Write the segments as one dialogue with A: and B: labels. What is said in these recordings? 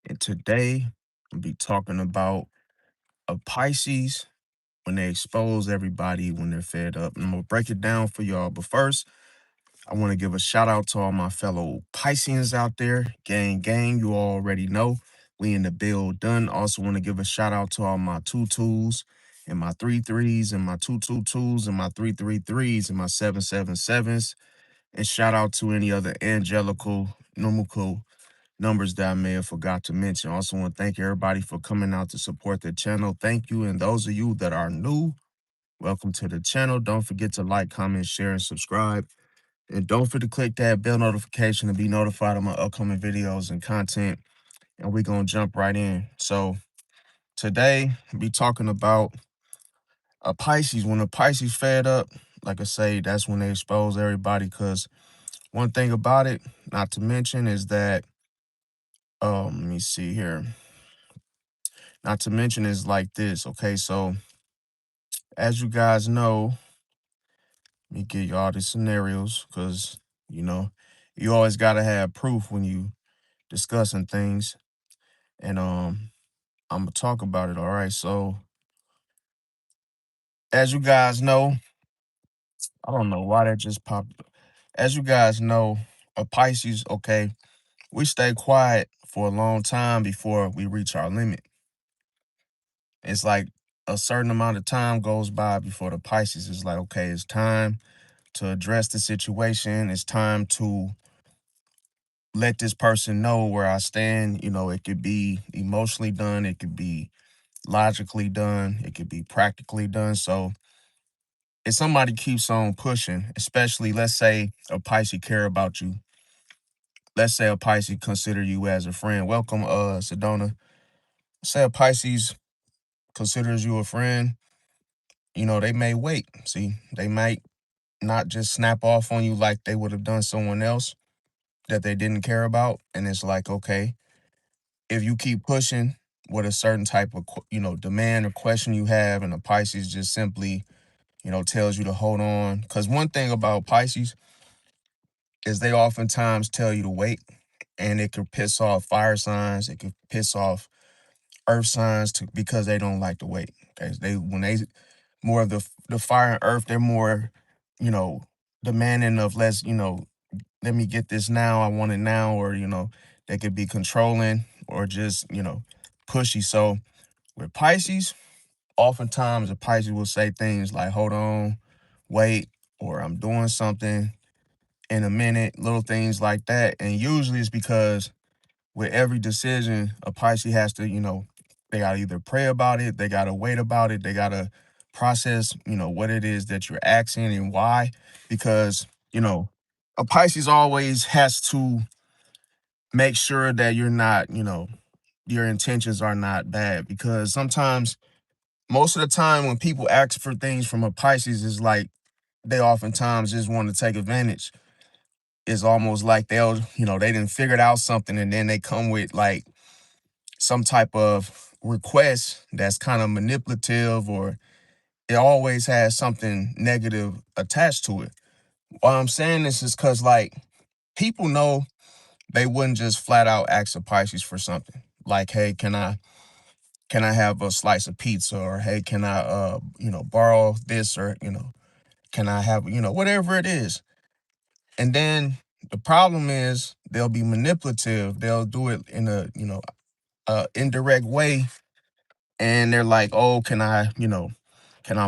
A: And today I'll be talking about a Pisces when they expose everybody when they're fed up. And I'm gonna break it down for y'all. But first, I want to give a shout out to all my fellow Pisceans out there. Gang, you already know. We in the build done. Also want to give a shout out to all my two twos and my three threes and my two twos and my three threes and my 777s. And shout out to any other angelical, numerical numbers that I may have forgot to mention. Also want to thank everybody for coming out to support the channel. Thank you. And those of you that are new, welcome to the channel. Don't forget to like, comment, share, and subscribe. And don't forget to click that bell notification to be notified of my upcoming videos and content. And we're going to jump right in. So today, we'll be talking about a Pisces. When a Pisces fed up, like I say, that's when they expose everybody. Because one thing about it, not to mention, is that, let me see here. Not to mention is like this, okay? So as you guys know, let me give y'all the scenarios because, you know, you always got to have proof when you discussing things. And I'm gonna talk about it. All right. So as you guys know, I don't know why that just popped up. As you guys know, a Pisces, okay, we stay quiet for a long time before we reach our limit. It's like a certain amount of time goes by before the Pisces is like, okay, it's time to address the situation. It's time to let this person know where I stand. You know, it could be emotionally done, it could be logically done, it could be practically done. So if somebody keeps on pushing, especially let's say a Pisces care about you, let's say a Pisces consider you as a friend. Welcome, Sedona. Say a Pisces considers you a friend, you know, they may wait. See, they might not just snap off on you like they would have done someone else that they didn't care about. And it's like, okay, if you keep pushing with a certain type of, demand or question you have, and the Pisces just simply, tells you to hold on. Because one thing about Pisces is they oftentimes tell you to wait, and it could piss off fire signs. It could piss off earth signs because they don't like to wait. Okay? When they more of the fire and earth, they're more, you know, demanding of let me get this now. I want it now, or they could be controlling or just pushy. So with Pisces, oftentimes the Pisces will say things like, "Hold on, wait," or "I'm doing something in a minute," little things like that. And usually it's because with every decision, a Pisces has to, they got to either pray about it, they got to wait about it, they got to process, what it is that you're asking and why. Because, a Pisces always has to make sure that you're not, your intentions are not bad. Because sometimes, most of the time, when people ask for things from a Pisces, is like they oftentimes just want to take advantage. It's almost like they'll, they didn't figured out something and then they come with like some type of request that's kind of manipulative, or it always has something negative attached to it. Why I'm saying this is because like people know they wouldn't just flat out ask a Pisces for something. Like, hey, can I have a slice of pizza? Or hey, can I borrow this? Or, can I have, whatever it is. And then the problem is they'll be manipulative. They'll do it in a, indirect way. And they're like, oh, can I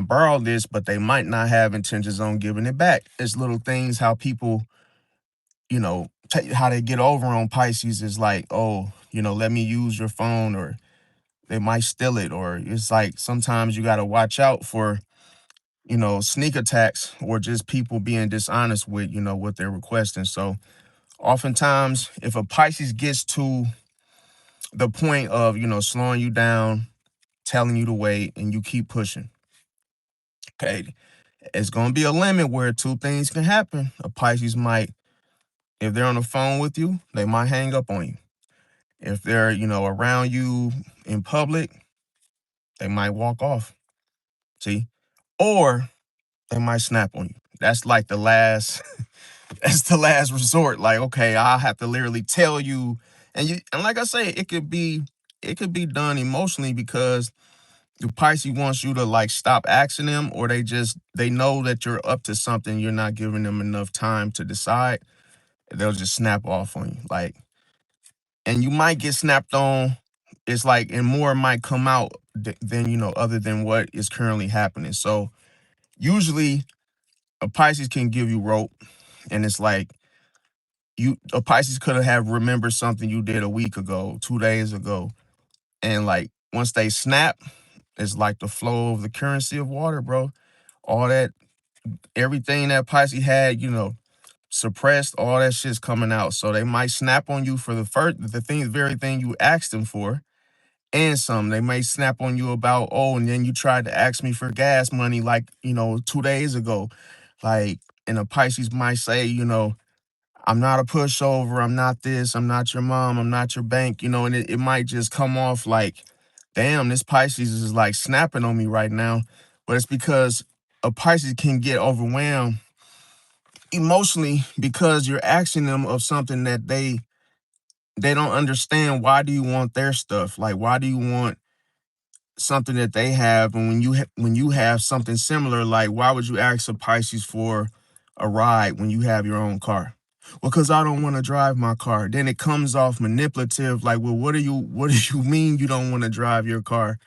A: borrow this? But they might not have intentions on giving it back. It's little things how people, how they get over on Pisces is like, oh, let me use your phone, or they might steal it. Or it's like sometimes you got to watch out for, sneak attacks or just people being dishonest with, what they're requesting. So oftentimes, if a Pisces gets to the point of, slowing you down, telling you to wait, and you keep pushing, okay, it's going to be a limit where two things can happen. A Pisces might, if they're on the phone with you, they might hang up on you. If they're, around you in public, they might walk off. See? Or they might snap on you. That's like the last, that's the last resort. Like, okay, I'll have to literally tell you And like I say, it could be done emotionally because the Pisces wants you to like stop asking them, or they know that you're up to something. You're not giving them enough time to decide. They'll just snap off on you. Like, and you might get snapped on. It's like, and more might come out than other than what is currently happening. So usually a Pisces can give you rope, and it's like a Pisces could have remembered something you did a week ago, 2 days ago, and like once they snap, it's like the flow of the currency of water, bro. All that, everything that Pisces had, suppressed, all that shit's coming out. So they might snap on you for the very thing you asked them for, and some. They may snap on you about, oh, and then you tried to ask me for gas money like, 2 days ago. Like, and a Pisces might say, I'm not a pushover. I'm not this. I'm not your mom. I'm not your bank, and it might just come off like, damn, this Pisces is like snapping on me right now. But it's because a Pisces can get overwhelmed emotionally because you're asking them of something that they don't understand. Why do you want their stuff? Like, why do you want something that they have? And when you have something similar, like, why would you ask a Pisces for a ride when you have your own car? Well, because I don't want to drive my car. Then it comes off manipulative. Like, well, what do you mean you don't want to drive your car?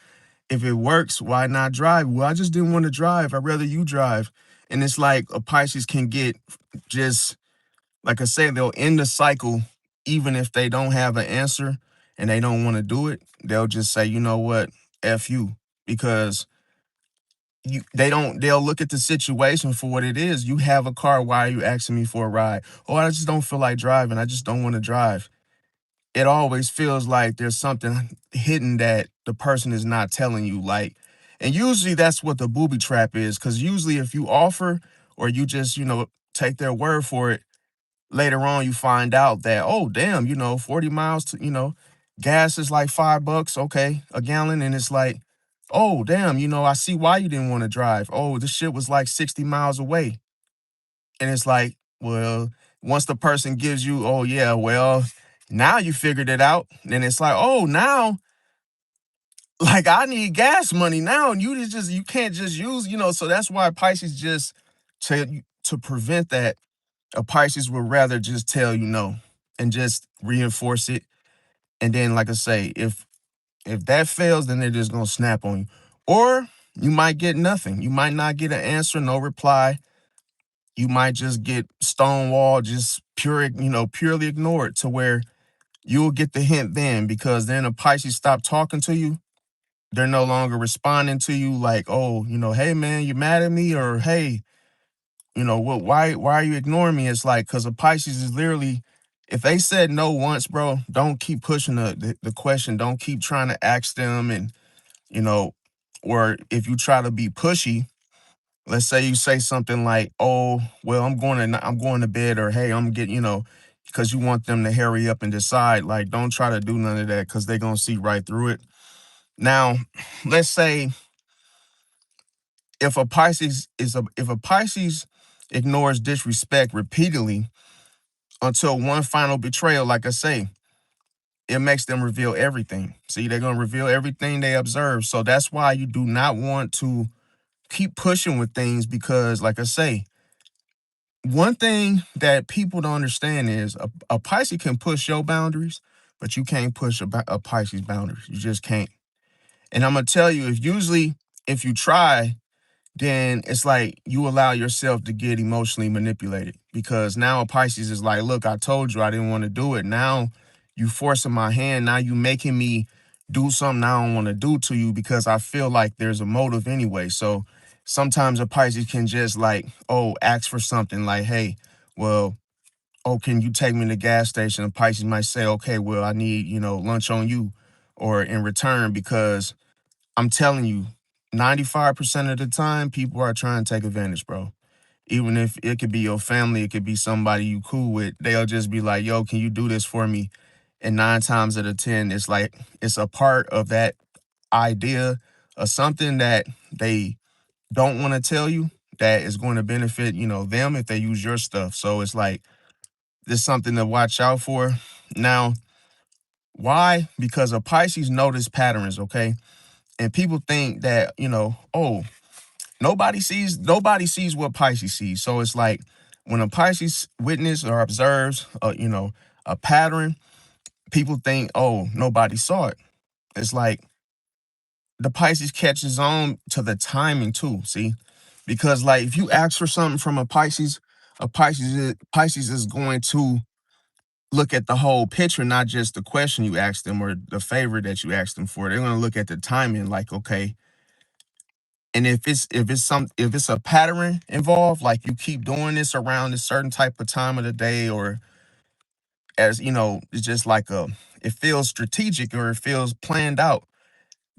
A: If it works, why not drive? Well, I just didn't want to drive. I'd rather you drive. And it's like a Pisces can get just, like I said, they'll end the cycle even if they don't have an answer and they don't want to do it. They'll just say, you know what, F you. Because they'll look at the situation for what it is. You have a car, why are you asking me for a ride? Oh, I just don't feel like driving. I just don't want to drive. It always feels like there's something hidden that the person is not telling you. Like, and usually that's what the booby trap is. Because usually if you offer or you just, take their word for it, later on you find out that, oh damn, 40 miles to, gas is like $5, okay, a gallon. And it's like, oh damn, I see why you didn't want to drive. Oh, this shit was like 60 miles away. And it's like, well, once the person gives you, oh yeah, well, now you figured it out. Then it's like, oh, now like I need gas money now. And you can't just use, so that's why Pisces just to prevent that, a Pisces would rather just tell you no and just reinforce it. And then, like I say, if that fails, then they're just gonna snap on you. Or you might get nothing. You might not get an answer, no reply. You might just get stonewall, just purely ignored, to where you'll get the hint then, because then a Pisces stop talking to you. They're no longer responding to you like, oh, hey man, you mad at me? Or hey, what, why are you ignoring me? It's like, because a Pisces is literally, if they said no once, bro, don't keep pushing the question. Don't keep trying to ask them. And you know or if you try to be pushy, let's say you say something like, oh well, I'm going to bed, or hey, I'm getting, because you want them to hurry up and decide. Like, don't try to do none of that, because they're gonna see right through it. Now, let's say if a Pisces ignores disrespect repeatedly until one final betrayal, like I say, it makes them reveal everything. See, they're going to reveal everything they observe. So that's why you do not want to keep pushing with things, because, like I say, one thing that people don't understand is a Pisces can push your boundaries, but you can't push a Pisces boundaries. You just can't. And I'm going to tell you, if you try, then it's like you allow yourself to get emotionally manipulated, because now a Pisces is like, look, I told you I didn't want to do it. Now you forcing my hand. Now you making me do something I don't want to do to you, because I feel like there's a motive anyway. So sometimes a Pisces can just like, oh, ask for something like, hey, well, oh, can you take me to the gas station? A Pisces might say, okay, well, I need, lunch on you, or in return, because I'm telling you, 95% of the time, people are trying to take advantage, bro. Even if it could be your family, it could be somebody you cool with. They'll just be like, yo, can you do this for me? And 9 times out of 10, it's like, it's a part of that idea of something that they don't want to tell you that is going to benefit, them if they use your stuff. So it's like, there's something to watch out for. Now, Why? Because a Pisces notice patterns, okay? And people think that, oh, nobody sees what Pisces sees. So it's like when a Pisces witness or observes a pattern, people think, oh, nobody saw it. It's like the Pisces catches on to the timing too, see? Because like if you ask for something from a Pisces is going to look at the whole picture, not just the question you asked them or the favor that you asked them for. They're going to look at the timing like, okay, and if it's a pattern involved, like you keep doing this around a certain type of time of the day, or as it's just like it feels strategic or it feels planned out,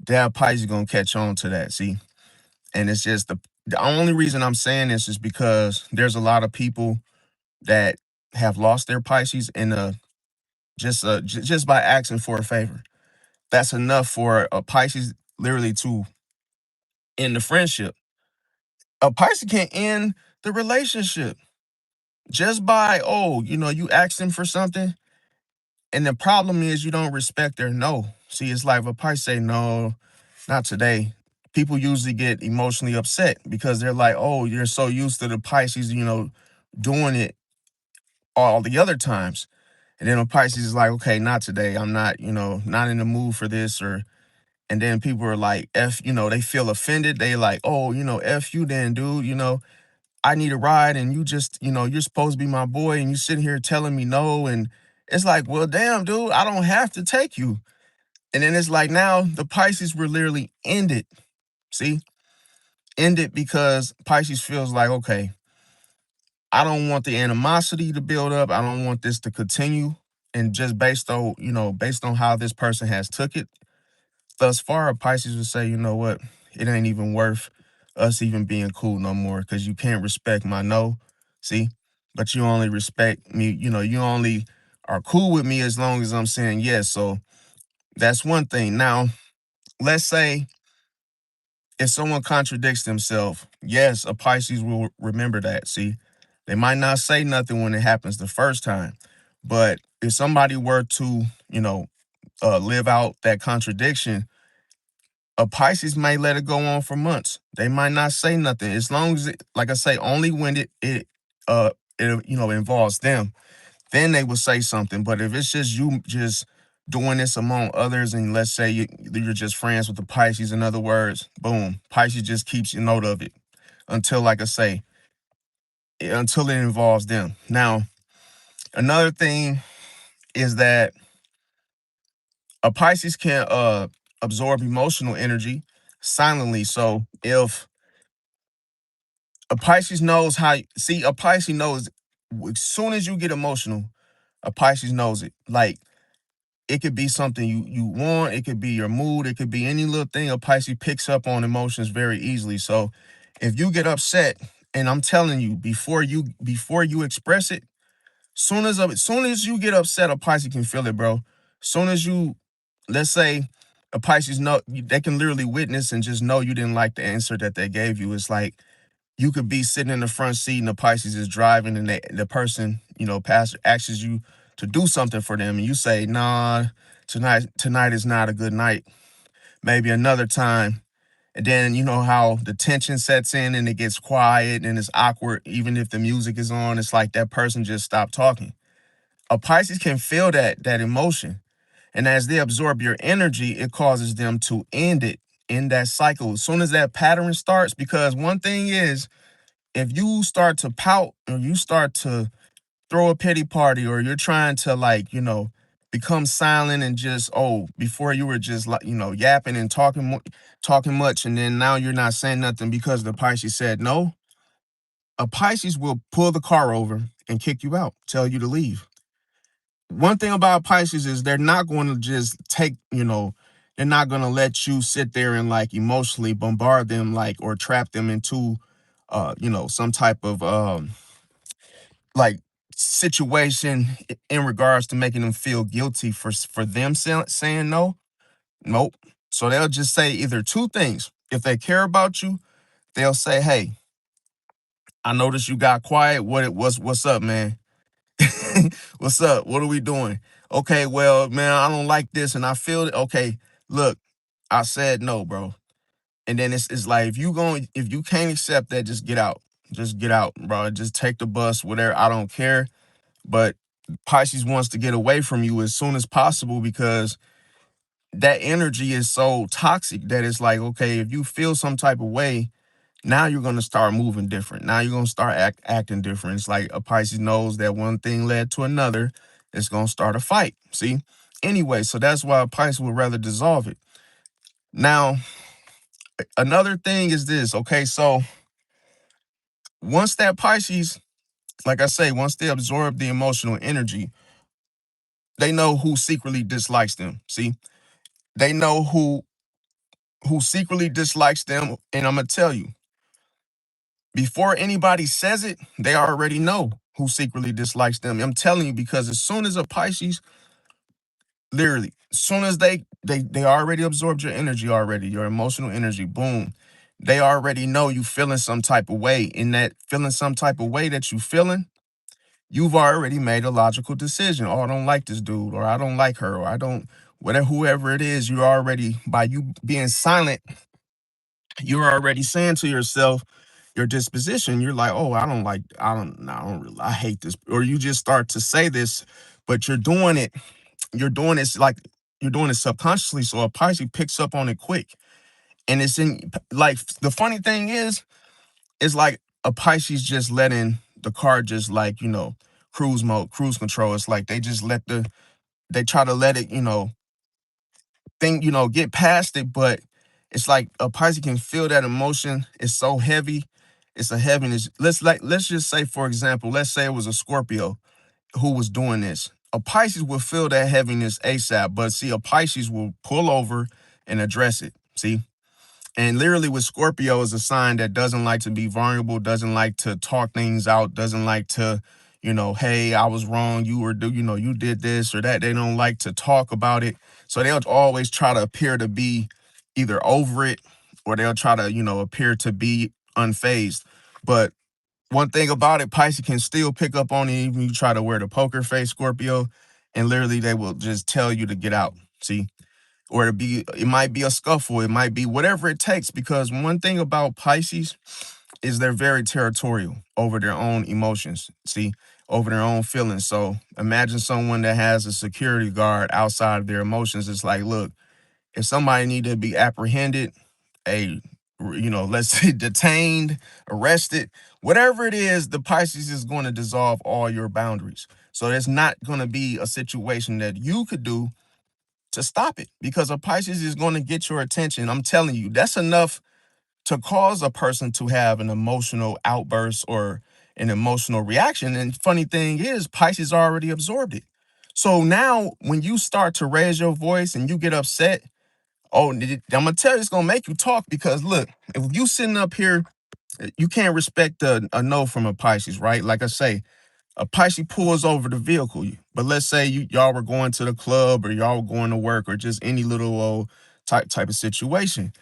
A: that Pisces gonna catch on to that. See, and it's just the only reason I'm saying this is because there's a lot of people that have lost their Pisces in just by asking for a favor. That's enough for a Pisces literally to end the friendship. A Pisces can end the relationship just by, oh, you ask them for something, and the problem is you don't respect their no. See, it's like if a Pisces say no, not today. People usually get emotionally upset because they're like, oh, you're so used to the Pisces, doing it all the other times. And then a Pisces is like, okay, not today. I'm not, not in the mood for this. And then people are like, they feel offended. They like, oh, F you then, dude. I need a ride and you just, you're supposed to be my boy and you sitting here telling me no. And it's like, well, damn, dude, I don't have to take you. And then it's like now the Pisces were literally ended. See, ended because Pisces feels like, okay, I don't want the animosity to build up. I don't want this to continue. And just based on how this person has took it thus far, Pisces would say, you know what, it ain't even worth us even being cool no more because you can't respect my no. See, but you only respect me. You only are cool with me as long as I'm saying yes. So that's one thing. Now, let's say if someone contradicts themselves, yes, a Pisces will remember that. See, they might not say nothing when it happens the first time, but if somebody were to, live out that contradiction, a Pisces may let it go on for months. They might not say nothing as long as it, like I say, only when it involves them. Then they will say something. But if it's just you just doing this among others, and let's say you're just friends with the Pisces, in other words, boom, Pisces just keeps a note of it until, like I say, until it involves them. Now, another thing is that a Pisces can absorb emotional energy silently. So if a Pisces knows a Pisces knows as soon as you get emotional, a Pisces knows it. Like it could be something you want, it could be your mood, it could be any little thing. A Pisces picks up on emotions very easily. So if you get upset, and I'm telling you, before you express it, soon as you get upset, a Pisces can feel it, bro. Soon as you, let's say, a Pisces know, they can literally witness and just know you didn't like the answer that they gave you. It's like you could be sitting in the front seat and the Pisces is driving, and the person, pastor asks you to do something for them, and you say, nah, tonight is not a good night. Maybe another time. And then you know how the tension sets in and it gets quiet and it's awkward. Even if the music is on, it's like that person just stopped talking. A Pisces can feel that emotion. And as they absorb your energy, it causes them to end it in that cycle. As soon as that pattern starts, because one thing is, if you start to pout or you start to throw a pity party or you're trying to like, become silent and just, oh, before you were just like, yapping and talking much, and then now you're not saying nothing because the Pisces said no, a Pisces will pull the car over and kick you out, tell you to leave. One thing about Pisces is they're not going to just they're not going to let you sit there and like emotionally bombard them like or trap them into some type of like situation in regards to making them feel guilty for them saying no. Nope. So they'll just say either two things. If they care about you, they'll say, "Hey, I noticed you got quiet. What's up, man? What's up? What are we doing?" Okay, well, man, I don't like this and I feel it. Okay, look, I said no, bro. And then it's like if you can't accept that, just get out. Just get out, bro. Just take the bus, whatever. I don't care. But Pisces wants to get away from you as soon as possible because that energy is so toxic that it's like, okay, if you feel some type of way, now you're gonna start moving different. Now you're gonna start acting different. It's like a Pisces knows that one thing led to another. It's gonna start a fight. See? Anyway, so that's why a Pisces would rather dissolve it. Now, another thing is this, okay? So once that Pisces, like I say, once they absorb the emotional energy, they know who secretly dislikes them. See? They know who secretly dislikes them, and I'm gonna tell you, before anybody says it, they already know who secretly dislikes them. I'm telling you, because as soon as a Pisces, literally, as soon as they already absorbed your energy already, your emotional energy, boom, they already know you feeling some type of way. In that feeling some type of way that you feeling, you've already made a logical decision. Oh, I don't like this dude, or I don't like her, or I don't, whatever, whoever it is, you already, by you being silent, you're already saying to yourself your disposition. You're like, oh, I don't really, I hate this. Or you just start to say this, but you're doing this like you're doing it subconsciously. So a Pisces picks up on it quick. And it's in like the funny thing is like a Pisces just letting the car just like, cruise mode, cruise control. It's like they just they try to let it, get past it, but it's like a Pisces can feel that emotion. It's so heavy. It's a heaviness. Let's just say, for example, let's say it was a Scorpio who was doing this. A Pisces will feel that heaviness ASAP, but see, a Pisces will pull over and address it. See? And literally with Scorpio is a sign that doesn't like to be vulnerable, doesn't like to talk things out, doesn't like to, hey, I was wrong. You did this or that. They don't like to talk about it. So they'll always try to appear to be either over it or they'll try to, appear to be unfazed. But one thing about it, Pisces can still pick up on it even you try to wear the poker face, Scorpio, and literally they will just tell you to get out. See? Or it might be a scuffle, it might be whatever it takes. Because one thing about Pisces is they're very territorial over their own emotions, see, over their own feelings. So imagine someone that has a security guard outside of their emotions. It's like, look, if somebody need to be apprehended, a let's say detained, arrested, whatever it is, the Pisces is going to dissolve all your boundaries. So there's not going to be a situation that you could do to stop it, because a Pisces is going to get your attention. I'm telling you, that's enough to cause a person to have an emotional outburst or an emotional reaction. And funny thing is, Pisces already absorbed it. So now when you start to raise your voice and you get upset, I'm gonna tell you, it's gonna make you talk. Because look, if you sitting up here, you can't respect a no from a Pisces, right? Like I say, a Pisces pulls over the vehicle. But let's say y'all were going to the club or y'all were going to work or just any little old type of situation.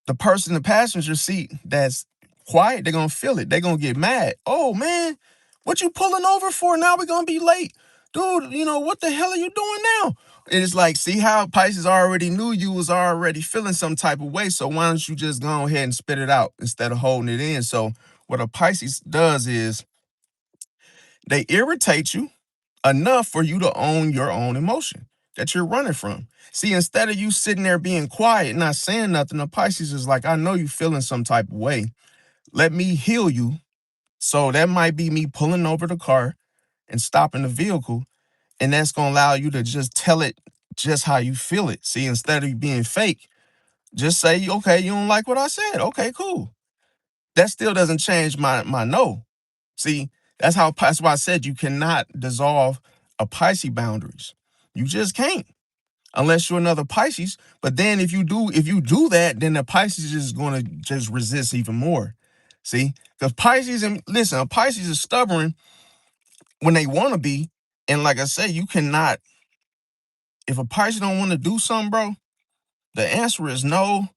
A: The person in the passenger seat that's quiet, they're gonna feel it. They're gonna get mad. Oh man, what you pulling over for? Now we're gonna be late. Dude, what the hell are you doing now? And it's like, see how Pisces already knew you was already feeling some type of way. So why don't you just go ahead and spit it out instead of holding it in? So what a Pisces does is they irritate you enough for you to own your own emotion that you're running from. See, instead of you sitting there being quiet, not saying nothing, the Pisces is like, I know you feeling some type of way. Let me heal you. So that might be me pulling over the car and stopping the vehicle. And that's going to allow you to just tell it just how you feel it. See, instead of you being fake, just say, okay, you don't like what I said. Okay, cool. That still doesn't change my no. See, that's why I said you cannot dissolve a Pisces boundaries. You just can't unless you're another Pisces. But then if you do that, then the Pisces is going to just resist even more. See, because Pisces, and listen, a Pisces is stubborn when they want to be, and like I say, you cannot. If a Pisces don't want to do something, bro, the answer is no.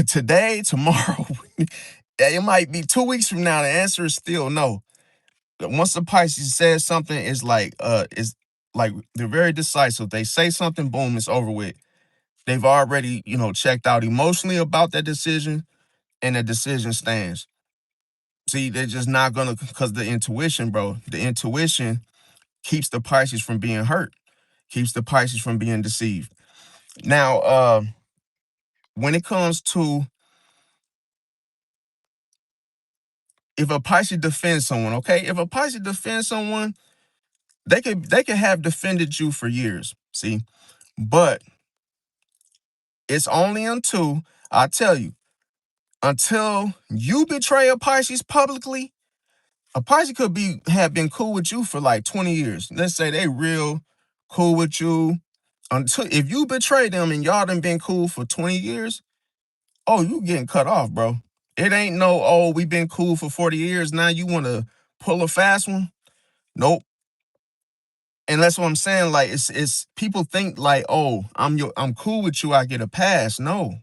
A: Today, tomorrow, it might be 2 weeks from now. The answer is still no. Once the Pisces says something, it's like Like they're very decisive. They say something, boom, it's over with. They've already, checked out emotionally about that decision, and the decision stands. See, they're just not gonna, because the intuition, bro, the intuition keeps the Pisces from being hurt, keeps the Pisces from being deceived. Now, when it comes to if a Pisces defends someone, okay, if a Pisces defends someone, they could have defended you for years. See, but it's only until I tell you, until you betray a Pisces publicly. A Pisces could have been cool with you for like 20 years. Let's say they real cool with you. Until if you betray them and y'all done been cool for 20 years, oh, you getting cut off, bro. It ain't no, oh, we been cool for 40 years. Now you wanna pull a fast one? Nope. And that's what I'm saying. Like it's people think like, oh, I'm cool with you, I get a pass. No.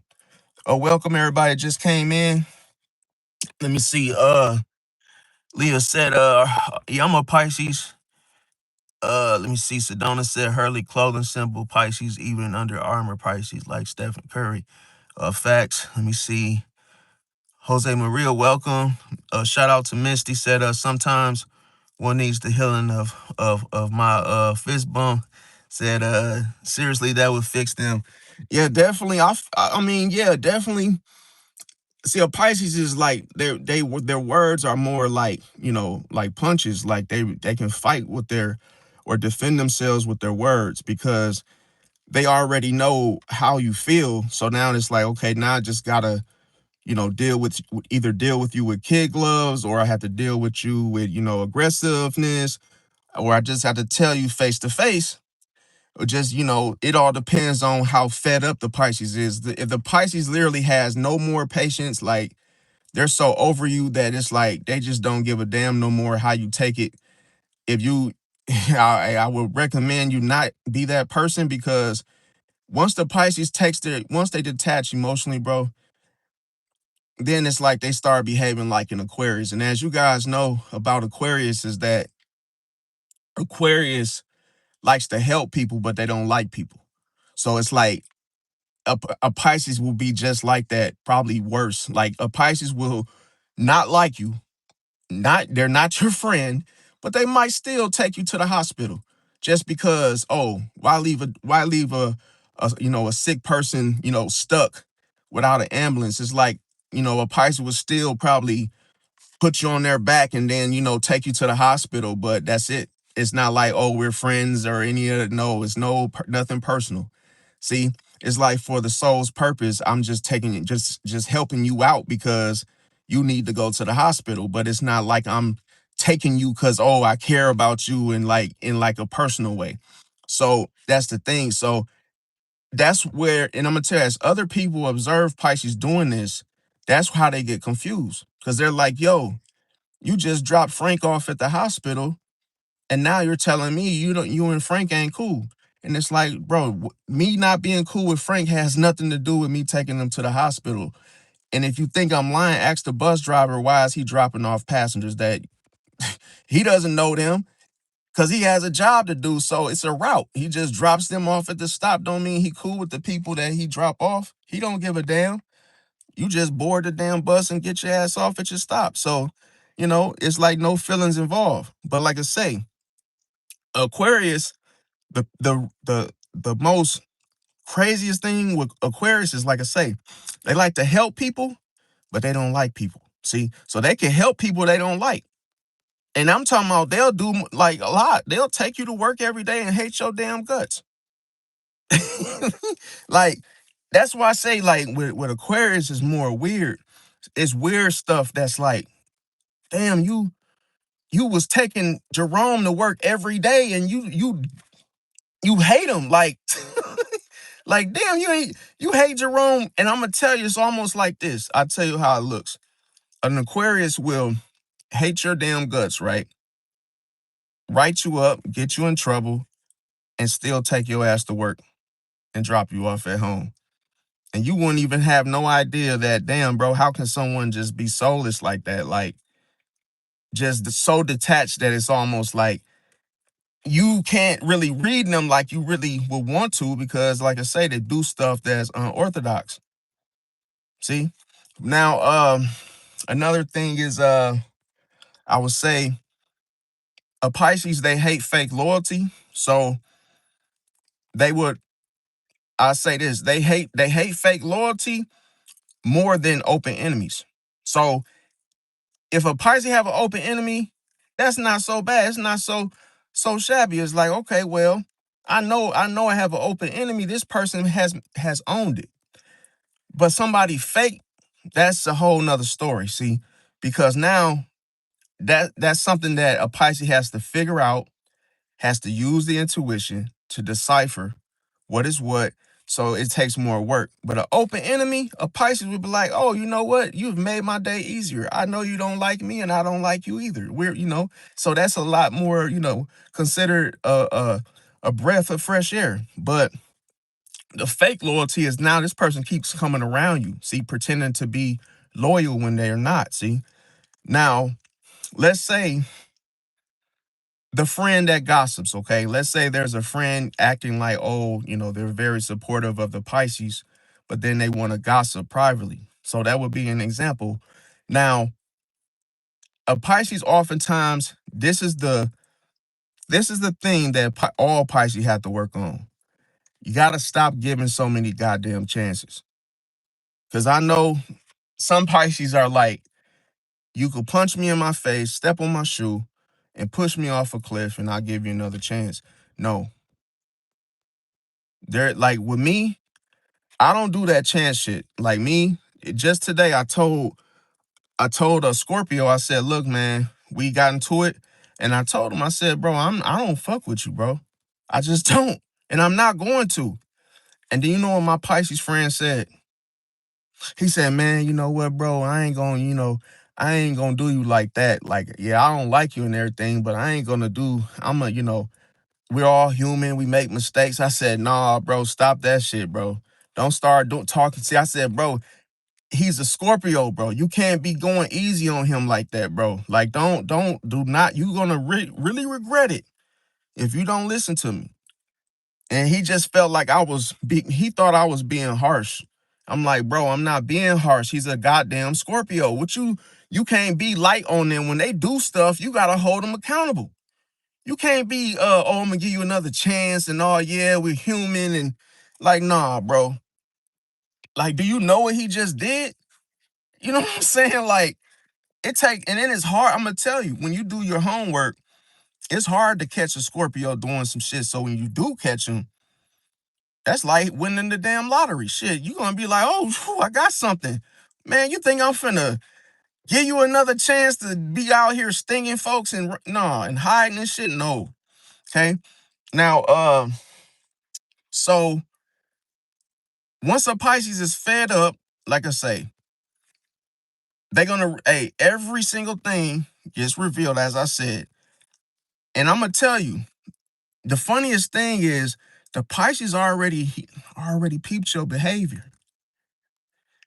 A: Oh, welcome everybody that just came in. Let me see. Leah said, yeah, I'm a Pisces. Let me see. Sedona said Hurley clothing symbol Pisces, even Under Armour Pisces, like Stephen Curry. Facts. Let me see. Jose Maria, welcome. Shout out to Misty. Said sometimes one needs the healing of my fist bump. Said seriously that would fix them. Yeah, definitely. I mean, yeah, definitely. See, a Pisces is like their words are more like like punches. Like they can fight with their or defend themselves with their words because they already know how you feel. So now it's like, okay, now I just gotta deal with either deal with you with kid gloves, or I have to deal with you with aggressiveness, or I just have to tell you face to face. Or just it all depends on how fed up the Pisces is. If the Pisces literally has no more patience, like they're so over you that it's like they just don't give a damn no more how you take it. If you, I would recommend you not be that person, because once the Pisces once they detach emotionally, bro, then it's like they start behaving like an Aquarius. And as you guys know about Aquarius is that Aquarius likes to help people, but they don't like people. So it's like a Pisces will be just like that, probably worse. Like a Pisces will not like you, they're not your friend, but they might still take you to the hospital just because, oh, why leave a a sick person, stuck without an ambulance. It's like, a Pisces would still probably put you on their back and then, take you to the hospital, but that's it. It's not like, oh, we're friends or any of no, it's nothing personal. See, it's like for the soul's purpose, I'm just taking it, just helping you out because you need to go to the hospital, but it's not like I'm taking you because, oh, I care about you in like a personal way. So that's the thing. So that's where, and I'm gonna tell you, as other people observe Pisces doing this, that's how they get confused. Because they're like, yo, you just dropped Frank off at the hospital, and now you're telling me you and Frank ain't cool. And it's like, bro, me not being cool with Frank has nothing to do with me taking him to the hospital. And if you think I'm lying, ask the bus driver why is he dropping off passengers that he doesn't know them, because he has a job to do. So it's a route. He just drops them off at the stop. Don't mean he cool with the people that he drop off. He don't give a damn. You just board the damn bus and get your ass off at your stop. So, it's like no feelings involved. But like I say, Aquarius, the most craziest thing with Aquarius is, like I say, they like to help people, but they don't like people. See, so they can help people they don't like. And I'm talking about they'll do like a lot. They'll take you to work every day and hate your damn guts. Like, that's why I say, like, with Aquarius is more weird. It's weird stuff that's like, damn, you was taking Jerome to work every day and you hate him. Like, like, damn, you hate Jerome. And I'm gonna tell you, it's almost like this. I'll tell you how it looks. An Aquarius will hate your damn guts, right? Write you up, get you in trouble, and still take your ass to work and drop you off at home. And you wouldn't even have no idea that, damn, bro, how can someone just be soulless like that? Like, just so detached that it's almost like you can't really read them like you really would want to, because like I say, they do stuff that's unorthodox. See? Now, another thing is, I would say a Pisces, they hate fake loyalty. So they would, I say this, they hate fake loyalty more than open enemies. So if a Pisces have an open enemy, that's not so bad. It's not so shabby. It's like, okay, well, I know I have an open enemy. This person has owned it. But somebody fake, that's a whole nother story. See, because now that's something that a Pisces has to figure out, has to use the intuition to decipher what is what. So it takes more work. But an open enemy, a Pisces would be like, oh, you know what? You've made my day easier. I know you don't like me and I don't like you either. So that's a lot more, considered a breath of fresh air. But the fake loyalty is now this person keeps coming around you, see, pretending to be loyal when they're not. See, now let's say the friend that gossips, okay? Let's say there's a friend acting like, oh, they're very supportive of the Pisces, but then they want to gossip privately. So that would be an example. Now, a Pisces, oftentimes, this is the thing that all Pisces have to work on. You got to stop giving so many goddamn chances. Because I know some Pisces are like, you could punch me in my face, step on my shoe, and push me off a cliff, and I'll give you another chance. No, they're like, with me, I don't do that chance shit. Like me, just today I told a Scorpio, I said, look, man, we got into it. And I told him, I said, bro, I don't fuck with you, bro. I just don't. And I'm not going to. And then you know what my Pisces friend said? He said, man, you know what, bro? I ain't gonna do you like that. Like, yeah, I don't like you and everything, but we're all human. We make mistakes. I said, nah, bro, stop that shit, bro. Don't start talking. See, I said, bro, he's a Scorpio, bro. You can't be going easy on him like that, bro. Like, do not. You're gonna really regret it if you don't listen to me. And he just felt like he thought I was being harsh. I'm like, bro, I'm not being harsh. He's a goddamn Scorpio. You can't be light on them when they do stuff. You gotta hold them accountable. You can't be, oh, I'm gonna give you another chance and oh yeah, we're human and like, nah, bro. Like, do you know what he just did? You know what I'm saying? Like, and then it's hard. I'm gonna tell you, when you do your homework, it's hard to catch a Scorpio doing some shit. So when you do catch him, that's like winning the damn lottery. Shit, you gonna be like, oh, whew, I got something. Man, you think I'm finna give you another chance to be out here stinging folks and hiding and shit? No. Okay. Now, so once a Pisces is fed up, like I say, they're gonna, hey, every single thing gets revealed, as I said. And I'm gonna tell you, the funniest thing is the Pisces already peeped your behavior.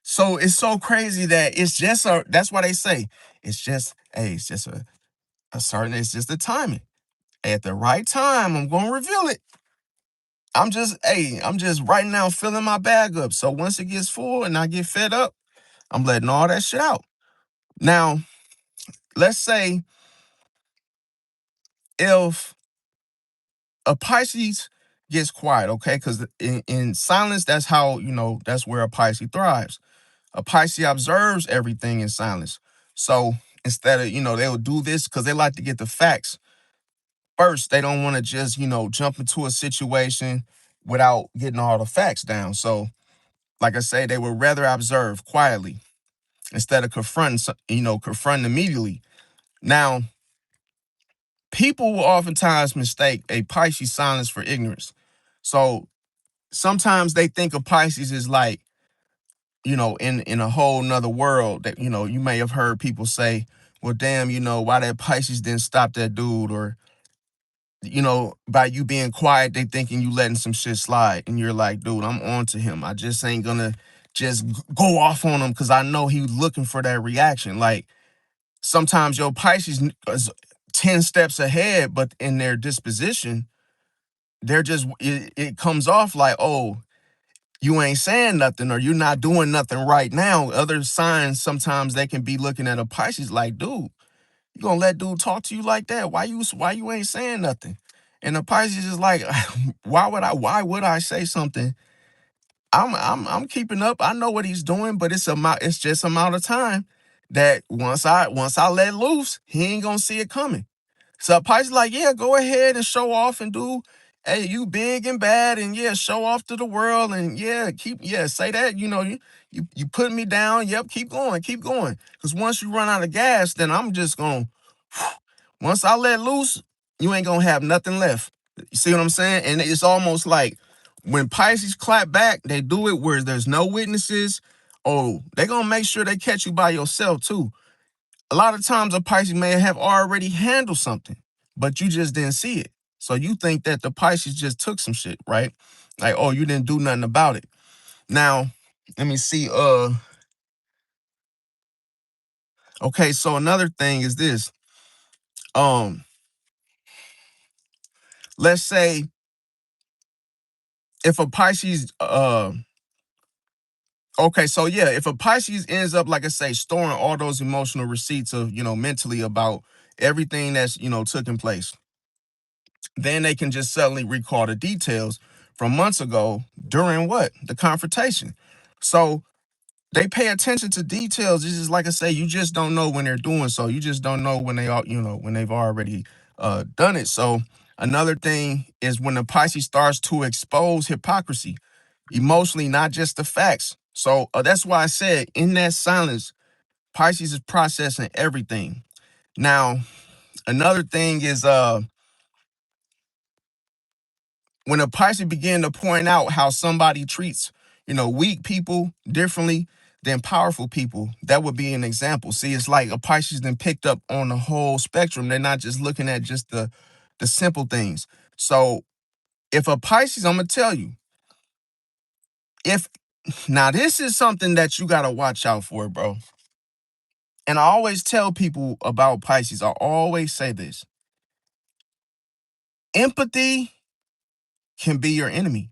A: So it's so crazy that that's why they say it's just the timing. At the right time, I'm gonna reveal it. I'm just right now filling my bag up. So once it gets full and I get fed up, I'm letting all that shit out. Now, let's say if a Pisces gets quiet, okay? Because in silence, that's where a Pisces thrives. A Pisces observes everything in silence. So instead of, they'll do this because they like to get the facts first. They don't want to just, jump into a situation without getting all the facts down. So, like I say, they would rather observe quietly instead of confronting immediately. Now, people will oftentimes mistake a Pisces silence for ignorance. So sometimes they think of Pisces as like, in a whole nother world that, you may have heard people say, well, damn, why that Pisces didn't stop that dude, or, by you being quiet, they thinking you letting some shit slide. And you're like, dude, I'm on to him. I just ain't gonna just go off on him because I know he's looking for that reaction. Like, sometimes your Pisces 10 steps ahead, but in their disposition, they're just it comes off like, oh, you ain't saying nothing or you're not doing nothing right now. Other signs sometimes they can be looking at a Pisces like, dude, you gonna let dude talk to you like that? Why you ain't saying nothing? And the Pisces is like, why would I say something? I'm keeping up. I know what he's doing, but it's just amount of time that once I let loose, he ain't gonna see it coming. So Pisces like, yeah, go ahead and show off and do, hey, you big and bad, and yeah, show off to the world, and yeah, say that, you put me down. Yep, keep going, keep going. Because once you run out of gas, then I'm just gonna, once I let loose, you ain't gonna have nothing left. You see what I'm saying? And it's almost like when Pisces clap back, they do it where there's no witnesses. Oh, they gonna make sure they catch you by yourself too. A lot of times a Pisces may have already handled something, but you just didn't see it. So you think that the Pisces just took some shit, right? Like, oh, you didn't do nothing about it. Now, let me see. Okay, so another thing is this. Um, let's say if a Pisces, okay, so yeah, if a Pisces ends up, like I say, storing all those emotional receipts of, mentally about everything that's, taking place, then they can just suddenly recall the details from months ago during what? The confrontation. So they pay attention to details. It's just like I say, you just don't know when they're doing so. You just don't know when they are, when they've already done it. So another thing is when the Pisces starts to expose hypocrisy emotionally, not just the facts. So that's why I said in that silence, Pisces is processing everything. Now, another thing is when a Pisces begin to point out how somebody treats, weak people differently than powerful people, that would be an example. See, it's like a Pisces then picked up on the whole spectrum. They're not just looking at just the simple things. So if a Pisces, I'm gonna tell you, if now this is something that you gotta watch out for, bro. And I always tell people about Pisces, I always say this: empathy can be your enemy.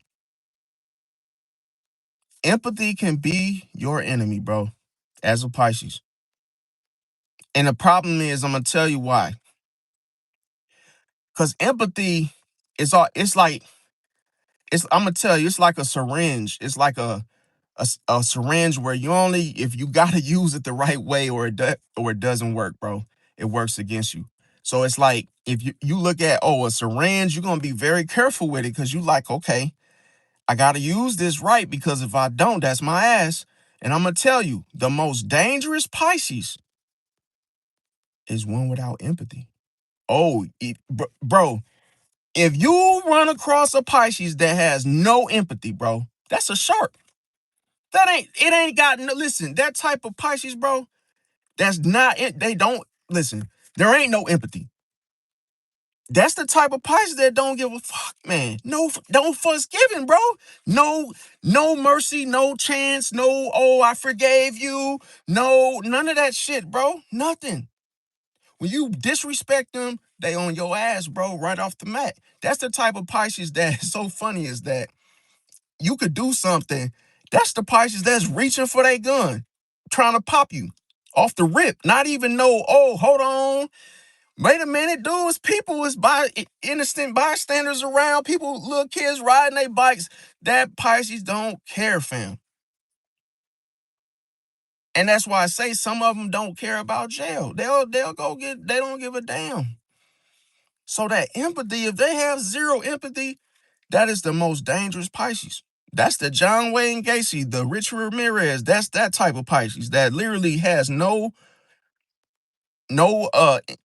A: Empathy can be your enemy, bro, as a Pisces. And the problem is, I'm gonna tell you why. Because empathy is all. It's like I'm gonna tell you, it's like a syringe. It's like a syringe where you only if you gotta use it the right way, or it doesn't work, bro. It works against you. So it's like if you look at a syringe, you're gonna be very careful with it because you like, okay, I gotta use this right because if I don't, that's my ass. And I'm gonna tell you, the most dangerous Pisces is one without empathy. Oh, bro, if you run across a Pisces that has no empathy, bro, that's a shark. It ain't got no, listen, that type of Pisces, bro, that's not it. They don't, listen, there ain't no empathy. That's the type of Pisces that don't give a fuck, man. No forgiving, bro. No, no mercy, no chance, no, oh, I forgave you. No, none of that shit, bro. Nothing. When you disrespect them, they on your ass, bro, right off the mat. That's the type of Pisces that is so funny is that you could do something. That's the Pisces that's reaching for their gun, trying to pop you off the rip. Not even know, oh, hold on. Wait a minute, dude. It's people, innocent bystanders around, people, little kids riding their bikes. That Pisces don't care, fam. And that's why I say some of them don't care about jail. They'll go get, they don't give a damn. So that empathy, if they have zero empathy, that is the most dangerous Pisces. That's the John Wayne Gacy, the Richard Ramirez. That's that type of Pisces that literally has no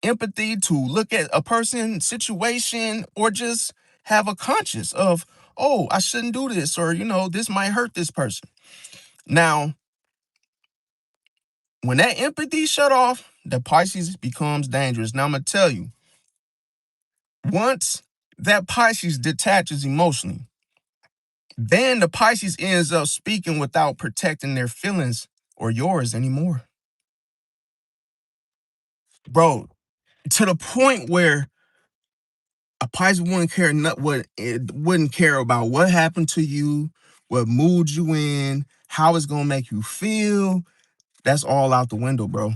A: empathy to look at a person, situation, or just have a conscience of, oh, I shouldn't do this, or this might hurt this person. Now, when that empathy shut off, the Pisces becomes dangerous. Now I'm gonna tell you, once that Pisces detaches emotionally, then the Pisces ends up speaking without protecting their feelings or yours anymore. Bro, to the point where a Pisces wouldn't care what it wouldn't care about what happened to you, what mood you in, how it's gonna make you feel. That's all out the window, bro.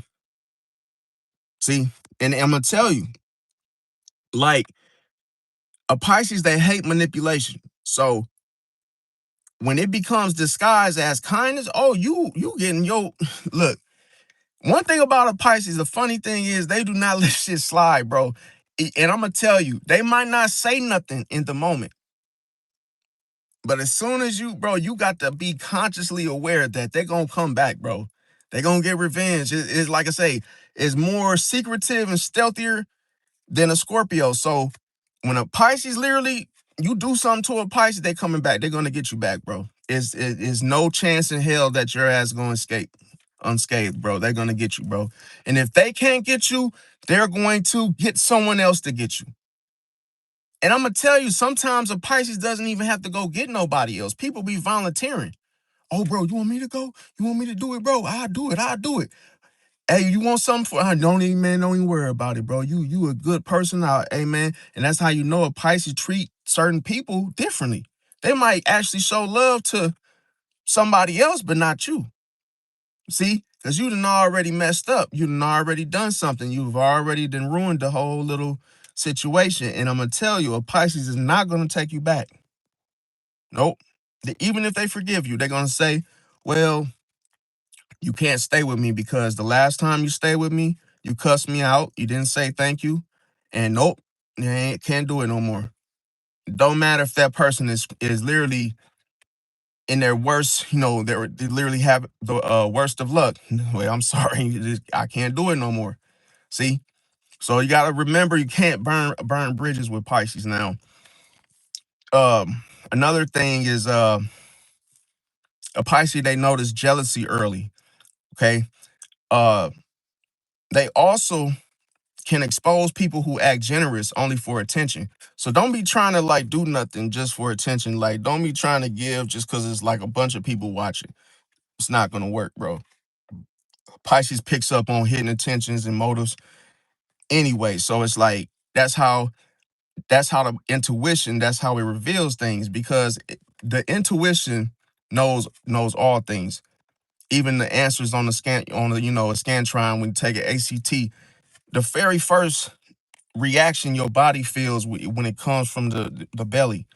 A: See, and I'm gonna tell you, like a Pisces, they hate manipulation. So when it becomes disguised as kindness, oh, you getting your look. One thing about a Pisces, the funny thing is they do not let shit slide, bro. And I'm gonna tell you, they might not say nothing in the moment, but as soon as you, bro, you got to be consciously aware that they're gonna come back, bro. They're gonna get revenge. It's like I say, it's more secretive and stealthier than a Scorpio. So when a Pisces literally, you do something to a Pisces, they coming back. They're gonna get you back, bro. It's no chance in hell that your ass gonna escape unscathed, bro. They're gonna get you, bro. And if they can't get you, they're going to get someone else to get you. And I'm gonna tell you, sometimes a Pisces doesn't even have to go get nobody else. People be volunteering. Oh, bro, you want me to go? You want me to do it, bro? I'll do it. I'll do it. Hey, you want something for? Don't even, man. Don't even worry about it, bro. You a good person, hey man. And that's how you know a Pisces treat certain people differently. They might actually show love to somebody else, but not you. See, because you done already messed up. You done already done something. You've already done ruined the whole little situation. And I'm gonna tell you, a Pisces is not gonna take you back. Nope. Even if they forgive you, they're gonna say, well, you can't stay with me because the last time you stayed with me, you cussed me out. You didn't say thank you. And nope, can't do it no more. Don't matter if that person is literally in their worst, they literally have the worst of luck. Well, I'm sorry, I can't do it no more. See? So you gotta remember you can't burn bridges with Pisces. Now, another thing is a Pisces, they notice jealousy early. Okay. Uh they also can expose people who act generous only for attention. So don't be trying to like do nothing just for attention. Like don't be trying to give just because it's like a bunch of people watching. It's not gonna work, bro. Pisces picks up on hidden intentions and motives anyway. So it's like that's how the intuition, that's how it reveals things because the intuition knows all things. Even the answers on the scan on the a scantron when you take an ACT, the very first reaction your body feels when it comes from the belly.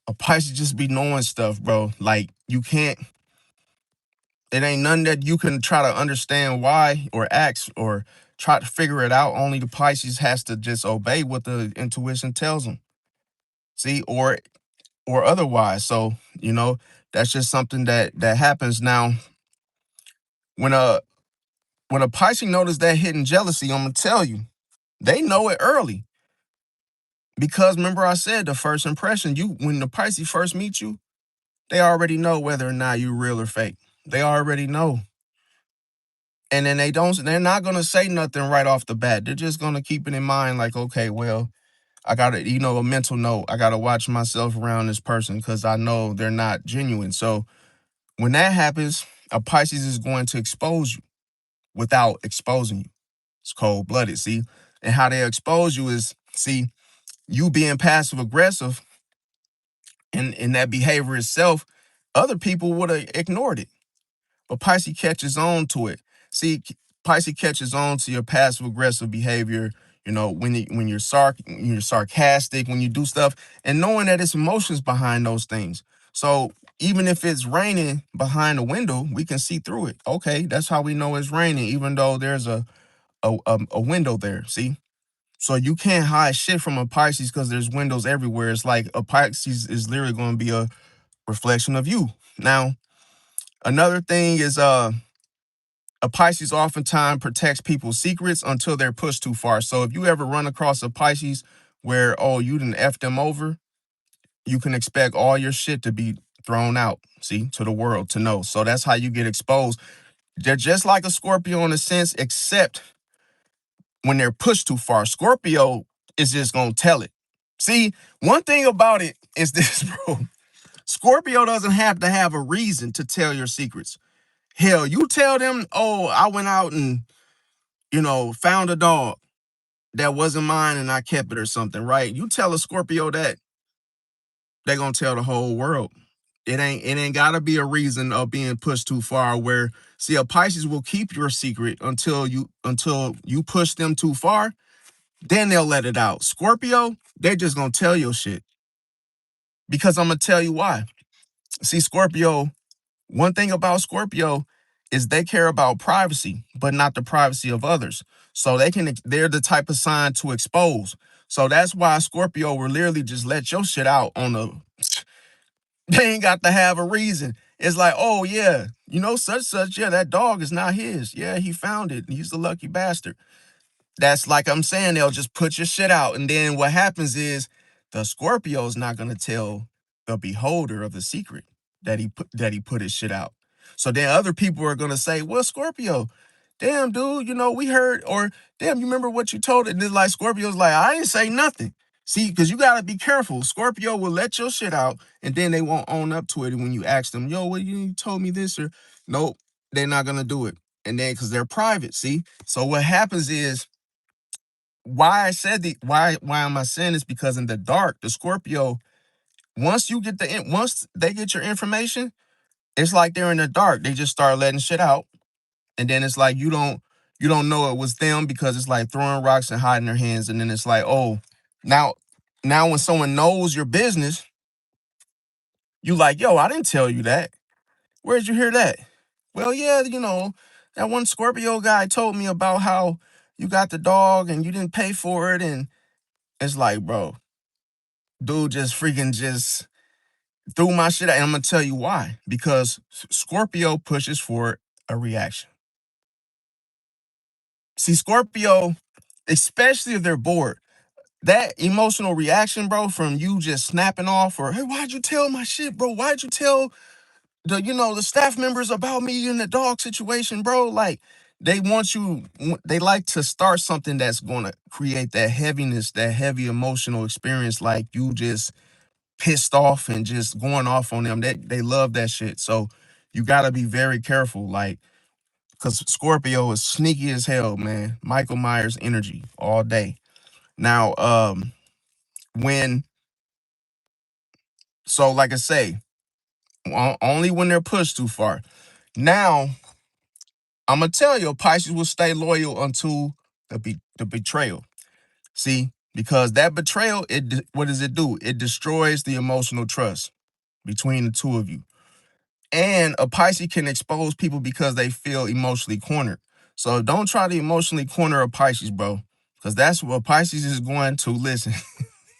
A: A Pisces just be knowing stuff, bro. Like you can't. It ain't nothing that you can try to understand why or ask or try to figure it out. Only the Pisces has to just obey what the intuition tells them. See, or otherwise. So that's just something that happens. Now when a when a Pisces notice that hidden jealousy, I'm gonna tell you, they know it early. Because remember I said the first impression, when the Pisces first meet you, they already know whether or not you're real or fake. They already know. And then they're not gonna say nothing right off the bat. They're just gonna keep it in mind, like, okay, well, I gotta, a mental note. I gotta watch myself around this person because I know they're not genuine. So when that happens, a Pisces is going to expose you without exposing you. It's cold blooded, see? And how they expose you is, see, you being passive aggressive and in that behavior itself, other people would have ignored it. But Pisces catches on to it. See, Pisces catches on to your passive aggressive behavior. When you're sarcastic, when you do stuff, and knowing that it's emotions behind those things. So even if it's raining behind the window, we can see through it. Okay, that's how we know it's raining, even though there's a window there. See, so you can't hide shit from a Pisces because there's windows everywhere. It's like a Pisces is literally going to be a reflection of you. Now, another thing is a Pisces oftentimes protects people's secrets until they're pushed too far. So if you ever run across a Pisces where, oh, you didn't F them over, you can expect all your shit to be thrown out, see, to the world to know. So that's how you get exposed. They're just like a Scorpio in a sense, except when they're pushed too far. Scorpio is just going to tell it. See, one thing about it is this, bro. Scorpio doesn't have to have a reason to tell your secrets. Hell, you tell them, oh, I went out and found a dog. that wasn't mine and I kept it or something, right? You tell a Scorpio that, they gonna tell the whole world. It ain't gotta be a reason of being pushed too far where, see, a Pisces will keep your secret until you push them too far, then they'll let it out. Scorpio, they're just gonna tell your shit. Because I'm gonna tell you why. See, Scorpio, one thing about Scorpio is they care about privacy, but not the privacy of others. So they're the type of sign to expose. So that's why Scorpio will literally just let your shit out on the they ain't got to have a reason. It's like, oh yeah, such, yeah, that dog is not his. Yeah, he found it. He's the lucky bastard. That's like I'm saying, they'll just put your shit out. And then what happens is the Scorpio's not gonna tell the beholder of the secret that he put his shit out. So then other people are gonna say, well, Scorpio, damn dude, we heard, or damn, you remember what you told it? And then like Scorpio's like, I ain't say nothing. See, because you gotta be careful. Scorpio will let your shit out and then they won't own up to it. And when you ask them, yo, what you told me this, or nope, they're not gonna do it. And then because they're private, see? So what happens is, why am I saying this? Because in the dark, the Scorpio, once they get your information, it's like they're in the dark. They just start letting shit out. And then it's like you don't know it was them because it's like throwing rocks and hiding their hands. And then it's like, oh, now now when someone knows your business, you like, yo, I didn't tell you that. Where'd you hear that? Well, yeah, that one Scorpio guy told me about how you got the dog and you didn't pay for it. And it's like, bro, dude just freaking just threw my shit out. And I'm gonna tell you why. Because Scorpio pushes for a reaction. See, Scorpio, especially if they're bored, that emotional reaction, bro, from you just snapping off, or hey, why'd you tell my shit, bro? Why'd you tell the staff members about me in the dog situation, bro? Like, they like to start something that's gonna create that heaviness, that heavy emotional experience, like you just pissed off and just going off on them. They love that shit. So you gotta be very careful, like, because Scorpio is sneaky as hell, man. Michael Myers energy all day. Now, when so like I say, only when they're pushed too far. Now, I'm gonna tell you, Pisces will stay loyal until the betrayal. See, because that betrayal, what does it do? It destroys the emotional trust between the two of you. And a Pisces can expose people because they feel emotionally cornered. So don't try to emotionally corner a Pisces, bro, because that's what Pisces is going to listen.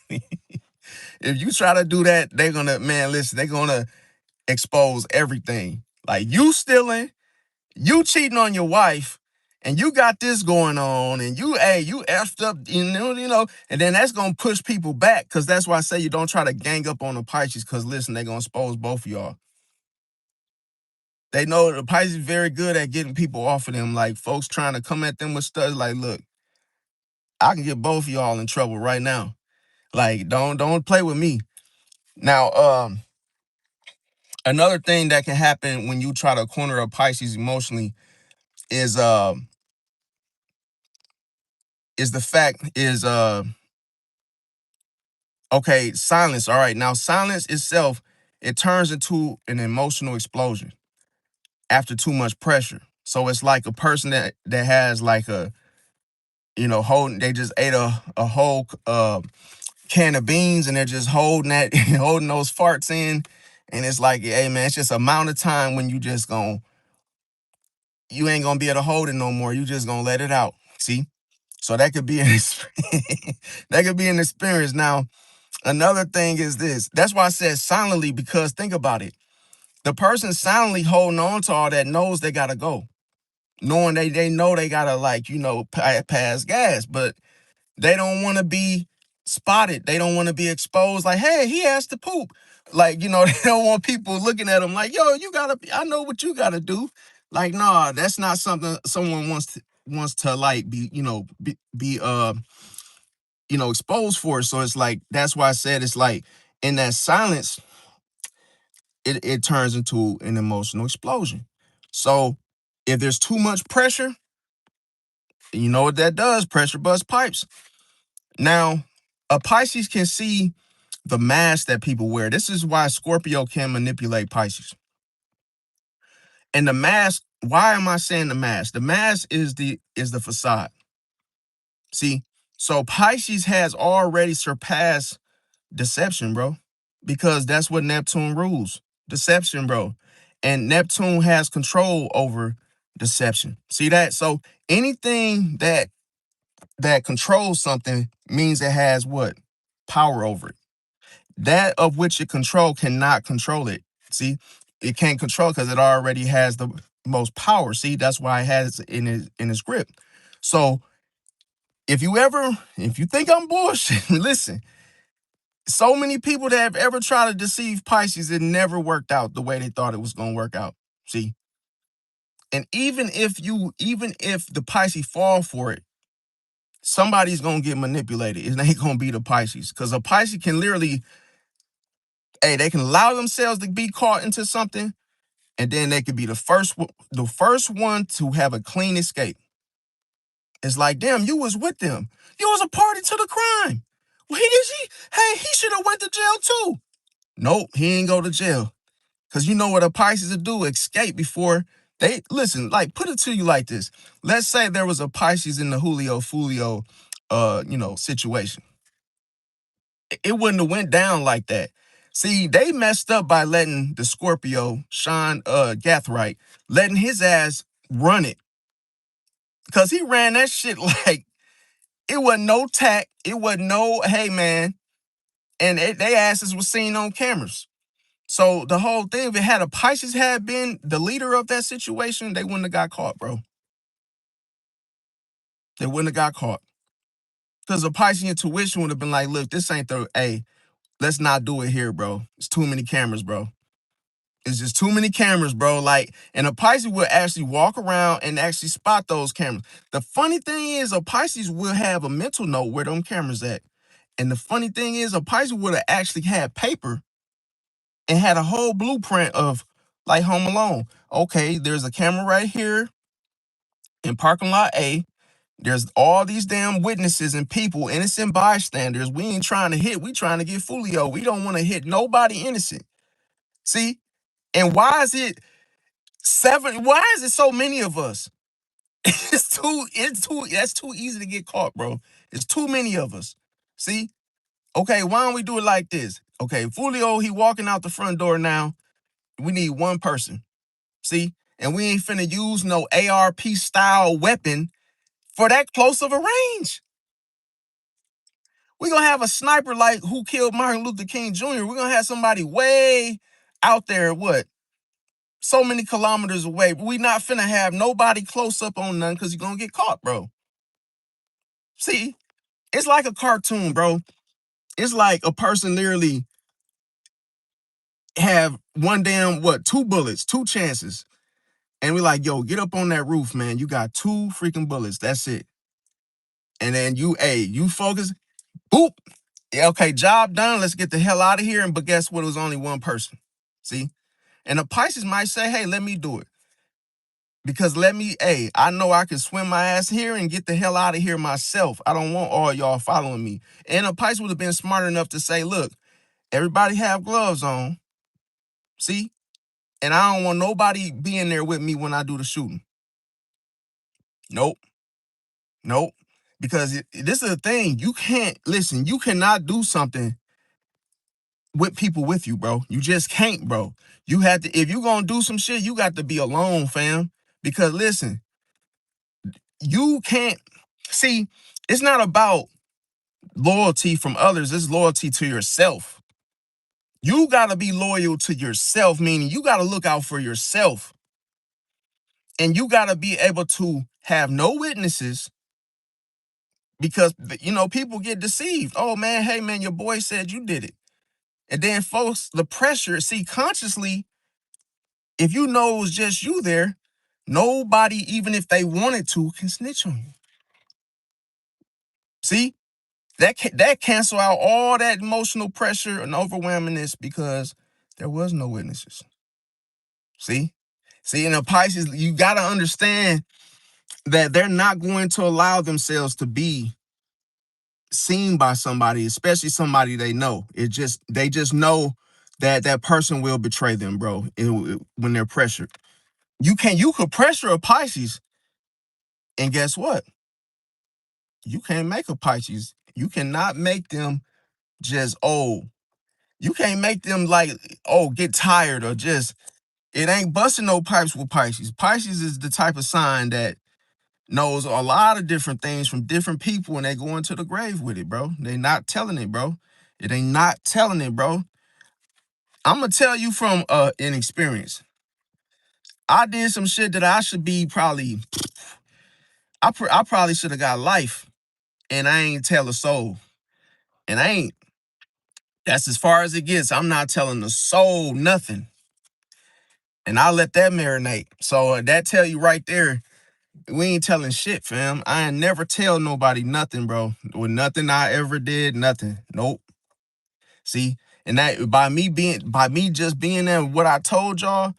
A: If you try to do that, they're gonna, man, listen, they're gonna expose everything. Like, you stealing, you cheating on your wife, and you got this going on, and you effed up, and then that's gonna push people back. Because that's why I say you don't try to gang up on the Pisces, because listen, they're gonna expose both of y'all. They know the Pisces very good at getting people off of them. Like, folks trying to come at them with stuff. Like, look, I can get both of y'all in trouble right now. Like, don't play with me. Now, another thing that can happen when you try to corner a Pisces emotionally is the fact is okay, silence. All right, now silence itself, it turns into an emotional explosion after too much pressure. So it's like a person that has like a holding, they just ate a whole can of beans and they're just holding that holding those farts in, and it's like, hey man, it's just amount of time when you ain't gonna be able to hold it no more. You just gonna let it out. See? So that could be that could be an experience. Now, another thing is this. That's why I said silently, because think about it. The person silently holding on to all that knows they gotta go. Knowing they know they gotta, like, pass gas, but they don't want to be spotted. They don't want to be exposed. Like, hey, he has to poop. Like, they don't want people looking at them like, yo, you gotta. I know what you gotta do. Like, nah, that's not something someone wants to like be exposed for. So it's like, that's why I said it's like, in that silence, it turns into an emotional explosion. So if there's too much pressure, You know what that does? Pressure bust pipes. Now, a Pisces can see the mask that people wear. This is why Scorpio can manipulate Pisces. And the mask, why am I saying the mask? The mask is the facade. See, so Pisces has already surpassed deception, bro, because that's what Neptune rules. Deception, bro. And Neptune has control over deception. See that? So anything that controls something means it has what? Power over it. That of which it control cannot control it. See, it can't control because it already has the most power. See, that's why it has it in its grip. So if you think I'm bullshit, listen. So many people that have ever tried to deceive Pisces, it never worked out the way they thought it was gonna work out. See, and even if the Pisces fall for it, somebody's gonna get manipulated. It ain't gonna be the Pisces, because a Pisces can literally, hey, they can allow themselves to be caught into something, and then they could be the first one to have a clean escape. It's like, damn, you was with them. You was a party to the crime. Well, he should have went to jail too. Nope, he ain't go to jail. Cause you know what a Pisces would do? Escape before they listen. Like, put it to you like this. Let's say there was a Pisces in the Julio Fulio situation. It wouldn't have went down like that. See, they messed up by letting the Scorpio, Sean Gathright, letting his ass run it. Cause he ran that shit like it wasn't no tack. It wasn't no, hey man. And they asses was seen on cameras. So the whole thing, if it had a Pisces had been the leader of that situation, they wouldn't have got caught, bro. They wouldn't have got caught. Because the Pisces intuition would have been like, look, this ain't hey, let's not do it here, bro. It's too many cameras, bro. It's just too many cameras, bro. Like, and a Pisces will actually walk around and actually spot those cameras. The funny thing is, a Pisces will have a mental note where them cameras at. And the funny thing is, a Pisces would have actually had paper and had a whole blueprint of like Home Alone. Okay, there's a camera right here in parking lot A. There's all these damn witnesses and people, innocent bystanders. We ain't trying to hit. We trying to get Fulio. We don't want to hit nobody innocent. See? And why is it why is it so many of us? That's too easy to get caught, bro. It's too many of us. See? Okay, why don't we do it like this? Okay, Fulio, he walking out the front door now. We need one person. See? And we ain't finna use no ARP style weapon for that close of a range. We're gonna have a sniper like who killed Martin Luther King Jr. We're gonna have somebody way out there, what? So many kilometers away. We not finna have nobody close up on none because you're gonna get caught, bro. See, it's like a cartoon, bro. It's like a person literally have one damn, what, two bullets, two chances. And we like, yo, get up on that roof, man. You got two freaking bullets. That's it. And then you focus, boop. Yeah, okay, job done. Let's get the hell out of here. But guess what? It was only one person. See? And the Pisces might say, hey, let me do it. Because I know I can swim my ass here and get the hell out of here myself. I don't want all y'all following me. And a Pisces would have been smart enough to say, look, everybody have gloves on. See? And I don't want nobody being there with me when I do the shooting. Nope. Nope. Because this is the thing. You cannot do something with people with you, bro. You just can't, bro. You have to, if you gonna do some shit, you got to be alone, fam. Because listen, you can't see, it's not about loyalty from others, it's loyalty to yourself. You gotta be loyal to yourself, meaning you gotta look out for yourself. And you gotta be able to have no witnesses because people get deceived. Oh man, hey man, your boy said you did it. And then folks, the pressure, see, consciously, if you know it was just you there, nobody, even if they wanted to, can snitch on you. See, that cancel out all that emotional pressure and overwhelmingness because there was no witnesses. See, in the Pisces, you gotta understand. that they're not going to allow themselves to be seen by somebody, especially somebody they know. They just know that that person will betray them, bro. When they're pressured, you could pressure a Pisces, and guess what? You can't make a Pisces. You cannot make them just you can't make them like get tired or just it ain't busting no pipes with Pisces. Pisces is the type of sign that knows a lot of different things from different people and they go into the grave with it, bro. They not telling it, bro. It ain't not telling it, bro. I'm gonna tell you from an experience. I did some shit that I should be probably I probably should have got life and I ain't tell a soul. And I ain't that's as far as it gets. I'm not telling the soul nothing. And I let that marinate. So that tell you right there, we ain't telling shit, fam. I ain't never tell nobody nothing, bro. With nothing I ever did, nothing. Nope. See, and that by me just being there, what I told y'all,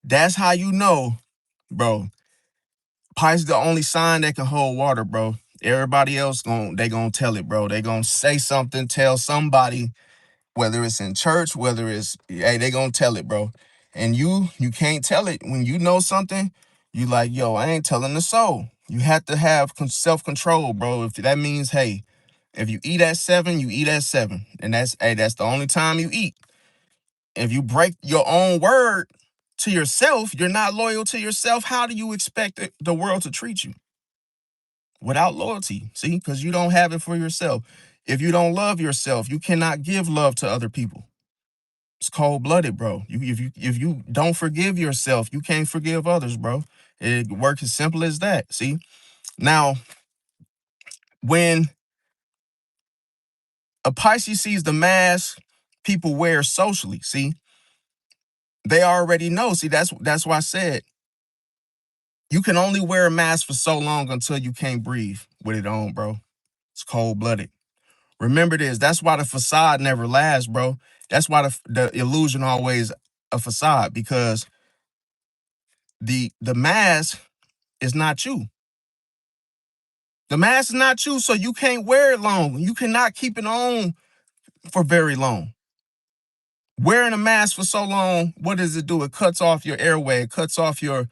A: that's how you know, bro. Pisces the only sign that can hold water, bro. Everybody else they gonna tell it, bro. They gonna say something, tell somebody, whether it's in church, whether it's hey, they gonna tell it, bro. And you can't tell it when you know something. You like, yo, I ain't telling the soul. You have to have self-control, bro. If that means, hey, if you eat at 7, you eat at 7, and that's the only time you eat. If you break your own word to yourself, you're not loyal to yourself. How do you expect the world to treat you without loyalty? See, because you don't have it for yourself. If you don't love yourself, you cannot give love to other people. It's cold-blooded, bro. If you don't forgive yourself, you can't forgive others, bro. It works as simple as that. See? Now, when a Pisces sees the mask people wear socially, see, they already know. See, that's why I said you can only wear a mask for so long until you can't breathe with it on, bro. It's cold-blooded. Remember this. That's why the facade never lasts, bro. That's why the illusion always a facade, because the mask is not you. The mask is not you, so you can't wear it long. You cannot keep it on for very long. Wearing a mask for so long, what does it do? It cuts off your airway. It cuts off your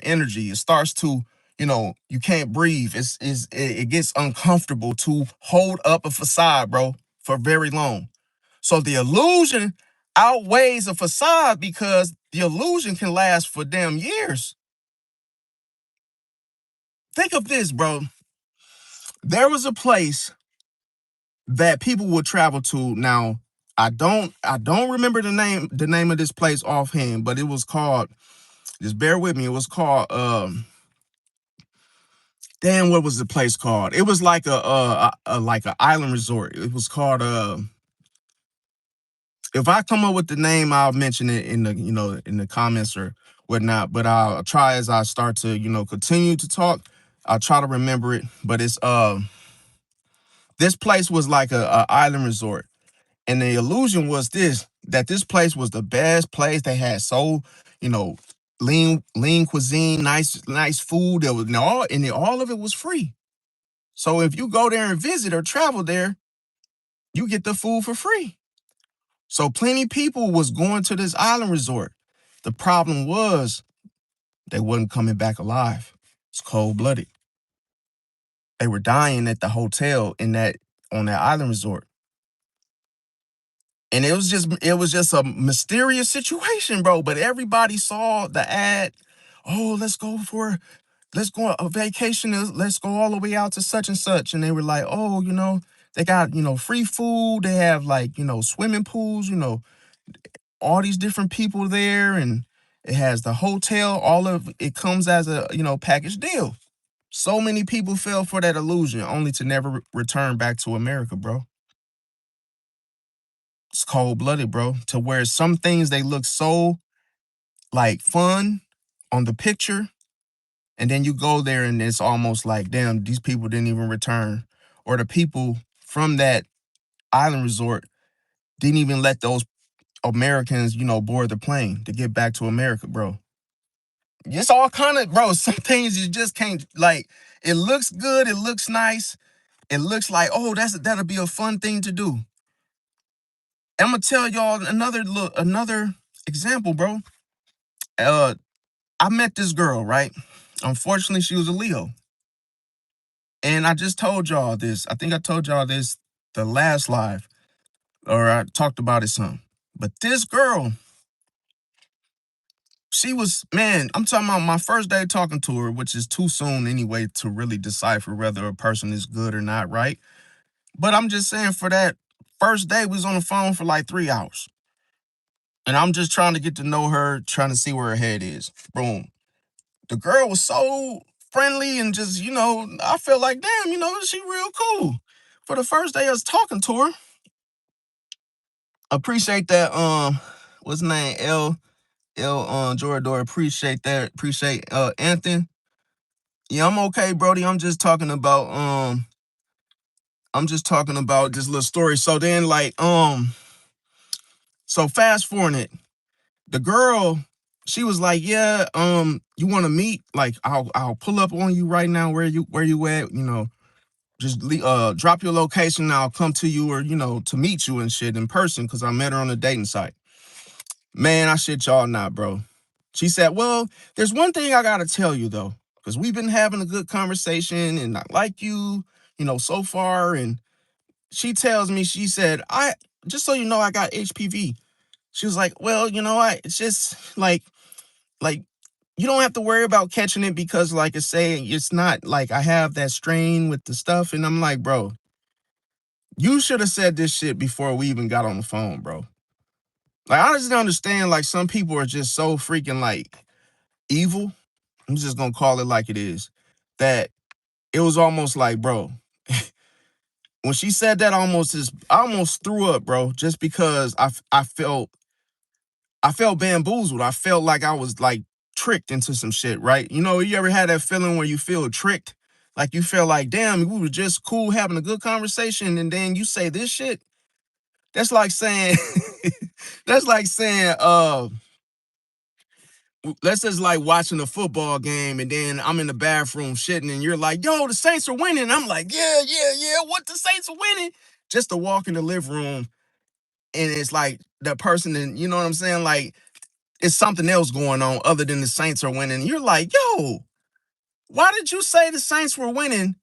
A: energy. It starts to, you can't breathe. It gets uncomfortable to hold up a facade, bro, for very long. So the illusion outweighs a facade because the illusion can last for damn years. Think of this, bro. There was a place that people would travel to. Now, I don't remember the name of this place offhand, but it was called, just bear with me, it was called damn, what was the place called? It was like like an island resort. It was called if I come up with the name, I'll mention it in the comments or whatnot, but I'll try as I start to, continue to talk. I'll try to remember it, but it's this place was like a island resort. And the illusion was that this place was the best place. They had you know, lean cuisine, nice food. There was all of it was free. So if you go there and visit or travel there, you get the food for free. So plenty people was going to this island resort. The problem was they wasn't coming back alive. It's cold-blooded. They were dying at the hotel on that island resort. And it was just a mysterious situation, bro. But everybody saw the ad. Oh, let's go on a vacation. Let's go all the way out to such and such. And they were like, oh, they got, free food. They have like, swimming pools, all these different people there. And it has the hotel. All of it comes as a, package deal. So many people fell for that illusion only to never return back to America, bro. It's cold-blooded, bro. To where some things they look so like fun on the picture, and then you go there and it's almost like, damn, these people didn't even return. Or the people from that island resort didn't even let those Americans, board the plane to get back to America, bro. It's all kind of, bro. Some things you just can't like. It looks good. It looks nice. It looks like, oh, that'll be a fun thing to do. I'm gonna tell y'all another example, bro. Uh, I met this girl, right? Unfortunately, she was a Leo, and I just told y'all this. I think I told y'all this the last live, or I talked about it some. But this girl, she was, man, I'm talking about my first day talking to her, which is too soon anyway to really decipher whether a person is good or not, right? But I'm just saying for that first day, we was on the phone for like 3 hours. And I'm just trying to get to know her, trying to see where her head is. Boom. The girl was so friendly and just, I felt like, damn, she real cool. For the first day I was talking to her, appreciate that, what's his name? Jorador, appreciate that. Appreciate Anthony. Yeah, I'm okay, Brody. I'm just talking about this little story. So then so fast forwarding it, the girl, she was like, yeah, you want to meet? Like, I'll pull up on you right now. Where you at? Just drop your location. And I'll come to you, or to meet you and shit in person, because I met her on a dating site. Man, I shit y'all not, bro. She said, well, there's one thing I gotta tell you though, because we've been having a good conversation and I like you, so far. And she tells me, she said, I just so you know, I got HPV. She was like, well, it's just like you don't have to worry about catching it, because like I say, it's not like I have that strain with the stuff. And I'm like, bro, you should have said this shit before we even got on the phone, bro. Like, I just don't understand, like, some people are just so freaking like evil. I'm just gonna call it like it is. That it was almost like, bro, when she said that, I almost threw up, bro, just because I felt bamboozled. I felt like I was like tricked into some shit, right? You ever had that feeling where you feel tricked? Like you feel like, damn, we were just cool having a good conversation, and then you say this shit. That's like saying, that's like saying, let's just like watching a football game, and then I'm in the bathroom shitting, and you're like, yo, the Saints are winning. I'm like, yeah, yeah, yeah. What, the Saints are winning? Just to walk in the living room, and it's like the person, and you know what I'm saying? Like, it's something else going on other than the Saints are winning. You're like, yo, why did you say the Saints were winning?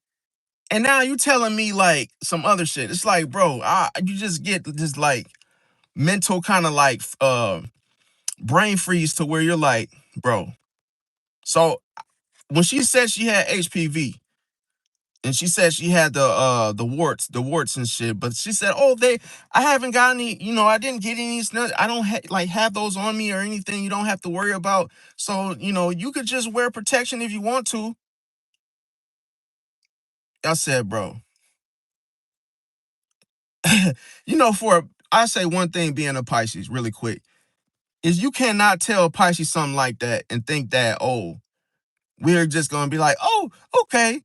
A: And now you telling me like some other shit. It's like, bro, you just get this like mental kind of like brain freeze to where you're like, bro. So when she said she had HPV, and she said she had the warts and shit, but she said, oh, I haven't got any, I didn't get any, I don't like have those on me or anything. You don't have to worry about. So you could just wear protection if you want to. I said, bro, I say one thing, being a Pisces really quick, is you cannot tell Pisces something like that and think that, oh, we're just gonna be like, oh, okay,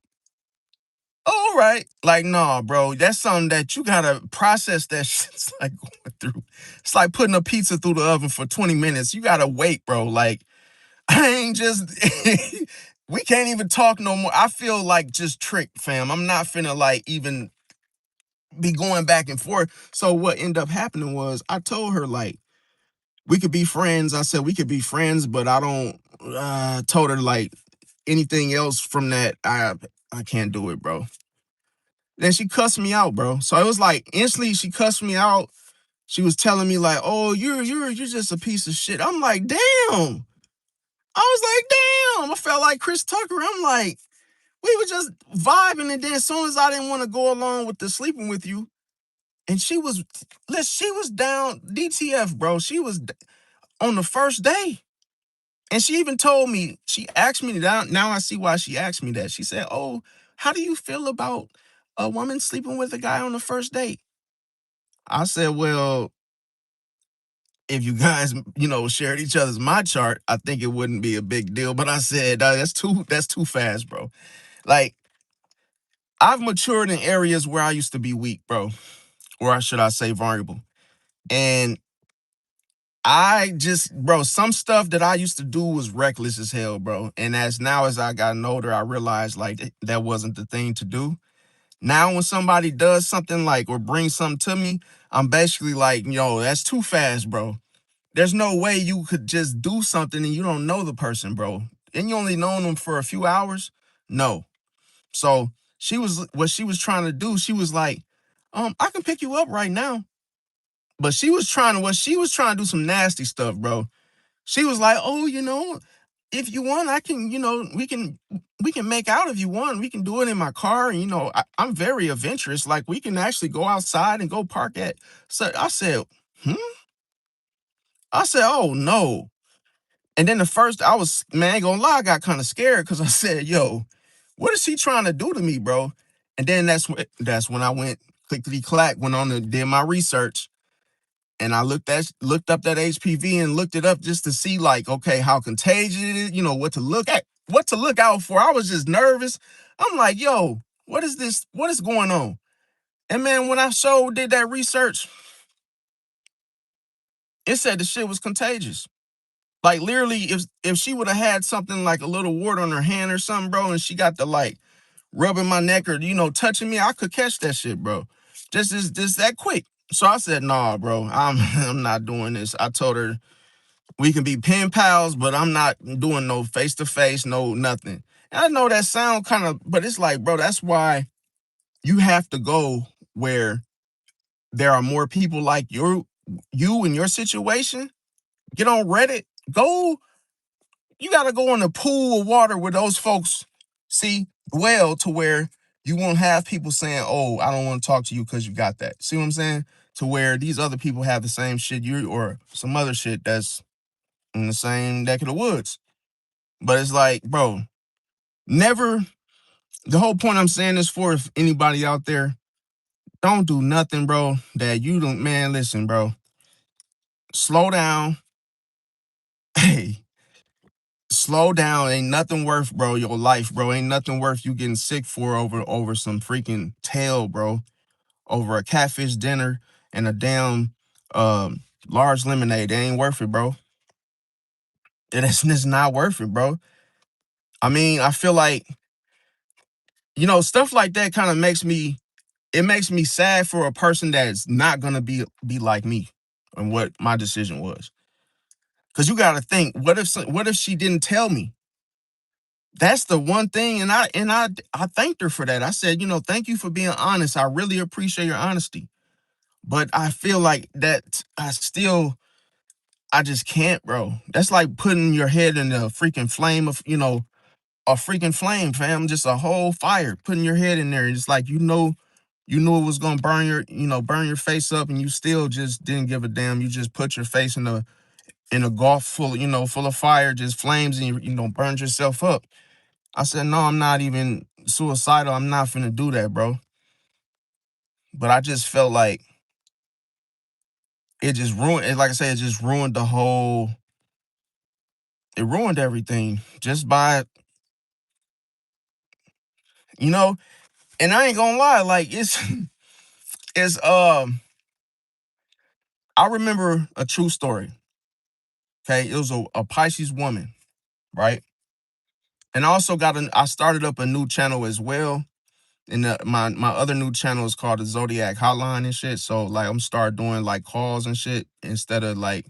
A: all right. Like, nah, bro, that's something that you gotta process. That shit's like going through. It's like putting a pizza through the oven for 20 minutes. You gotta wait, bro. Like, I ain't just we can't even talk no more. I feel like just tricked, fam. I'm not finna like even be going back and forth. So what ended up happening was I told her, like, we could be friends. I said we could be friends, but I don't told her like anything else from that, I can't do it, bro. Then she cussed me out, bro. So it was like instantly she cussed me out. She was telling me like, "Oh, you're just a piece of shit." I'm like, "Damn." I was like, "Damn." I felt like Chris Tucker. I'm like, we were just vibing, and then as soon as I didn't want to go along with the sleeping with you, and she was down DTF, bro. She was on the first day. And she even told me, she asked me that. Now I see why she asked me that. She said, oh, how do you feel about a woman sleeping with a guy on the first date? I said, well, if you guys, shared each other's my chart, I think it wouldn't be a big deal. But I said, that's too fast, bro. Like, I've matured in areas where I used to be weak, bro. Or should I say vulnerable. And I just, bro, some stuff that I used to do was reckless as hell, bro. And as now as I gotten older, I realized like that wasn't the thing to do. Now when somebody does something like or brings something to me, I'm basically like, yo, that's too fast, bro. There's no way you could just do something and you don't know the person, bro. And you only known them for a few hours. No. So she was what she was trying to do. She was like, I can pick you up right now. But she was trying to do some nasty stuff, bro. She was like, oh, if you want, I can, we can make out if you want. We can do it in my car. And, I'm very adventurous. Like we can actually go outside and go park at. So I said, hmm? I said, oh no. And then the first I was, man, I ain't gonna lie, I got kind of scared because I said, yo, what is he trying to do to me, bro? And then that's when I went clickety clack, went on and did my research. And I looked up that HPV and looked it up just to see like, okay, how contagious it is, what to look out for. I was just nervous. I'm like, yo, what is this? What is going on? And man, when I did that research, it said the shit was contagious. Like literally, if she would have had something like a little wart on her hand or something, bro, and she got the like rubbing my neck or touching me, I could catch that shit, bro. Just that quick. So I said, nah, bro, I'm I'm not doing this. I told her we can be pen pals, but I'm not doing no face to face, no nothing. And I know that sound kind of, but it's like, bro, that's why you have to go where there are more people like you in your situation. Get on Reddit. Go. You got to go in a pool of water where those folks see dwell to where you won't have people saying, "Oh, I don't want to talk to you because you got that." See what I'm saying? To where these other people have the same shit you or some other shit that's in the same neck of the woods. But it's like, bro, never. The whole point I'm saying this for, if anybody out there, don't do nothing, bro, that you don't, man, listen, bro. Slow down. Hey, slow down. Ain't nothing worth, bro, your life, bro. Ain't nothing worth you getting sick for over some freaking tail, bro. Over a catfish dinner and a damn large lemonade. It ain't worth it, bro. It's not worth it, bro. I mean, I feel like, stuff like that kind of makes me sad for a person that's not gonna be like me and what my decision was. Cause you gotta think, what if she didn't tell me? That's the one thing, and I thanked her for that. I said, thank you for being honest. I really appreciate your honesty. But I feel like that I just can't, bro. That's like putting your head in a freaking flame of, a freaking flame, fam. Just a whole fire, putting your head in there. It's like you knew it was gonna burn your face up, and you still just didn't give a damn. You just put your face in a gulf full of fire, just flames, and burned yourself up. I said, no, I'm not even suicidal. I'm not finna do that, bro. But I just felt like it just ruined it. Like I said, it just ruined it ruined everything just by, you know, and I ain't gonna lie, like it's I remember a true story. Okay. It was a Pisces woman, right? And I also I started up a new channel as well. And my other new channel is called the Zodiac Hotline and shit. So like I'm start doing like calls and shit instead of like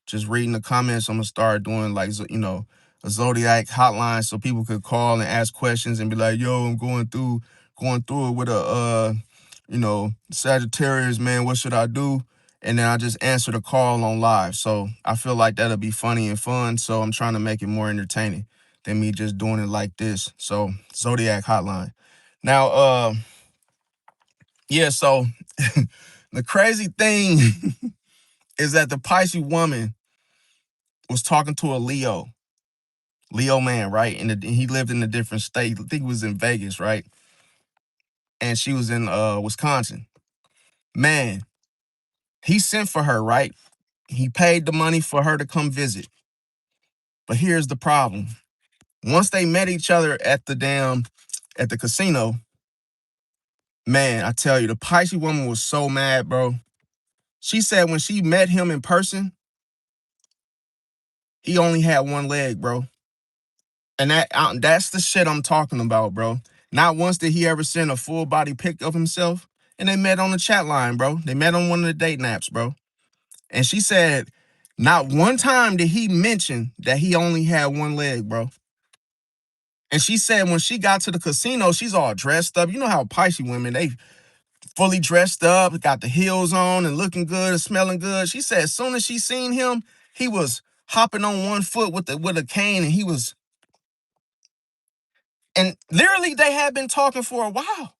A: just reading the comments. I'm gonna start doing like a Zodiac hotline so people could call and ask questions and be like, "Yo, I'm going through it with a Sagittarius, man. What should I do?" And then I just answer the call on live. So I feel like that'll be funny and fun. So I'm trying to make it more entertaining than me just doing it like this. So Zodiac hotline. Now, yeah. So the crazy thing is that the Pisces woman was talking to a Leo man, right? And he lived in a different state. I think he was in Vegas, right? And she was in Wisconsin. Man, he sent for her, right? He paid the money for her to come visit. But here's the problem. Once they met each other at the casino, man, I tell you, the Pisces woman was so mad, bro. She said when she met him in person, he only had one leg, bro. And that's the shit I'm talking about, bro. Not once did he ever send a full body pic of himself. And they met on the chat line, bro. They met on one of the date naps, bro. And she said, not one time did he mention that he only had one leg, bro. And she said when she got to the casino, she's all dressed up. You know how Pisces women, they fully dressed up, got the heels on and looking good and smelling good. She said as soon as she seen him, he was hopping on one foot with a cane, and he was, and literally they had been talking for a while.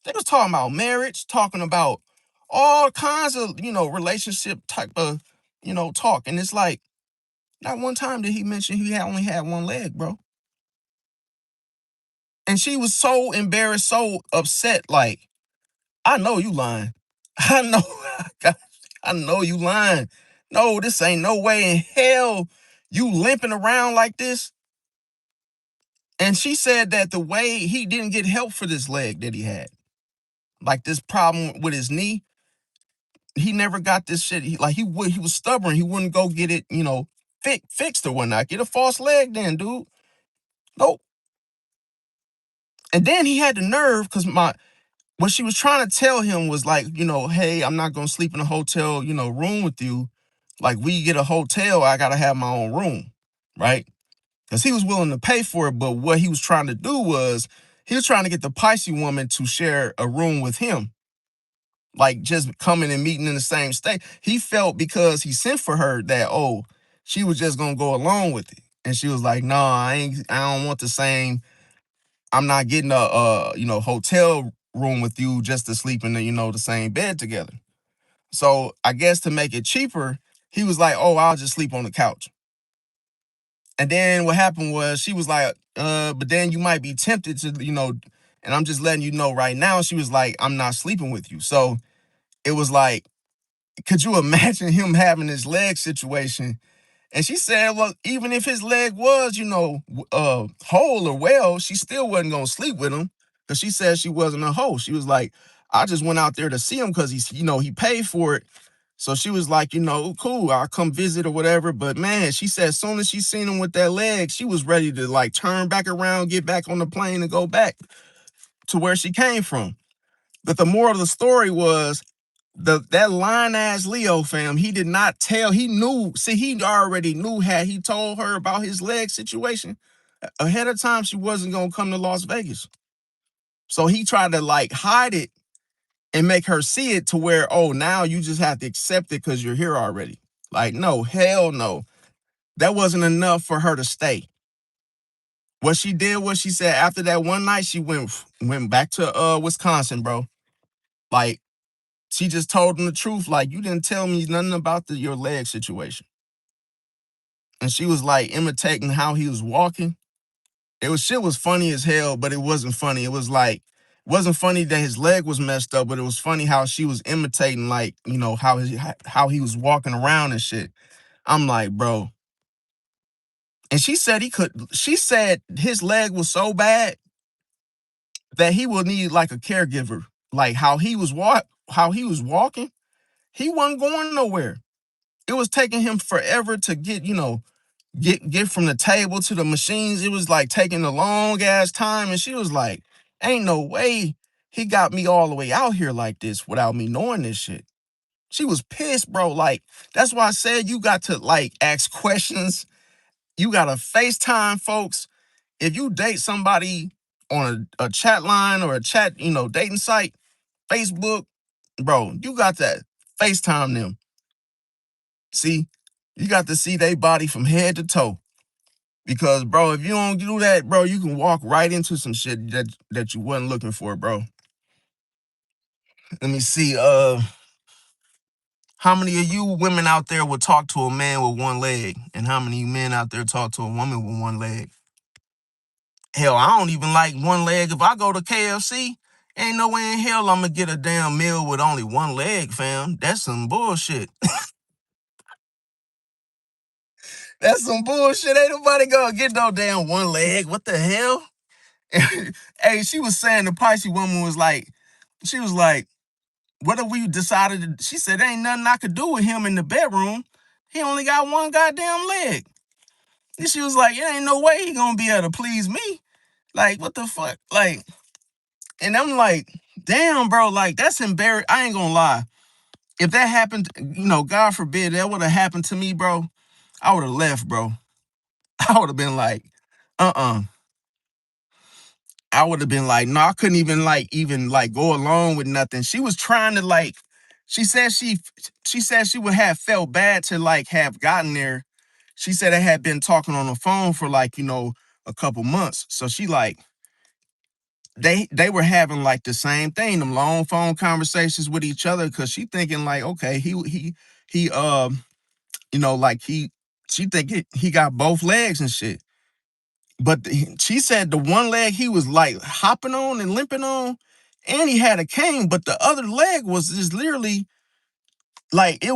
A: They was talking about marriage, talking about all kinds of, relationship type of, talk. And it's like, not one time did he mention he had only had one leg, bro. And she was so embarrassed, so upset, like, I know you lying. I know, I know you lying. No, this ain't no way in hell you limping around like this. And she said that the way he didn't get help for this leg that he had, like this problem with his knee, he never got this shit. He was stubborn. He wouldn't go get it, fixed or whatnot. Get a false leg, then, dude. Nope. And then he had the nerve, because what she was trying to tell him was like, hey, I'm not gonna sleep in a hotel, room with you. Like, we get a hotel, I gotta have my own room, right? Because he was willing to pay for it, but what he was trying to do was he was trying to get the Pisces woman to share a room with him, like just coming and meeting in the same state. He felt because he sent for her that, oh, she was just gonna go along with it, and she was like, no, I don't want the same. I'm not getting a hotel room with you just to sleep in the same bed together. So I guess to make it cheaper, he was like, oh, I'll just sleep on the couch. And then what happened was she was like, but then you might be tempted to, and I'm just letting you know right now. She was like, I'm not sleeping with you. So it was like, could you imagine him having this leg situation? And she said, well, even if his leg was, whole or well, she still wasn't going to sleep with him, because she said she wasn't a hoe. She was like, I just went out there to see him because he paid for it. So she was like, cool, I'll come visit or whatever. But man, she said as soon as she seen him with that leg, she was ready to like turn back around, get back on the plane and go back to where she came from. But the moral of the story was, that lying ass Leo, fam, he did not tell. He knew. See, he already knew, had he told her about his leg situation ahead of time, she wasn't gonna come to Las Vegas. So he tried to like hide it and make her see it to where, oh, now you just have to accept it because you're here already. Like, no, hell no. That wasn't enough for her to stay. What she did was she said after that one night, she went back to Wisconsin, bro. Like, she just told him the truth. Like, you didn't tell me nothing about your leg situation. And she was like imitating how he was walking. Shit was funny as hell, but it wasn't funny. It was like, it wasn't funny that his leg was messed up, but it was funny how she was imitating, like, how he was walking around and shit. I'm like, bro. And she said his leg was so bad that he would need like a caregiver. Like how he was walking, he wasn't going nowhere. It was taking him forever to get from the table to the machines. It was like taking a long ass time. And she was like, ain't no way he got me all the way out here like this without me knowing this shit. She was pissed, bro. Like, that's why I said you got to like ask questions. You got to FaceTime folks. If you date somebody on a chat line or a chat, dating site, Facebook, bro, you got to FaceTime them. See, you got to see their body from head to toe. Because, bro, if you don't do that, bro, you can walk right into some shit that you wasn't looking for, bro. Let me see. How many of you women out there would talk to a man with one leg? And how many men out there talk to a woman with one leg? Hell, I don't even like one leg. If I go to KFC, ain't no way in hell I'm gonna get a damn meal with only one leg, fam. That's some bullshit. That's some bullshit. Ain't nobody gonna get no damn one leg. What the hell? Hey, she was saying, the Pisces woman was like, she was like, what if we decided she said, there ain't nothing I could do with him in the bedroom. He only got one goddamn leg. And she was like, it ain't no way he gonna be able to please me. Like, what the fuck? Like, and I'm like, damn, bro, like that's embarrassing. I ain't gonna lie. If that happened, God forbid that would have happened to me, bro, I would have left, bro. I would have been like, uh-uh. I would have been like, no, I couldn't even go along with nothing. She was trying to she said she would have felt bad to have gotten there. She said they had been talking on the phone for a couple months. So she they were having the same thing, them long phone conversations with each other, because she thinking okay, he she think he got both legs and shit. But she said the one leg he was hopping on and limping on, and he had a cane, but the other leg was just literally it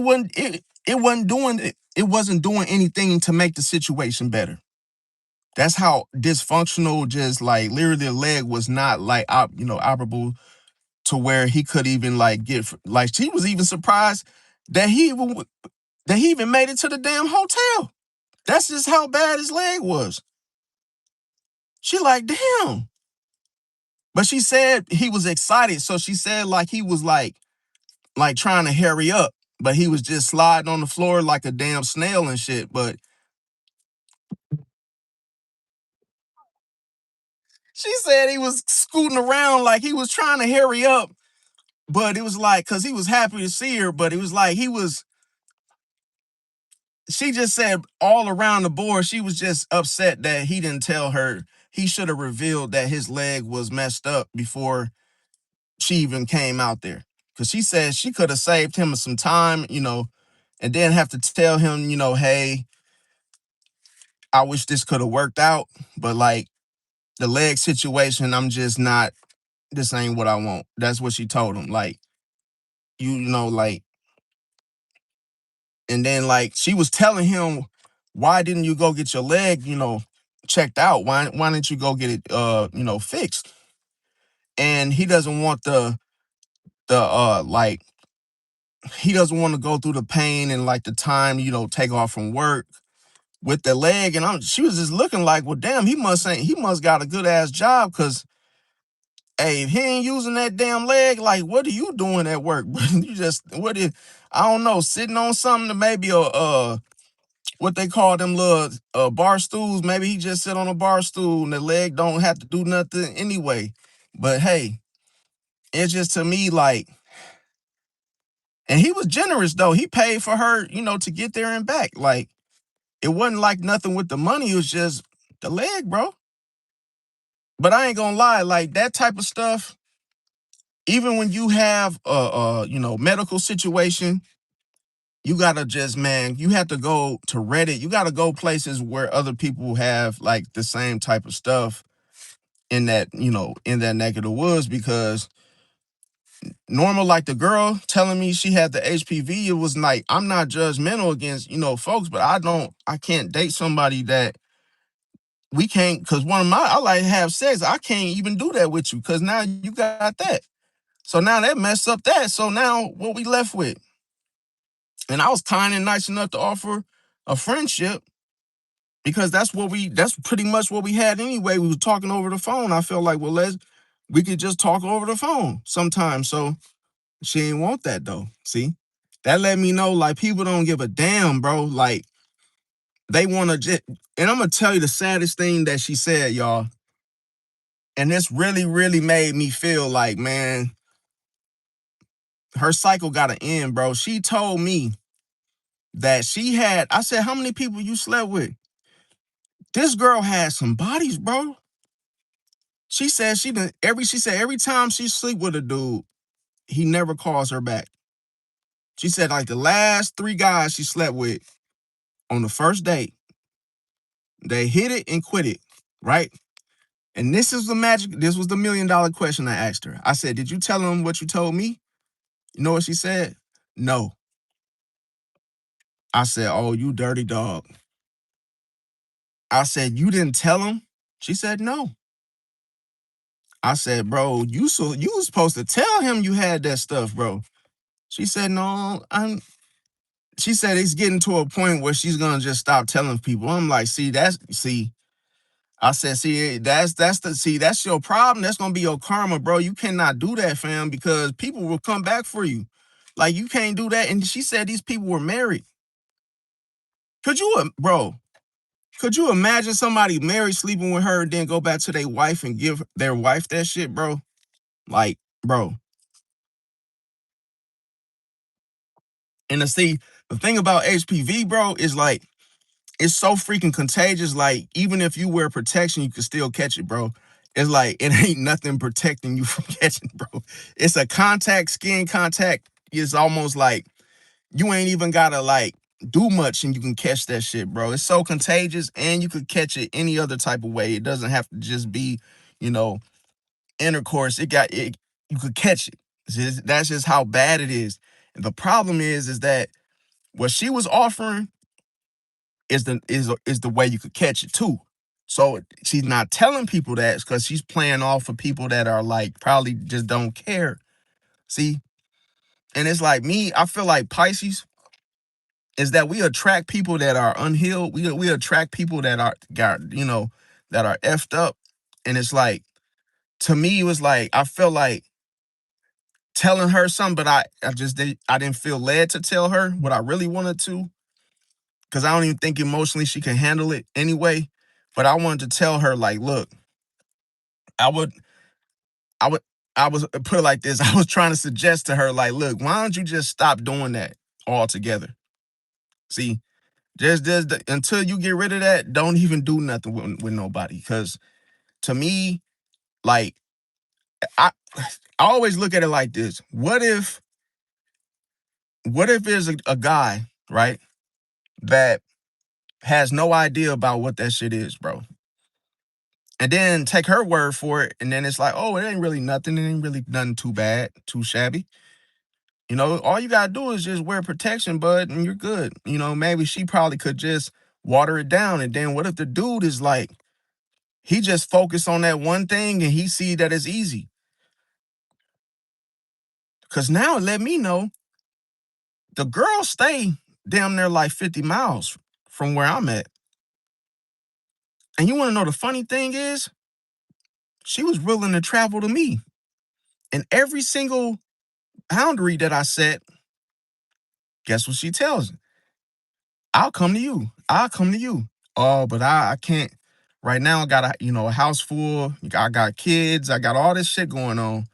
A: wasn't doing anything to make the situation better. That's how dysfunctional, just literally the leg was not operable to where he could even get she was even surprised that he even made it to the damn hotel. That's just how bad his leg was. She damn. But she said he was excited. So she said he was trying to hurry up, but he was just sliding on the floor like a damn snail and shit. But she said he was scooting around like he was trying to hurry up. But it was cause he was happy to see her, but it was she just said all around the board, she was just upset that he didn't tell her. He should have revealed that his leg was messed up before she even came out there. Cause she said she could have saved him some time, and then have to tell him, hey, I wish this could have worked out, but the leg situation, I'm just not, this ain't what I want. That's what she told him. And then she was telling him, why didn't you go get your leg, checked out? Why didn't you go get it fixed? And he doesn't want the he doesn't want to go through the pain and the time, take off from work with the leg. And she was just looking well, damn, he must got a good ass job, because hey, if he ain't using that damn leg, what are you doing at work? You just I don't know, sitting on something, to maybe what they call them little bar stools. Maybe he just sit on a bar stool and the leg don't have to do nothing anyway. But hey, it's just to me and he was generous though. He paid for her, to get there and back. It wasn't nothing with the money. It was just the leg, bro. But I ain't gonna lie, that type of stuff, even when you have a medical situation, you gotta just, man, you have to go to Reddit. You gotta go places where other people have the same type of stuff in that neck of the woods, because normal, the girl telling me she had the HPV, it was I'm not judgmental against, folks, but I can't date somebody that we can't, because one of I like to have sex. I can't even do that with you, because now you got that. So now that messed up that. So now what we left with? And I was kind and nice enough to offer a friendship, because that's pretty much what we had anyway. We were talking over the phone. I felt well, we could just talk over the phone sometimes. So she ain't want that though. See, that let me know people don't give a damn, bro. They want to just, and I'm gonna tell you the saddest thing that she said, y'all. And this really, really made me feel man, her cycle got to end, bro. She told me that I said, how many people you slept with? This girl had some bodies, bro. She said she said every time she sleep with a dude, he never calls her back. She said the last 3 guys she slept with on the first date, they hit it and quit it, right? And this was the $1 million question I asked her. I said, did you tell him what you told me? You know what she said? No. I said, oh, you dirty dog. I said, you didn't tell him? She said, no. I said, bro, you was supposed to tell him you had that stuff, bro. She said, no, she said it's getting to a point where she's gonna just stop telling people. I'm like, see. I said, see, that's your problem. That's gonna be your karma, bro. You cannot do that, fam, because people will come back for you. Like you can't do that. And she said these people were married. Bro? Could you imagine somebody married sleeping with her and then go back to their wife and give their wife that shit, bro? Like, bro. And to see the thing about HPV, bro, is like it's so freaking contagious. Like, even if you wear protection, you can still catch it, bro. It's like it ain't nothing protecting you from catching, bro. It's a contact, skin contact. It's almost like you ain't even gotta like do much and you can catch that shit, bro. It's so contagious and you could catch it any other type of way. It doesn't have to just be, you know, intercourse. You could catch it. That's just how bad it is. And the problem is that what she was offering is the way you could catch it too. So she's not telling people that because she's playing off for people that are like probably just don't care. See, and it's like me. I feel like Pisces is that we attract people that are unhealed. We attract people that are that are effed up. And it's like to me, it was like I felt like telling her something, but I didn't feel led to tell her what I really wanted to because I don't even think emotionally she can handle it anyway. But I wanted to tell her like, look, I would I would I was put it like this. I was trying to suggest to her like, look, why don't you just stop doing that altogether? See, until you get rid of that, don't even do nothing with nobody. Because to me, like I I always look at it like this. What if there's a guy, right, that has no idea about what that shit is, bro? And then take her word for it, and then it's like, oh, it ain't really nothing. It ain't really nothing too bad, too shabby. All you gotta do is just wear protection, bud, and you're good. Maybe she probably could just water it down. And then what if the dude is like, he just focused on that one thing and he see that it's easy? Cause now it let me know the girl stay damn near like 50 miles from where I'm at. And you wanna know the funny thing is, she was willing to travel to me. And every single boundary that I set, guess what she tells me? I'll come to you. I'll come to you. Oh, but I can't. Right now, I got a house full. I got kids. I got all this shit going on.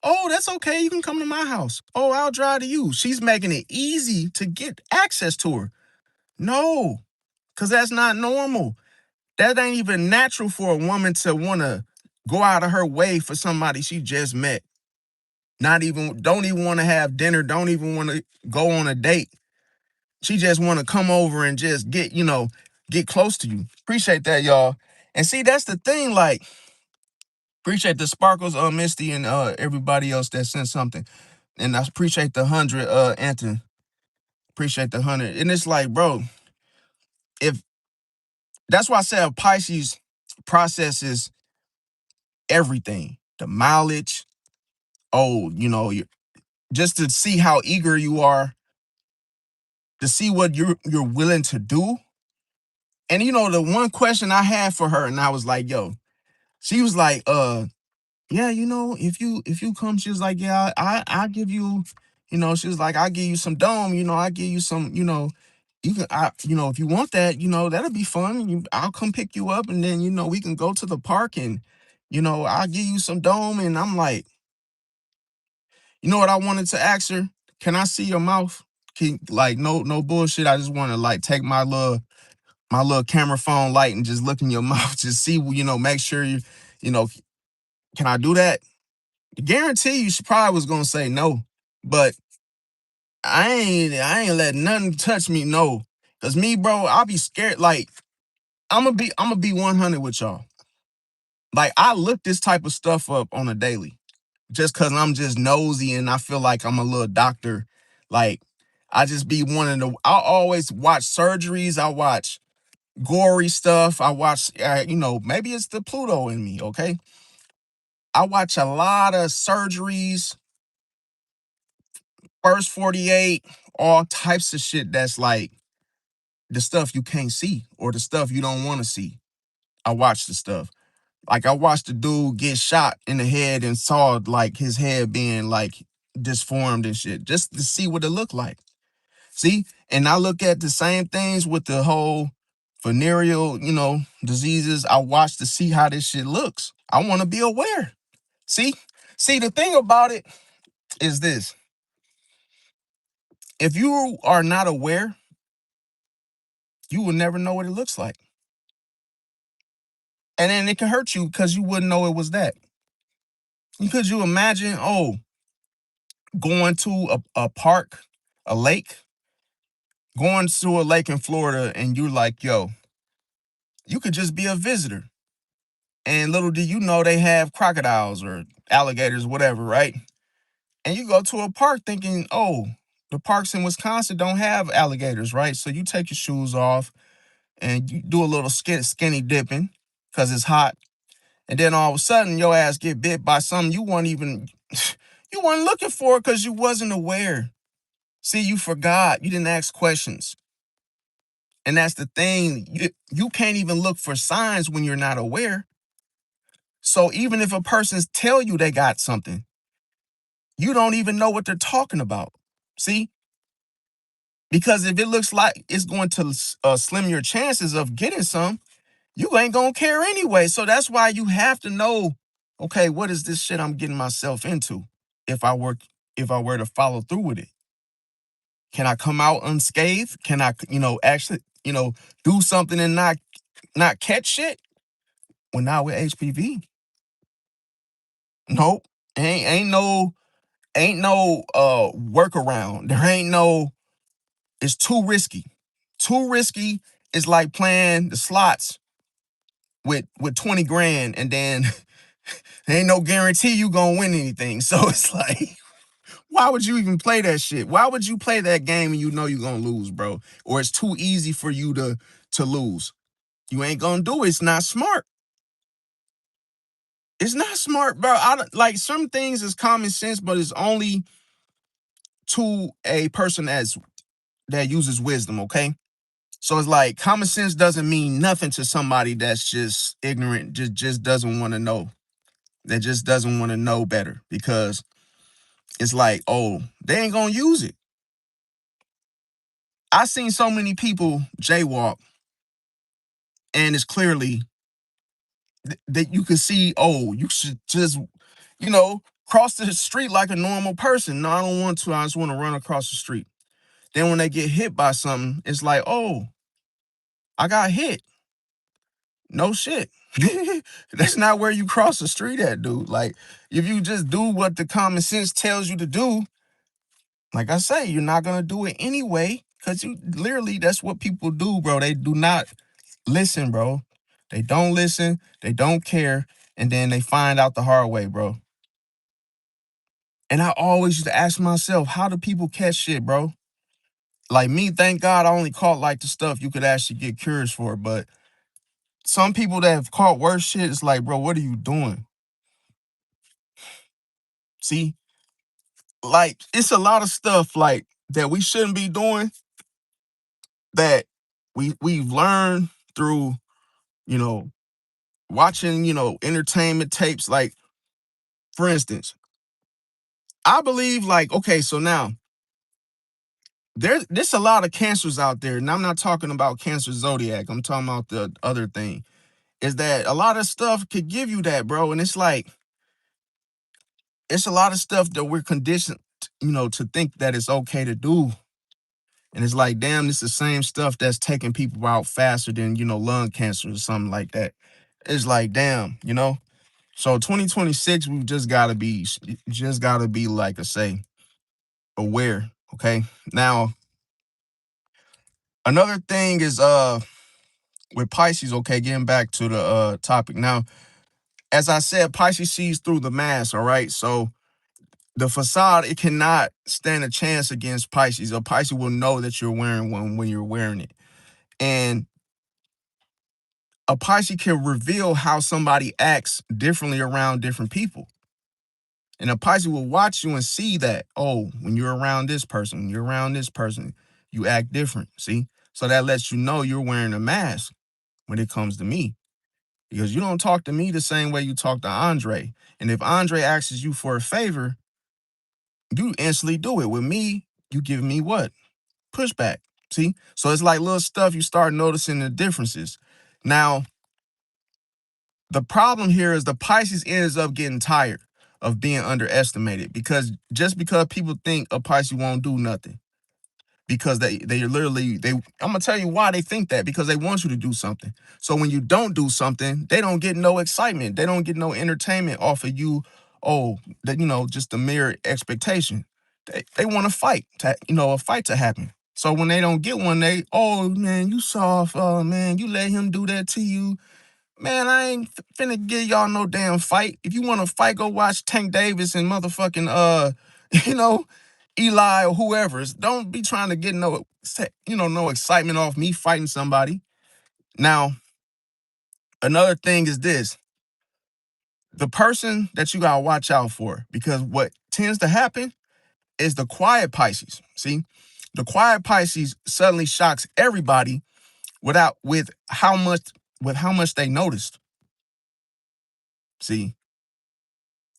A: Oh, that's okay. You can come to my house. Oh, I'll drive to you. She's making it easy to get access to her. No, because that's not normal. That ain't even natural for a woman to want to go out of her way for somebody she just met. Don't even want to have dinner. Don't even want to go on a date. She just want to come over and just get close to you. Appreciate that, y'all. And see, that's the thing. Like, appreciate the sparkles, Misty, and everybody else that sent something. And I appreciate the 100, Anthony. Appreciate the 100. And it's like, bro, if that's why I said Pisces processes everything, the mileage. Oh, just to see how eager you are, to see what you're willing to do. And the one question I had for her, and I was like, yo, she was like, yeah, if you come, she was like, yeah, I give you, she was like, I give you some dome, I give you some, you can, if you want that, that'll be fun. I'll come pick you up, and then we can go to the park, and I'll give you some dome. And I'm like, what I wanted to ask her? Can I see your mouth? Like, no bullshit. I just want to like take my little camera phone light and just look in your mouth, just see, make sure you know, can I do that? Guarantee you she probably was gonna say no. But I ain't let nothing touch me, no. Cause me, bro, I'll be scared. Like, I'm gonna be 100 with y'all. Like, I look this type of stuff up on a daily. Just cause I'm just nosy and I feel like I'm a little doctor. Like, I just be wanting to, I always watch surgeries, I watch gory stuff. I watch, maybe it's the Pluto in me, okay? I watch a lot of surgeries, first 48, all types of shit that's like the stuff you can't see or the stuff you don't want to see. I watch the stuff. Like I watched the dude get shot in the head and saw like his head being like disformed and shit, just to see what it looked like. See, and I look at the same things with the whole venereal, diseases. I watch to see how this shit looks. I want to be aware. See, see, the thing about it is this: if you are not aware, you will never know what it looks like, and then it can hurt you because you wouldn't know it was that. Because you imagine, going to a park, a lake, going to a lake in Florida, and you're like, yo, you could just be a visitor. And little do you know they have crocodiles or alligators, whatever, right? And you go to a park thinking, oh, the parks in Wisconsin don't have alligators, right? So you take your shoes off and you do a little skinny dipping because it's hot. And then all of a sudden your ass get bit by something you weren't even you weren't looking for because you wasn't aware. See, you forgot. You didn't ask questions. And that's the thing. You can't even look for signs when you're not aware. So even if a person's tell you they got something, you don't even know what they're talking about. See? Because if it looks like it's going to slim your chances of getting some, you ain't going to care anyway. So that's why you have to know, okay, what is this shit I'm getting myself into if I were to follow through with it? Can I come out unscathed? Can I, actually, do something and not catch shit? Well, not with HPV. Nope. Ain't no workaround. There ain't no, it's too risky. Too risky is like playing the slots with 20 grand and then there ain't no guarantee you gonna win anything. So it's like, why would you even play that shit? Why would you play that game and you know you're gonna lose, bro? Or it's too easy for you to lose. You ain't gonna do it. It's not smart. It's not smart, bro. Like some things is common sense, but it's only to a person that uses wisdom, okay? So it's like common sense doesn't mean nothing to somebody that's just ignorant, just doesn't want to know. That just doesn't want to know better because it's like, oh, they ain't gonna use it. I seen so many people jaywalk, and it's clearly that you can see, oh, you should just, cross the street like a normal person. No, I don't want to. I just want to run across the street. Then when they get hit by something, it's like, oh, I got hit. No shit. That's not where you cross the street at, dude. Like, if you just do what the common sense tells you to do, like I say, you're not gonna do it anyway. Cause you literally that's what people do, bro. They do not listen, bro. They don't listen, they don't care, and then they find out the hard way, bro. And I always used to ask myself, how do people catch shit, bro? Like me, thank God I only caught like the stuff you could actually get cures for. But some people that have caught worse shit, it's like, bro, what are you doing? See, like it's a lot of stuff like that we shouldn't be doing that we've learned through, you know, watching, entertainment tapes. Like, for instance, I believe like, okay, so now there's a lot of cancers out there, and I'm not talking about cancer zodiac. I'm talking about the other thing. Is that a lot of stuff could give you that, bro? And it's like it's a lot of stuff that we're conditioned, to think that it's okay to do. And it's like, damn, it's the same stuff that's taking people out faster than, lung cancer or something like that. It's like, damn. So 2026, we just gotta be like I say, aware. Okay. Now, another thing is with Pisces, okay, getting back to the topic. Now, as I said, Pisces sees through the mask, all right? So the facade, it cannot stand a chance against Pisces. A Pisces will know that you're wearing one when you're wearing it. And a Pisces can reveal how somebody acts differently around different people. And a Pisces will watch you and see that, oh, when you're around this person, when you're around this person, you act different. See? So that lets you know you're wearing a mask when it comes to me. Because you don't talk to me the same way you talk to Andre. And if Andre asks you for a favor, you instantly do it. With me, you give me what? Pushback. See? So it's like little stuff you start noticing the differences. Now, the problem here is the Pisces ends up getting tired of being underestimated because just because people think a Pisces won't do nothing because they literally I'm gonna tell you why they think that, because they want you to do something. So when you don't do something, they don't get no excitement, they don't get no entertainment off of you. Oh, that just the mere expectation. They want to fight to a fight to happen. So when they don't get one, they, oh man, you soft, oh man, you let him do that to you. Man, I ain't finna give y'all no damn fight. If you want to fight, go watch Tank Davis and motherfucking you know, Eli or whoever. Don't be trying to get no excitement off me fighting somebody. Now, another thing is this: the person that you gotta watch out for, because what tends to happen is the quiet Pisces. See, the quiet Pisces suddenly shocks everybody with how much they noticed. See,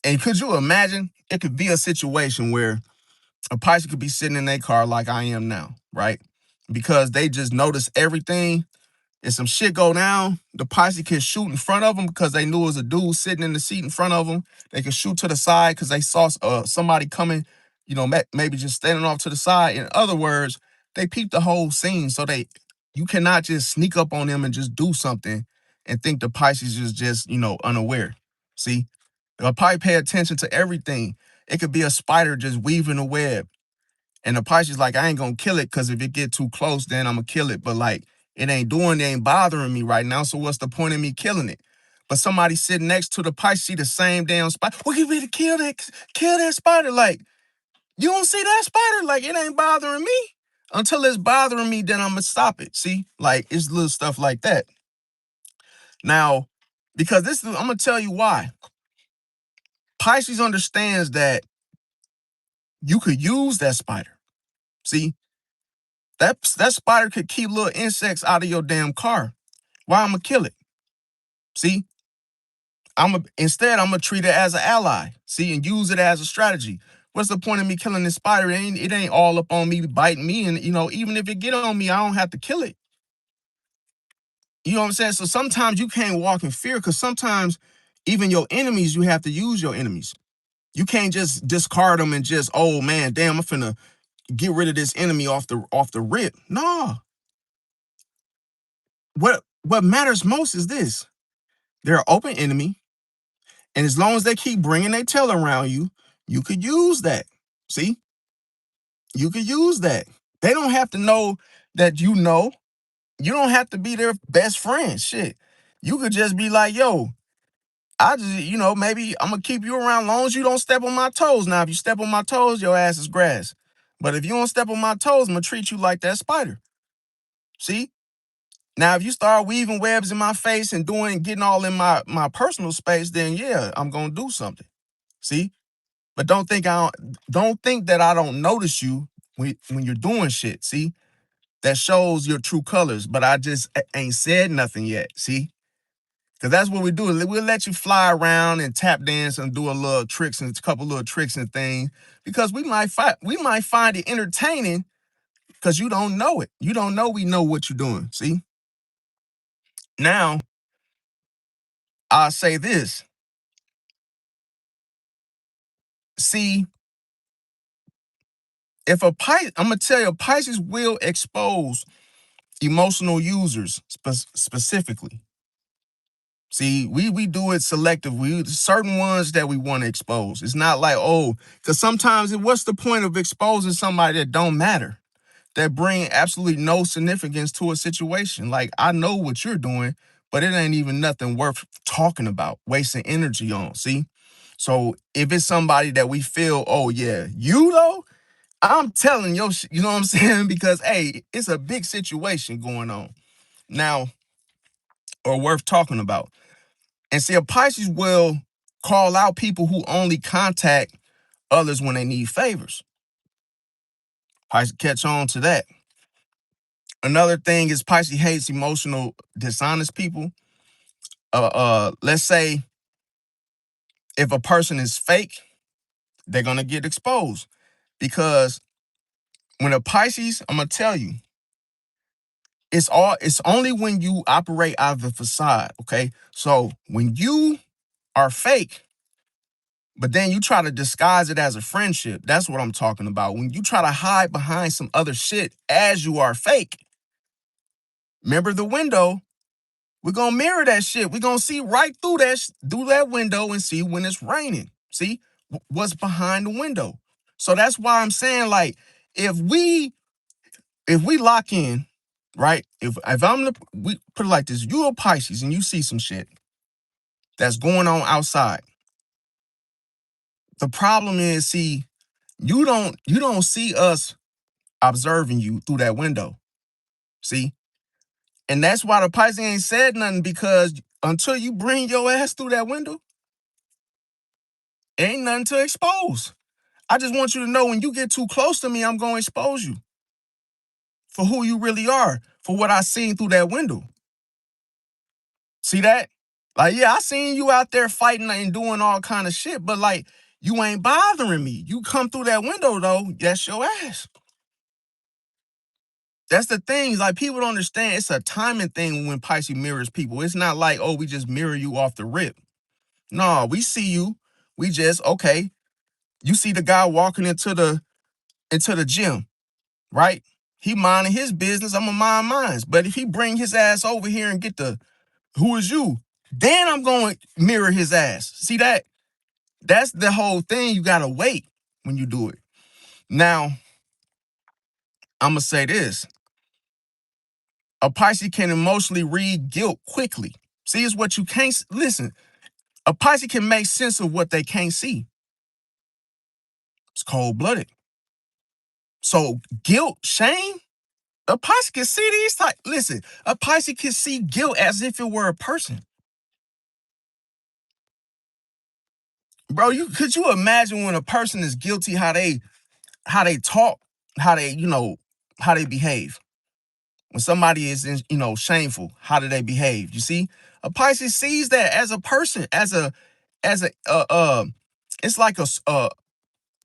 A: and could you imagine? It could be a situation where a Pisces could be sitting in their car like I am now, right? Because they just notice everything. And some shit go down, the Pisces can shoot in front of them because they knew it was a dude sitting in the seat in front of them. They can shoot to the side because they saw somebody coming, maybe just standing off to the side. In other words, they peeped the whole scene. So you cannot just sneak up on them and just do something and think the Pisces is just, unaware. See? They'll probably pay attention to everything. It could be a spider just weaving a web. And the Pisces like, I ain't gonna kill it because if it get too close, then I'm gonna kill it. But like, it ain't bothering me right now. So what's the point of me killing it? But somebody sitting next to the Pisces see the same damn spider. Well, you better kill that spider. Like, you don't see that spider? Like, it ain't bothering me. Until it's bothering me, then I'm gonna stop it. See? Like, it's little stuff like that. Now, because I'm gonna tell you why. Pisces understands that you could use that spider. See? That spider could keep little insects out of your damn car. Why I'm gonna kill it? See, instead I'm gonna treat it as an ally. See, and use it as a strategy. What's the point of me killing this spider? It ain't all up on me biting me, and even if it get on me, I don't have to kill it. You know what I'm saying? So sometimes you can't walk in fear because sometimes even your enemies, you have to use your enemies. You can't just discard them and just, oh man, damn, I'm finna get rid of this enemy off the rip. No. What matters most is this: they're an open enemy, and as long as they keep bringing their tail around you, you could use that. See, you could use that. They don't have to know that you know. You don't have to be their best friend. Shit, you could just be like, yo, I just, maybe I'm gonna keep you around long as you don't step on my toes. Now, if you step on my toes, your ass is grass. But if you don't step on my toes, I'm gonna treat you like that spider. See? Now, if you start weaving webs in my face and getting all in my personal space, then yeah, I'm gonna do something. See? But don't think that I don't notice you when you're doing shit. See? That shows your true colors, but I just ain't said nothing yet. See? Because that's what we do. We'll let you fly around and tap dance and do a couple little tricks and things because we might find it entertaining because you don't know it. You don't know we know what you're doing. See? Now, I'll say this. See, if I'm gonna tell you, Pisces will expose emotional users specifically. See, we do it selective. We certain ones that we want to expose. It's not like, oh, because sometimes what's the point of exposing somebody that don't matter, that bring absolutely no significance to a situation? Like, I know what you're doing, but it ain't even nothing worth talking about, wasting energy on. See, so if it's somebody that we feel, oh yeah, you though, I'm telling you know what I'm saying? Because hey, it's a big situation going on now, or worth talking about. And see, a Pisces will call out people who only contact others when they need favors. Pisces catch on to that. Another thing is Pisces hates emotional, dishonest people. Let's say if a person is fake, they're gonna get exposed because when a Pisces, I'm gonna tell you, it's only when you operate out of the facade. Okay, so when you are fake, but then you try to disguise it as a friendship, that's what I'm talking about. When you try to hide behind some other shit as you are fake, remember the window. We're gonna mirror that shit. We're gonna see right through through that window and see when it's raining. See what's behind the window. So that's why I'm saying, like, if we lock in, right? If we put it like this, you a Pisces and you see some shit that's going on outside. The problem is, see, you don't see us observing you through that window. See? And that's why the Pisces ain't said nothing, because until you bring your ass through that window, ain't nothing to expose. I just want you to know, when you get too close to me, I'm going to expose you for who you really are, for what I seen through that window. See that? Like, yeah, I seen you out there fighting and doing all kind of shit, but like, you ain't bothering me. You come through that window though, that's your ass. That's the thing. Like, people don't understand. It's a timing thing when Pisces mirrors people. It's not like, oh, we just mirror you off the rip. No, we see you. We just, okay. You see the guy walking into the gym, right? He minding his business. I'm gonna mind mine. But if he bring his ass over here and get the who is you, then I'm going to mirror his ass. See that? That's the whole thing. You gotta wait when you do it. Now, I'm gonna say this. A Pisces can emotionally read guilt quickly. See, it's what you can't listen. A Pisces can make sense of what they can't see. It's cold-blooded. So guilt, shame, a Pisces can see these type. Listen, a Pisces can see guilt as if it were a person. Bro, could you imagine when a person is guilty, how they talk, how they, how they behave? When somebody is, shameful, how do they behave? You see, a Pisces sees that as a person, as a it's like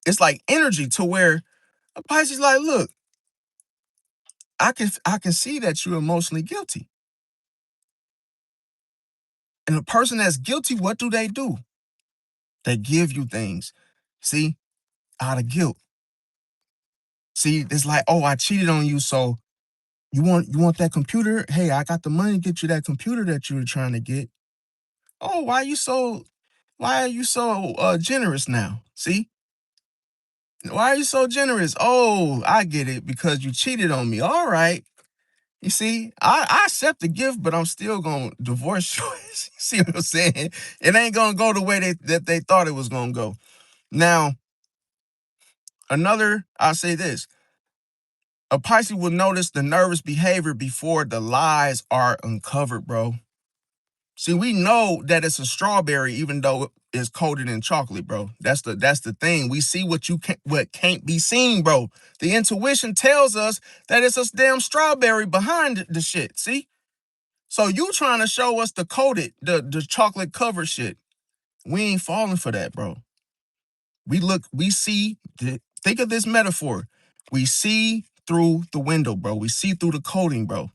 A: it's like energy, to where a Pisces like, look, I can see that you're emotionally guilty. And a person that's guilty, what do? They give you things. See, out of guilt. See, it's like, oh, I cheated on you, so you want that computer? Hey, I got the money to get you that computer that you were trying to get. Oh, why are you so generous now? See? Why are you so generous? Oh, I get it, because you cheated on me. All right. You see, I accept the gift, but I'm still gonna divorce you. You see what I'm saying? It ain't gonna go the way that they thought it was gonna go. Now, I'll say this. A Pisces will notice the nervous behavior before the lies are uncovered, bro. See, we know that it's a strawberry, even though it's coated in chocolate, bro. That's the thing. We see what can't be seen, bro. The intuition tells us that it's a damn strawberry behind the shit. See? So you trying to show us the chocolate covered shit. We ain't falling for that, bro. We see, think of this metaphor. We see through the window, bro. We see through the coating, bro.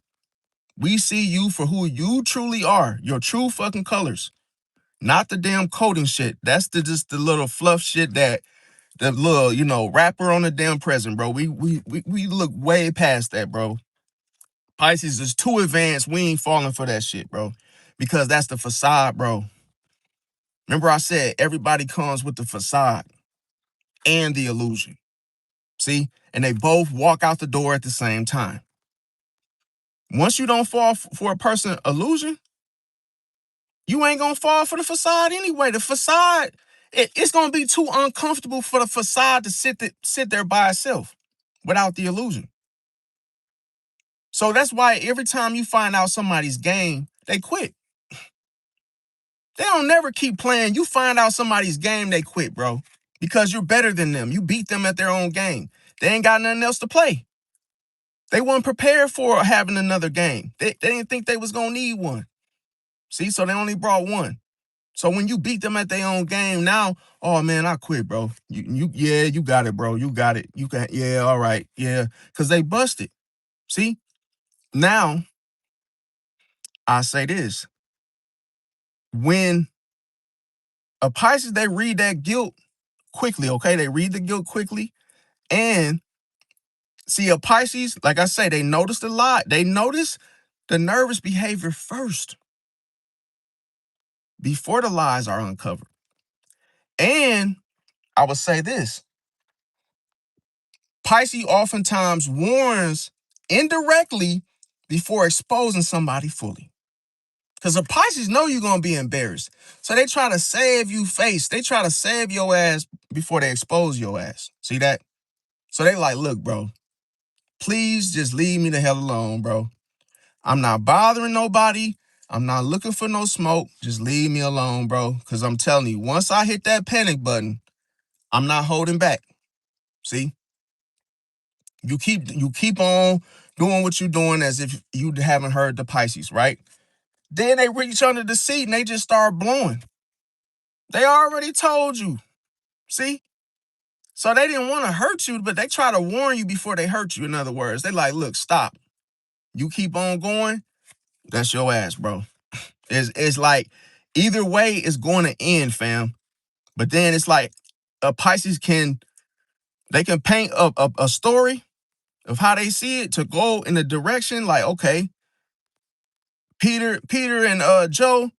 A: We see you for who you truly are, your true fucking colors, not the damn coating shit. That's just the little fluff shit, that the little, wrapper on the damn present, bro. We look way past that, bro. Pisces is too advanced. We ain't falling for that shit, bro, because that's the facade, bro. Remember I said everybody comes with the facade and the illusion. See? And they both walk out the door at the same time. Once you don't fall for a person illusion, you ain't gonna fall for the facade anyway. The facade, it's gonna be too uncomfortable for the facade to sit there by itself without the illusion. So that's why every time you find out somebody's game, they quit. They don't never keep playing. You find out somebody's game, they quit, bro. Because you're better than them. You beat them at their own game. They ain't got nothing else to play. They weren't prepared for having another game. They didn't think they was gonna need one. See, so they only brought one. So when you beat them at their own game, now, oh man, I quit, bro. Yeah, you got it, bro. You got it. You got, yeah, all right, yeah, because they busted. See, now I say this: when a Pisces, they read that guilt quickly. Okay, they read the guilt quickly, and see a Pisces, like I say, they notice a lot. They notice the nervous behavior first before the lies are uncovered. And I would say this: Pisces oftentimes warns indirectly before exposing somebody fully. Because the Pisces know you're going to be embarrassed. So they try to save you face. They try to save your ass before they expose your ass. See that? So they like, look, bro, please just leave me the hell alone, bro. I'm not bothering nobody. I'm not looking for no smoke. Just leave me alone, bro. Because I'm telling you, once I hit that panic button, I'm not holding back. See? You keep on doing what you're doing as if you haven't heard the Pisces, right? Then they reach under the seat and they just start blowing. They already told you. See? So they didn't want to hurt you, but they try to warn you before they hurt you. In other words, they like, look, stop. You keep on going, that's your ass, bro. It's like either way it's going to end, fam. But then it's like a Pisces they can paint a story of how they see it to go in the direction like, okay, Peter and Joe,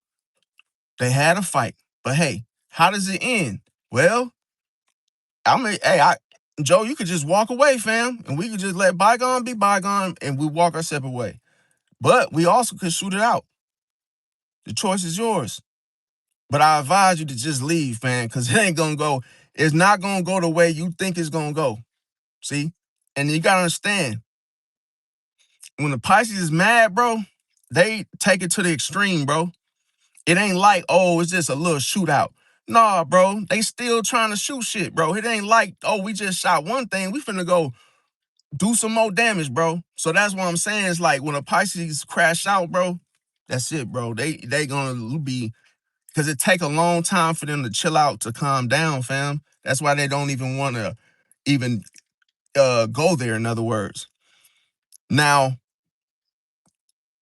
A: they had a fight. But hey, how does it end? Well, I mean, hey, Joe, you could just walk away, fam, and we could just let bygone be bygone and we walk our separate way. But we also could shoot it out. The choice is yours. But I advise you to just leave, fam, because it ain't gonna go, it's not gonna go the way you think it's gonna go. See? And you gotta understand, when the Pisces is mad, bro, they take it to the extreme, bro. It ain't like, oh, it's just a little shootout. Nah, bro, they still trying to shoot shit, bro. It ain't like, oh, we just shot one thing. We finna go do some more damage, bro. So that's what I'm saying. It's like when a Pisces crash out, bro, that's it, bro. They gonna be, because it take a long time for them to chill out, to calm down, fam. That's why they don't even want to even go there, in other words. Now,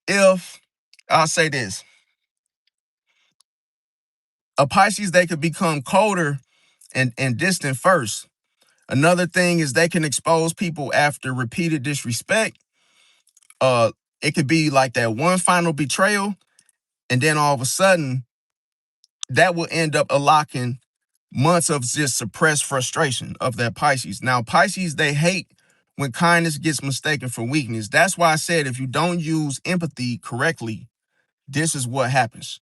A: if I'll say this, a Pisces, they could become colder and distant first. Another thing is they can expose people after repeated disrespect. Uh, it could be like that one final betrayal, and then all of a sudden, that will end up unlocking months of just suppressed frustration of that Pisces. Now, Pisces, they hate when kindness gets mistaken for weakness. That's why I said if you don't use empathy correctly, this is what happens.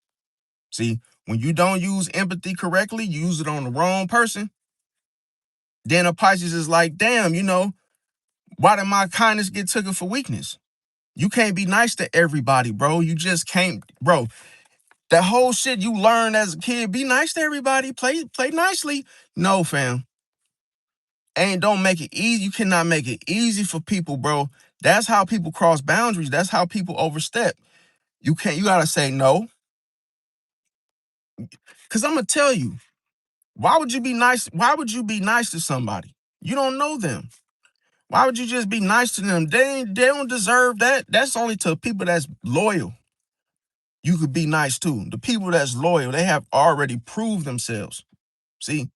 A: See, when you don't use empathy correctly, you use it on the wrong person, then a Pisces is like, damn, why did my kindness get taken for weakness? You can't be nice to everybody, bro. You just can't, bro. That whole shit you learned as a kid, be nice to everybody, play nicely. No, fam. And don't make it easy. You cannot make it easy for people, bro. That's how people cross boundaries. That's how people overstep. You gotta say no. Cause I'm gonna tell you, why would you be nice? Why would you be nice to somebody? You don't know them. Why would you just be nice to them? They don't deserve that. That's only to people that's loyal. You could be nice to. The people that's loyal, they have already proved themselves. See,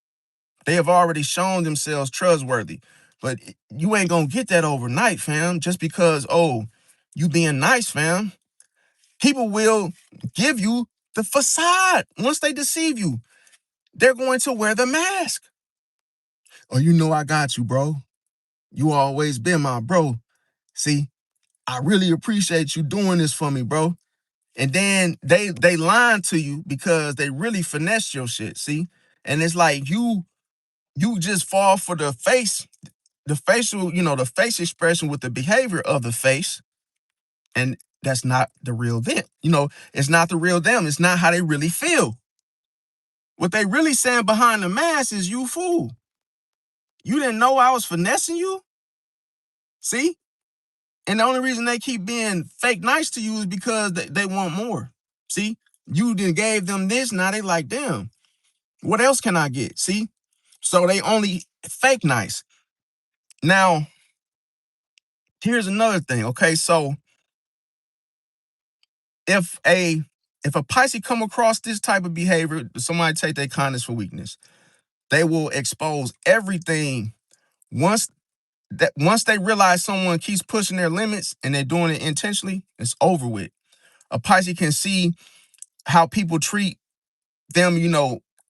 A: they have already shown themselves trustworthy. But you ain't gonna get that overnight, fam, just because, oh, you being nice, fam. People will give you the facade. Once they deceive you, they're going to wear the mask. Oh, I got you, bro. You always been my bro. See, I really appreciate you doing this for me, bro. And then they lying to you because they really finesse your shit, see? And it's like you just fall for the facial, the face expression with the behavior of the face, and that's not the real them. It's not the real them. It's not how they really feel. What they really saying behind the mask is, you fool. You didn't know I was finessing you? See? And the only reason they keep being fake nice to you is because they want more. See? You then gave them this, now they like, damn, what else can I get? See? So they only fake nice. Now, here's another thing, okay? So if a Pisces come across this type of behavior, somebody take their kindness for weakness. They will expose everything once once they realize someone keeps pushing their limits and they're doing it intentionally, it's over with. A Pisces can see how people treat them,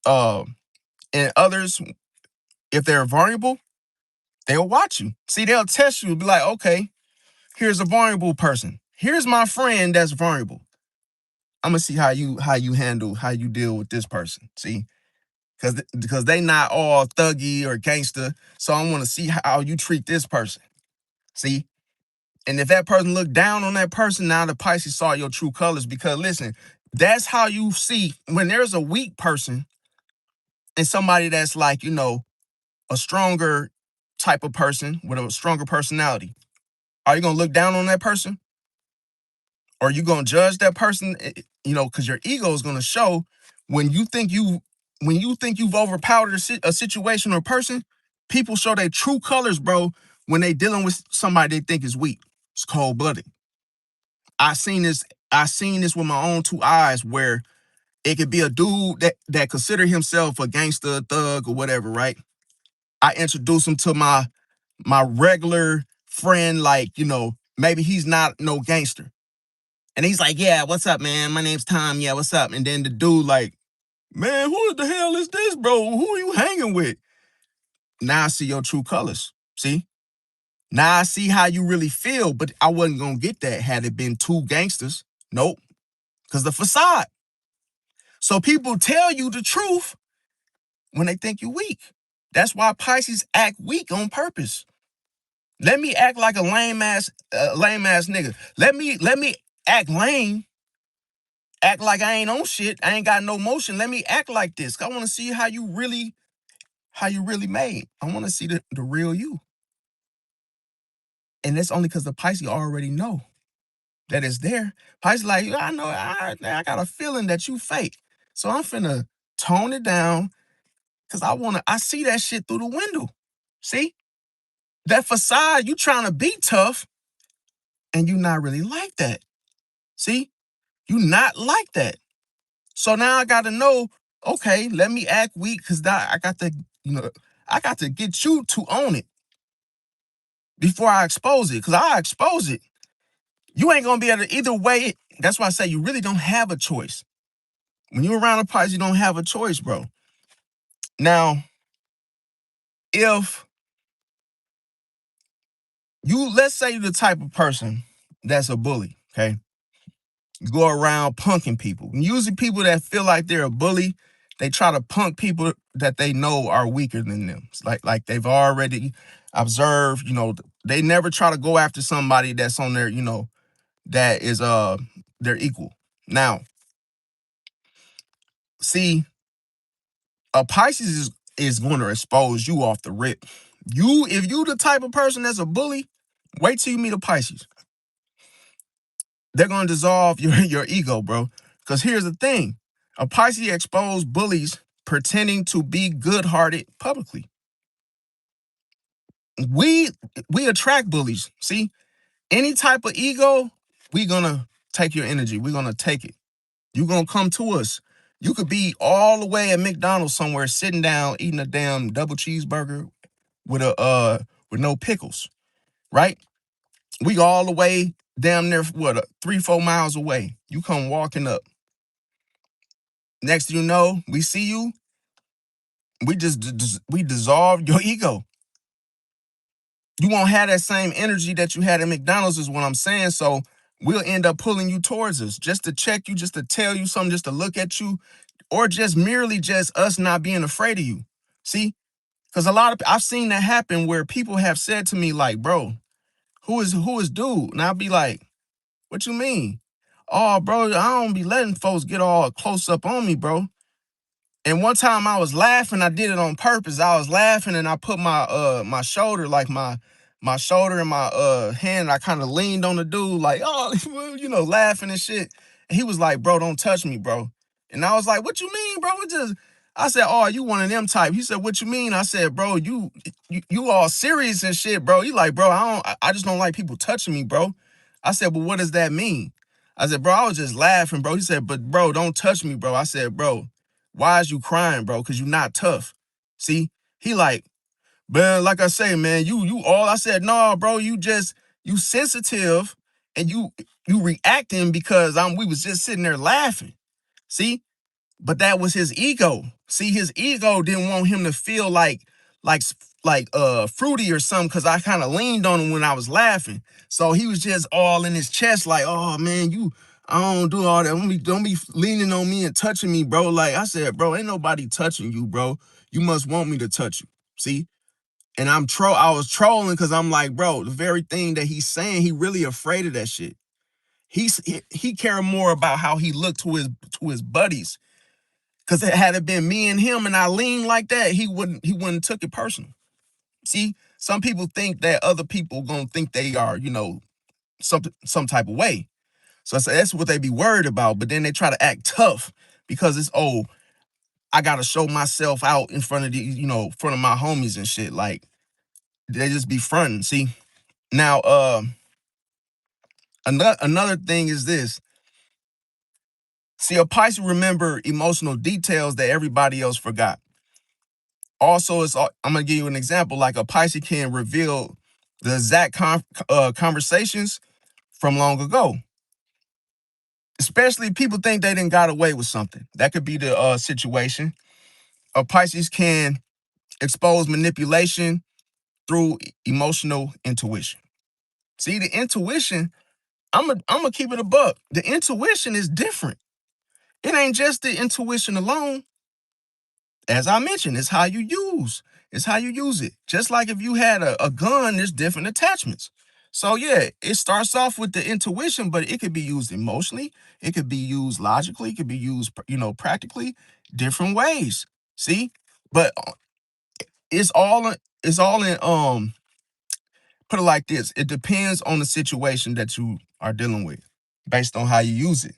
A: uh, and others. If they're vulnerable, they'll watch you. See, they'll test you, be like, okay, here's a vulnerable person. Here's my friend that's vulnerable. I'm gonna see how you deal with this person. See, because they not all thuggy or gangster. So I want to see how you treat this person. See, and if that person looked down on that person, now the Pisces saw your true colors. Because listen, that's how you see when there's a weak person and somebody that's like, a stronger type of person with a stronger personality. Are you gonna look down on that person? Or are you gonna judge that person? Because your ego is gonna show when you think you've overpowered a situation or person. People show their true colors, bro, when they dealing with somebody they think is weak. It's cold blooded. I seen this. I seen this with my own two eyes, where it could be a dude that consider himself a gangster, a thug, or whatever, right? I introduce him to my regular friend, like, maybe he's not no gangster. And he's like, yeah, what's up, man? My name's Tom. Yeah, what's up? And then the dude like, man, who the hell is this, bro? Who are you hanging with? Now I see your true colors. See? Now I see how you really feel, but I wasn't going to get that had it been two gangsters. Nope. Because the facade. So people tell you the truth when they think you're weak. That's why Pisces act weak on purpose. Let me act like a lame ass nigga. Let me act lame, act like I ain't on shit. I ain't got no motion. Let me act like this. I want to see how you really made. I want to see the real you. And that's only because the Pisces already know that it's there. Pisces like, I know, I got a feeling that you fake. So I'm finna tone it down because I see that shit through the window. See? That facade, you trying to be tough and you not really like that. See? You not like that. So now I got to know, okay, let me act weak because I got to get you to own it before I expose it. Because I expose it, you ain't going to be able to either way. That's why I say you really don't have a choice. When you're around a Pisces, you don't have a choice, bro. Now, if let's say you're the type of person that's a bully, okay? You go around punking people. And usually people that feel like they're a bully, they try to punk people that they know are weaker than them. It's like they've already observed, they never try to go after somebody that's on their, that is their equal. Now, see, a Pisces is going to expose you off the rip. If you the type of person that's a bully, wait till you meet a Pisces. They're going to dissolve your ego, bro. Because here's the thing. A Pisces expose bullies pretending to be good-hearted publicly. We attract bullies. See, any type of ego, we going to take your energy. We're going to take it. You're going to come to us. You could be all the way at McDonald's somewhere sitting down eating a damn double cheeseburger with no pickles, right? We all the way damn near 3-4 miles away. You come walking up. Next thing you know, we see you. We we dissolve your ego. You won't have that same energy that you had at McDonald's is what I'm saying. So we'll end up pulling you towards us just to check you, just to tell you something, just to look at you, or just merely just us not being afraid of you. See? Because I've seen that happen where people have said to me like, bro, who is dude? And I'll be like, what you mean? Oh, bro, I don't be letting folks get all close up on me, bro. And one time I was laughing, I did it on purpose. I was laughing and I put my shoulder, like my shoulder and my hand, I kind of leaned on the dude, like, oh, well, laughing and shit. And he was like, bro, don't touch me, bro. And I was like, what you mean, bro? I said, oh, you one of them type. He said, what you mean? I said, bro, you all serious and shit, bro. He like, bro, I just don't like people touching me, bro. I said, well, what does that mean? I said, bro, I was just laughing, bro. He said, but bro, don't touch me, bro. I said, bro, why is you crying, bro? Because you're not tough. See? He like, man, like I say, man, you all. I said, no, bro, you sensitive and you reacting because we was just sitting there laughing. See? But that was his ego. See, his ego didn't want him to feel like fruity or something, because I kind of leaned on him when I was laughing. So he was just all in his chest, like, oh man, I don't do all that. Don't be leaning on me and touching me, bro. Like I said, bro, ain't nobody touching you, bro. You must want me to touch you. See? And I was trolling because I'm like, bro, the very thing that he's saying, he really afraid of that shit. He care more about how he looked to his buddies. Cause had it been me and him and I leaned like that, he wouldn't took it personal. See, some people think that other people gonna think they are, some type of way. So that's what they be worried about. But then they try to act tough because it's, oh, I gotta show myself out in front of front of my homies and shit. Like they just be fronting. See, now another thing is this. See, a Pisces remember emotional details that everybody else forgot. Also, I'm gonna give you an example. Like a Pisces can reveal the exact conversations from long ago. Especially people think they didn't got away with something. That could be the situation. A Pisces can expose manipulation through emotional intuition. See, the intuition, I'm gonna keep it a buck. The intuition is different. It ain't just the intuition alone. As I mentioned, it's how you use. It's how you use it. Just like if you had a gun, there's different attachments. So yeah, it starts off with the intuition, but it could be used emotionally. It could be used logically. It could be used, practically, different ways. See, but it's all in. Put it like this: it depends on the situation that you are dealing with, based on how you use it.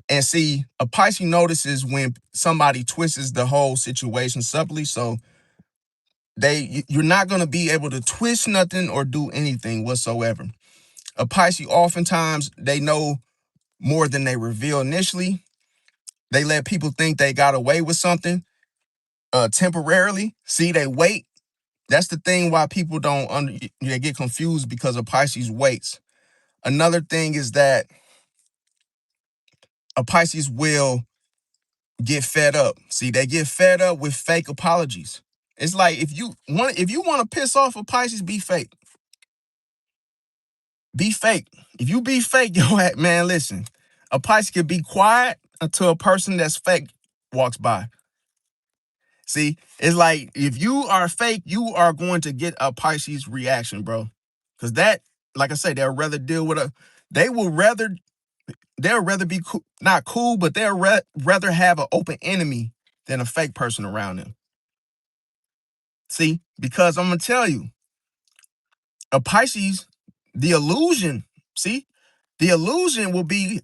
A: And see, a Pisces notices when somebody twists the whole situation subtly. So you're not going to be able to twist nothing or do anything whatsoever. A Pisces, oftentimes they know more than they reveal initially. They let people think they got away with something temporarily. See, they wait. That's the thing why people they get confused, because of Pisces waits. Another thing is that a Pisces will get fed up. See, they get fed up with fake apologies. It's like if you want to piss off a Pisces, be fake. Be fake. If you be fake, man, listen. A Pisces can be quiet until a person that's fake walks by. See, it's like if you are fake, you are going to get a Pisces reaction, bro. Because like I say, they will rather, they'll rather be not cool, but they'll rather have an open enemy than a fake person around them. See, because I'm going to tell you, a Pisces, the illusion, see, the illusion will be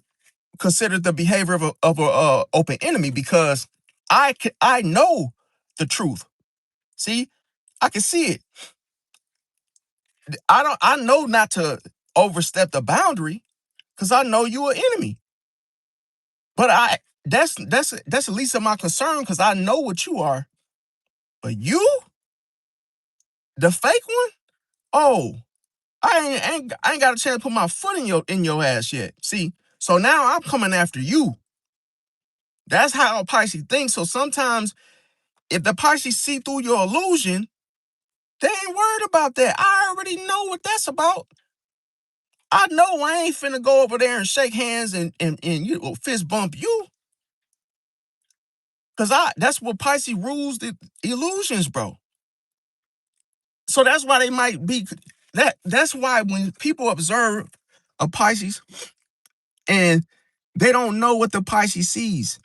A: considered the behavior of a open enemy, because I know the truth. See, I can see it. I know not to overstep the boundary, because I know you an enemy. But that's the least of my concern, because I know what you are. But you, the fake one, oh, I ain't got a chance to put my foot in your ass yet. See, so now I'm coming after you. That's how a Pisces thinks. So sometimes if the Pisces see through your illusion, they ain't worried about that. I already know what that's about. I know I ain't finna go over there and shake hands and you fist bump you. Cause that's what Pisces rules, the illusions, bro. So that's why they might be that's why when people observe a Pisces and they don't know what the Pisces sees.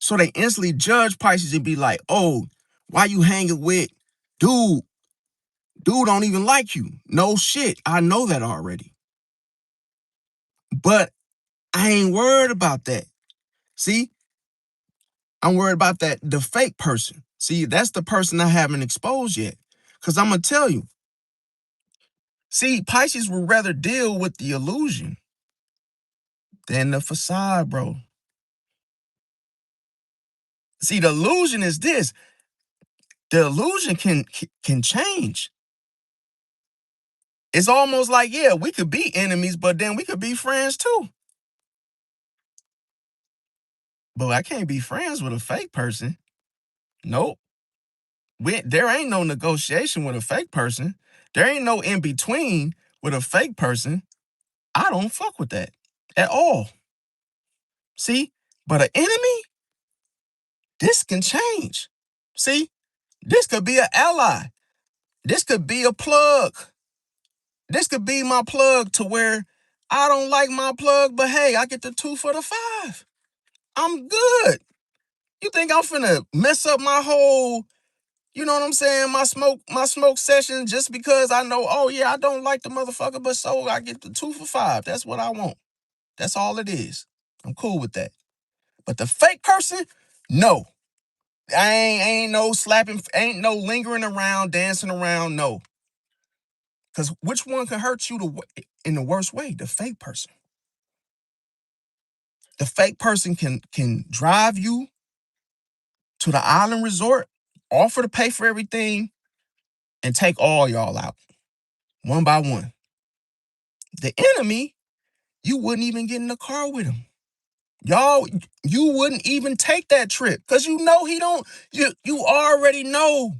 A: So they instantly judge Pisces and be like, oh, why you hanging with dude? Dude don't even like you. No shit. I know that already. But I ain't worried about that. See, I'm worried about the fake person. See, that's the person I haven't exposed yet. Because I'm going to tell you. See, Pisces would rather deal with the illusion than the facade, bro. See, the illusion is this. The illusion can change. It's almost like, yeah, we could be enemies, but then we could be friends too. But I can't be friends with a fake person. Nope. There ain't no negotiation with a fake person. There ain't no in between with a fake person. I don't fuck with that at all. See? But an enemy, this can change. See? This could be an ally. This could be a plug. This could be my plug to where I don't like my plug, but hey, I get the 2 for the 5. I'm good. You think I'm finna mess up my whole, you know what I'm saying, my smoke session just because I know, oh yeah, I don't like the motherfucker, but so I get the 2 for 5. That's what I want. That's all it is. I'm cool with that. But the fake person, no. Ain't no slapping, ain't no lingering around, dancing around, no. Because which one can hurt you in the worst way? The fake person. The fake person can drive you to the island resort, offer to pay for everything, and take all y'all out, one by one. The enemy, you wouldn't even get in the car with him. Y'all, you wouldn't even take that trip because you know he don't, you already know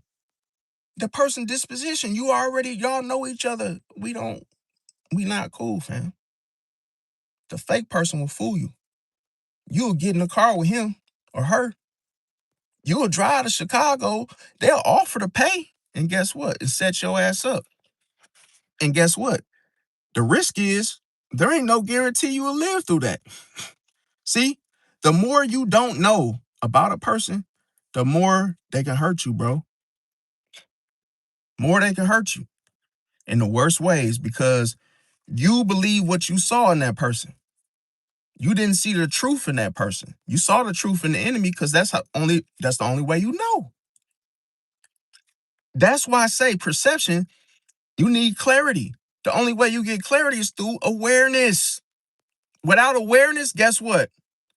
A: the person disposition. Y'all know each other. We not cool, fam. The fake person will fool you. You'll get in the car with him or her. You'll drive to Chicago. They'll offer to pay. And guess what? It sets your ass up. And guess what? The risk is there ain't no guarantee you will live through that. See, the more you don't know about a person, the more they can hurt you, bro. More they can hurt you in the worst ways because you believe what you saw in that person. You didn't see the truth in that person. You saw the truth in the enemy because that's the only way you know. That's why I say perception, you need clarity. The only way you get clarity is through awareness. Without awareness, guess what?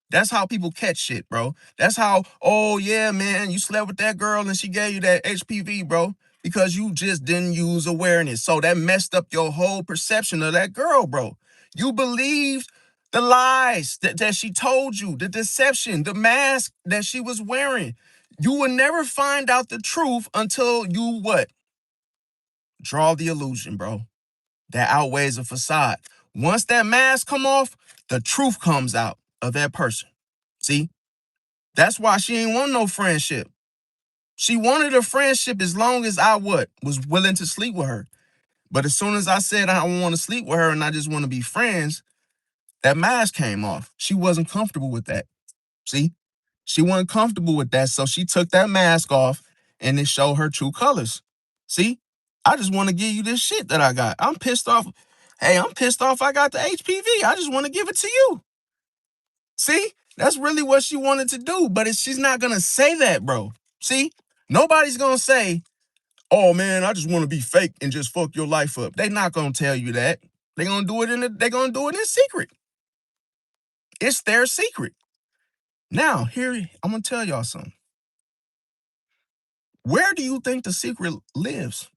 A: That's how people catch shit, bro. That's how, oh yeah, man, you slept with that girl and she gave you that HPV, bro, because you just didn't use awareness. So that messed up your whole perception of that girl, bro. You believed the lies that she told you, the deception, the mask that she was wearing. You will never find out the truth until you what? Draw the illusion, bro. That outweighs a facade. Once that mask come off, the truth comes out of that person. See? That's why she ain't want no friendship. She wanted a friendship as long as I was willing to sleep with her. But as soon as I said I don't want to sleep with her and I just want to be friends, that mask came off. She wasn't comfortable with that. See? She wasn't comfortable with that. So she took that mask off and it showed her true colors. See? I just want to give you this shit that I got. I'm pissed off. Hey, I'm pissed off I got the HPV. I just want to give it to you. See? That's really what she wanted to do, but she's not going to say that, bro. See? Nobody's going to say, oh, man, I just want to be fake and just fuck your life up. They're not going to tell you that. They're going to do it in secret. It's their secret. Now, here, I'm going to tell y'all something. Where do you think the secret lives?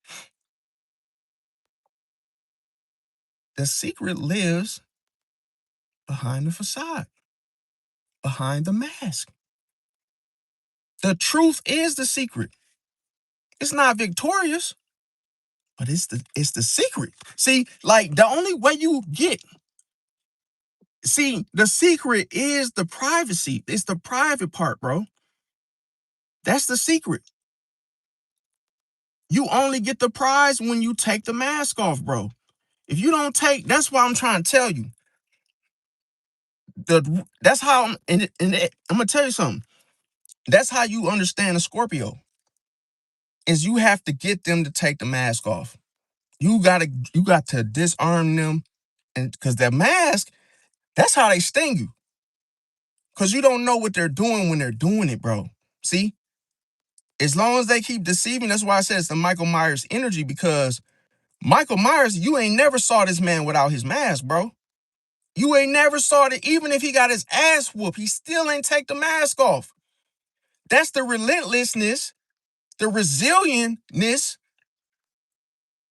A: The secret lives behind the facade, behind the mask. The truth is the secret. It's not victorious, but it's the secret. See, like the only way you get, see, the secret is the privacy. It's the private part, bro. That's the secret. You only get the prize when you take the mask off, bro. If you don't take, that's why I'm trying to tell you. That's how I'm gonna tell you something. That's how you understand a Scorpio. Is you have to get them to take the mask off. You got to disarm them, and because that mask, that's how they sting you. Because you don't know what they're doing when they're doing it, bro. See, as long as they keep deceiving, that's why I said it's the Michael Myers energy. Because Michael Myers, you ain't never saw this man without his mask, bro. You ain't never saw it. Even if he got his ass whooped, he still ain't take the mask off. That's the relentlessness, the resilientness.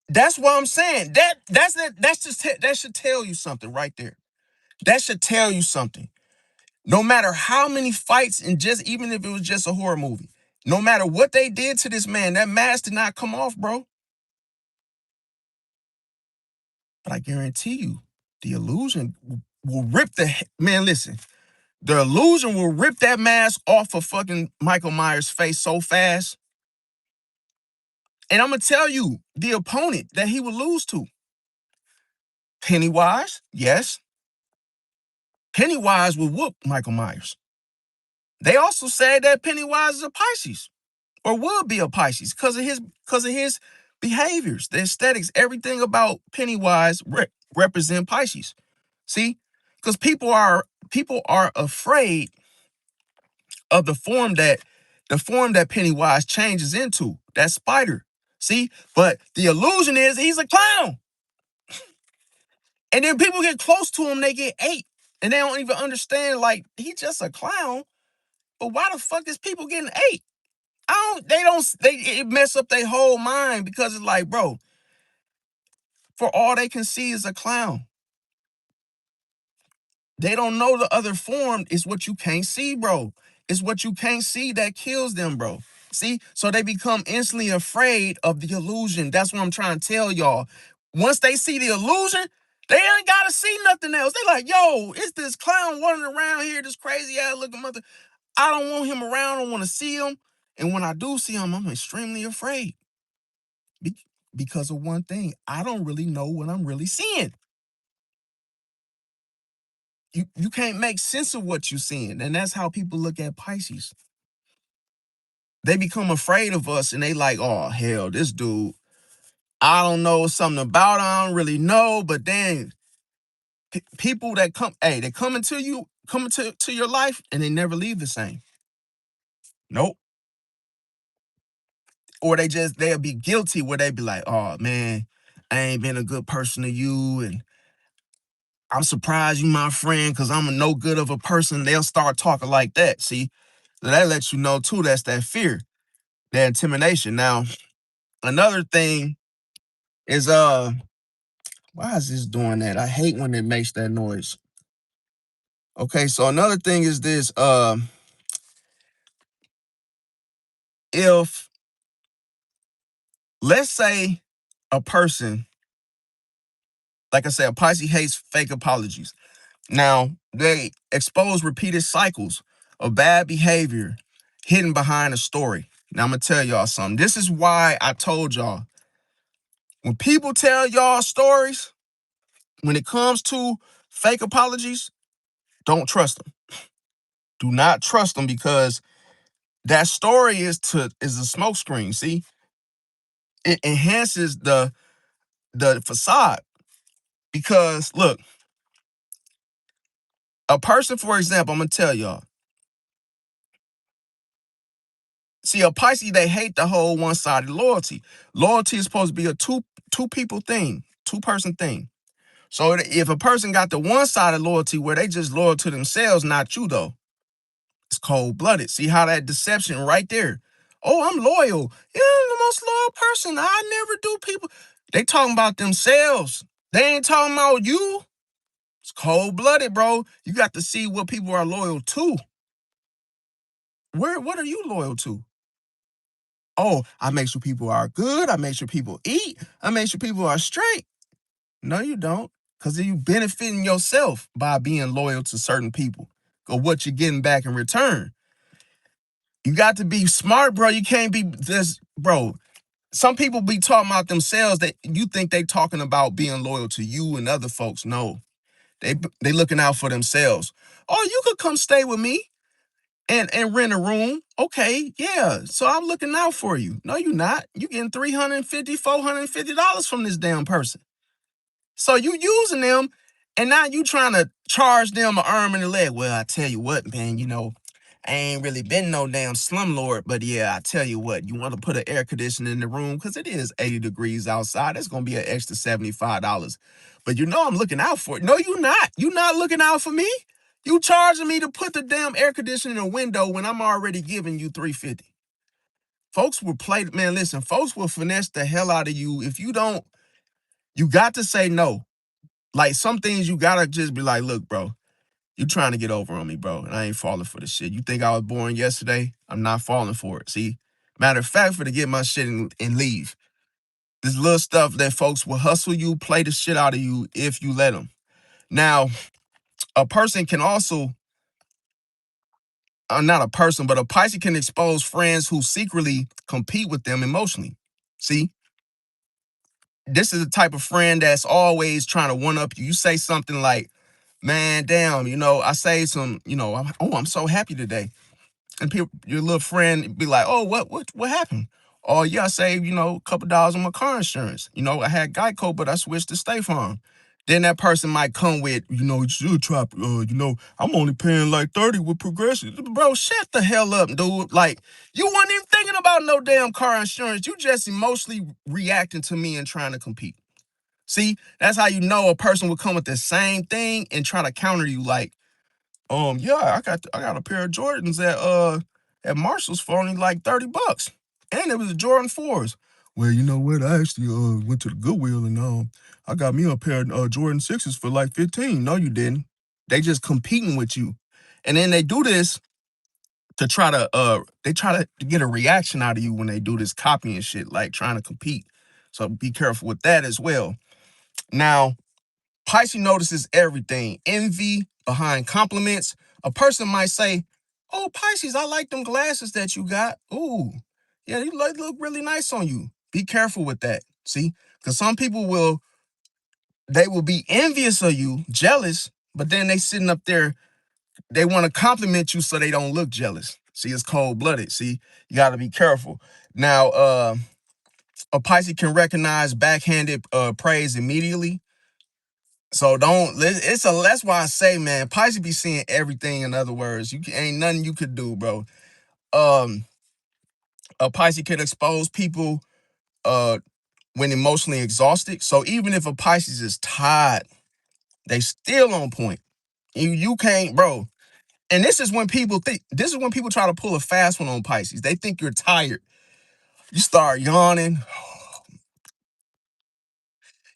A: That's what I'm saying. That should tell you something right there. That should tell you something. No matter how many fights, and just even if it was just a horror movie, no matter what they did to this man, that mask did not come off, bro. But I guarantee you, the illusion will rip man. Listen, the illusion will rip that mask off of fucking Michael Myers' face so fast. And I'm gonna tell you, the opponent that he would lose to, Pennywise, yes, Pennywise will whoop Michael Myers. They also said that Pennywise is a Pisces, or would be a Pisces, because of his behaviors, the aesthetics, everything about Pennywise represent Pisces. See, because people are afraid of the form that Pennywise changes into, that spider. See, but the illusion is he's a clown, and then people get close to him, they get ate, and they don't even understand like he's just a clown. But why the fuck is people getting ate? It mess up their whole mind because it's like, bro, for all they can see is a clown. They don't know the other form is what you can't see, bro. It's what you can't see that kills them, bro. See? So they become instantly afraid of the illusion. That's what I'm trying to tell y'all. Once they see the illusion, they ain't gotta see nothing else. They like, yo, it's this clown running around here, this crazy ass looking mother. I don't want him around. I don't want to see him. And when I do see him, I'm extremely afraid. Be- because of one thing. I don't really know what I'm really seeing. You can't make sense of what you're seeing. And that's how people look at Pisces. They become afraid of us and they like, oh, hell, this dude, I don't know something about him. I don't really know. But then people that they come into you, come into your life and they never leave the same. Nope. Or they'll be guilty where they be like, oh, man, I ain't been a good person to you. And I'm surprised you my friend because I'm a no good of a person. They'll start talking like that. See, so that lets you know, too, that's that fear, that intimidation. Now, another thing is why is this doing that? I hate when it makes that noise. Okay, so another thing is this. If let's say a person, like I said, a Pisces hates fake apologies. Now, they expose repeated cycles of bad behavior hidden behind a story. Now, I'm gonna tell y'all something. This is why I told y'all, when people tell y'all stories, when it comes to fake apologies, don't trust them. Do not trust them because that story is a smokescreen. See, it enhances the facade. Because look, a person, for example, I'm gonna tell y'all. See, a Pisces, they hate the whole one-sided loyalty. Loyalty is supposed to be a two people thing, two-person thing. So if a person got the one-sided loyalty where they just loyal to themselves, not you though, it's cold-blooded. See how that deception right there? Oh, I'm loyal. Yeah, I'm the most loyal person. I never do people. They talking about themselves. They ain't talking about you. It's cold-blooded, bro. You got to see what people are loyal to. What are you loyal to? Oh, I make sure people are good. I make sure people eat. I make sure people are straight. No, you don't. Because you benefiting yourself by being loyal to certain people or what you're getting back in return. You got to be smart, bro. You can't be just, bro. Some people be talking about themselves that you think they talking about being loyal to you and other folks. No, they looking out for themselves. Oh, you could come stay with me. and rent a room. Okay, yeah. So I'm looking out for you. No, you're not. You getting $350, $450 from this damn person. So you using them, and now you trying to charge them an arm and a leg. Well, I tell you what, man, I ain't really been no damn slumlord, but yeah, I tell you what, you want to put an air conditioner in the room because it is 80 degrees outside. That's gonna be an extra $75. But I'm looking out for it. No, you not. You not looking out for me. You charging me to put the damn air conditioner in the window when I'm already giving you 350. Folks will play, man. Listen, folks will finesse the hell out of you if you don't. You got to say no. Like some things you gotta just be like, look, bro, you trying to get over on me, bro. And I ain't falling for this shit. You think I was born yesterday? I'm not falling for it. See? Matter of fact, for to get my shit and leave. This little stuff that folks will hustle you, play the shit out of you if you let them. Now, a person can also, not a person, but a Pisces can expose friends who secretly compete with them emotionally. See? This is the type of friend that's always trying to one up you. You say something like, man, damn, I say some, I'm so happy today. And people, your little friend be like, oh, what happened? Oh, yeah, I saved, a couple dollars on my car insurance. I had Geico, but I switched to State Farm. Then that person might come with, you should try, I'm only paying like 30 with Progressive. Bro, shut the hell up, dude. Like, you weren't even thinking about no damn car insurance. You just emotionally reacting to me and trying to compete. See, that's how you know a person will come with the same thing and try to counter you like, yeah, I got a pair of Jordans at Marshall's for only like $30. And it was a Jordan 4s. Well, you know what? I actually went to the Goodwill and I got me a pair of Jordan 6s for like 15. No, you didn't. They just competing with you. And then they do this to try to they try to get a reaction out of you when they do this copying shit, like trying to compete. So be careful with that as well. Now, Pisces notices everything. Envy behind compliments. A person might say, oh, Pisces, I like them glasses that you got. Ooh, yeah, they look really nice on you. Be careful with that. See, because some people they will be envious of you, jealous, but then they sitting up there, they want to compliment you so they don't look jealous. See, it's cold-blooded. See, you got to be careful. Now, a Pisces can recognize backhanded praise immediately. So that's why I say, man, Pisces be seeing everything. In other words, ain't nothing you could do, bro. Um, a Pisces can expose people uh when emotionally exhausted. So even if a Pisces is tired, they still on point. You can't, bro. And this is when people try to pull a fast one on Pisces. They think you're tired. You start yawning.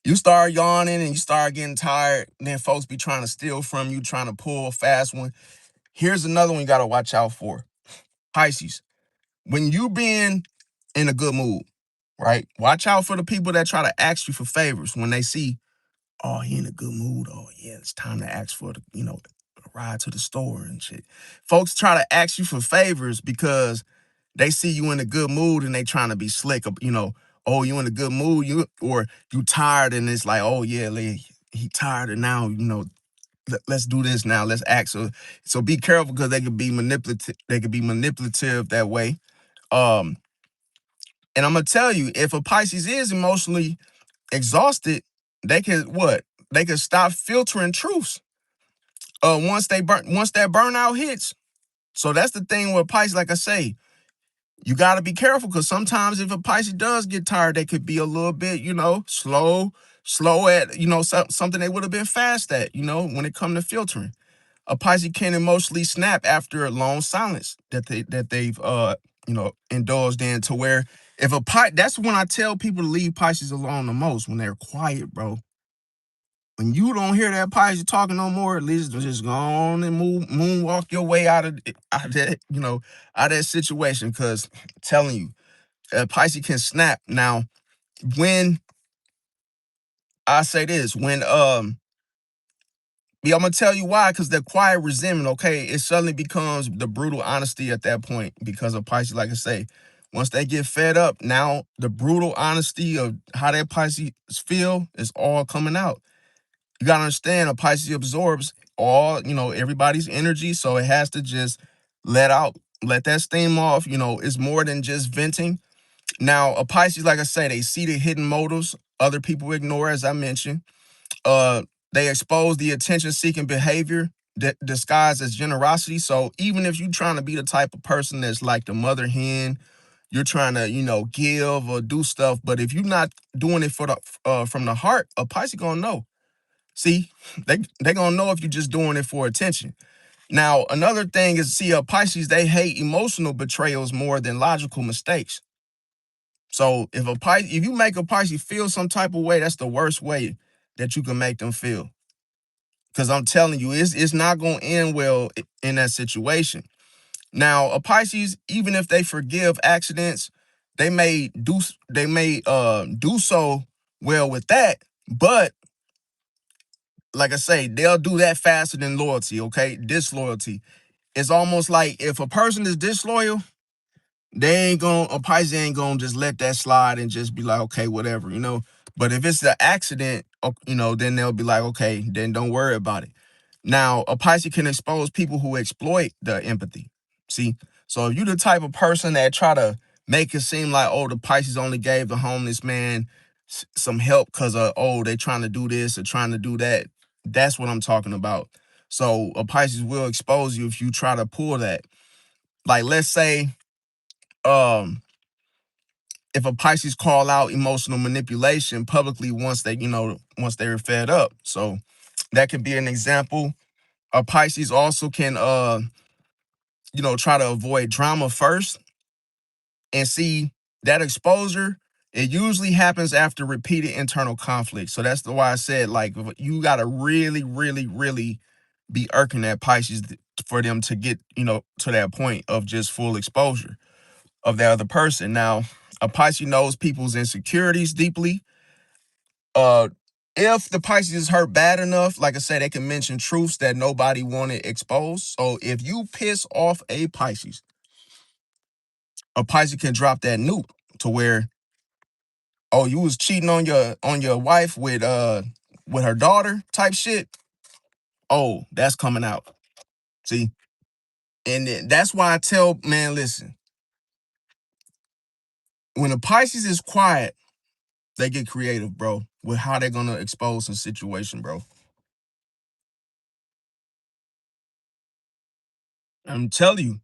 A: You start yawning and you start getting tired. And then folks be trying to steal from you, trying to pull a fast one. Here's another one you got to watch out for. Pisces, when you being in a good mood, right? Watch out for the people that try to ask you for favors when they see, oh, he in a good mood. Oh, yeah, it's time to ask for a ride to the store and shit. Folks try to ask you for favors because they see you in a good mood and they trying to be slick. Oh, you in a good mood, or you tired and it's like, oh yeah, he tired and now let's do this now. Let's act. So be careful because they could be manipulative. They could be manipulative that way. Um, and I'm gonna tell you, if a Pisces is emotionally exhausted, they can what? They can stop filtering truths. Once that burnout hits. So that's the thing with Pisces. Like I say, you got to be careful because sometimes if a Pisces does get tired, they could be a little bit, slow at, something they would have been fast at, when it come to filtering. A Pisces can emotionally snap after a long silence they've indulged in, to where if a Pisces, that's when I tell people to leave Pisces alone the most, when they're quiet, bro. When you don't hear that Pisces talking no more, at least just go on and moonwalk your way out of that, out of that situation. Because I'm telling you, Pisces can snap. Now, when I say this, yeah, I'm gonna tell you why, because the quiet resentment, okay, it suddenly becomes the brutal honesty at that point because of Pisces, like I say. Once they get fed up, now the brutal honesty of how that Pisces feel is all coming out. You gotta understand, a Pisces absorbs everybody's energy, so it has to just let out, let that steam off. It's more than just venting. Now, a Pisces, like I say, they see the hidden motives other people ignore, as I mentioned. Uh, they expose the attention-seeking behavior disguised as generosity. So even if you're trying to be the type of person that's like the mother hen, you're trying to, give or do stuff. But if you're not doing it from the heart, a Pisces gonna know. See, they gonna know if you're just doing it for attention. Now, another thing is, see, Pisces, they hate emotional betrayals more than logical mistakes. So if you make a Pisces feel some type of way, that's the worst way that you can make them feel. Because I'm telling you, it's not gonna end well in that situation. Now, a Pisces, even if they forgive accidents, they may do so well with that, but like I say, they'll do that faster than loyalty. Okay, disloyalty. It's almost like if a person is disloyal, a Pisces ain't gonna just let that slide and just be like, okay, whatever. But if it's an accident, then they'll be like, okay, then don't worry about it. Now, a Pisces can expose people who exploit the empathy. See, so if you're the type of person that try to make it seem like, oh, the Pisces only gave the homeless man some help because they trying to do this or trying to do that. That's what I'm talking about. So a Pisces will expose you if you try to pull that. Like, let's say, um, if a Pisces call out emotional manipulation publicly once they're fed up. So that could be an example. A Pisces also can try to avoid drama first, and see that exposure, it usually happens after repeated internal conflict. So that's why I said, like, you gotta really, really, really be irking at Pisces for them to get, to that point of just full exposure of that other person. Now, a Pisces knows people's insecurities deeply. Uh if the Pisces is hurt bad enough, like I said, they can mention truths that nobody wanted exposed. So if you piss off a Pisces can drop that nuke to where, oh, you was cheating on your wife with her daughter type shit. Oh, that's coming out. See? And that's why I tell, man, listen, when a Pisces is quiet, they get creative, bro, with how they're gonna expose a situation, bro. I'm telling you,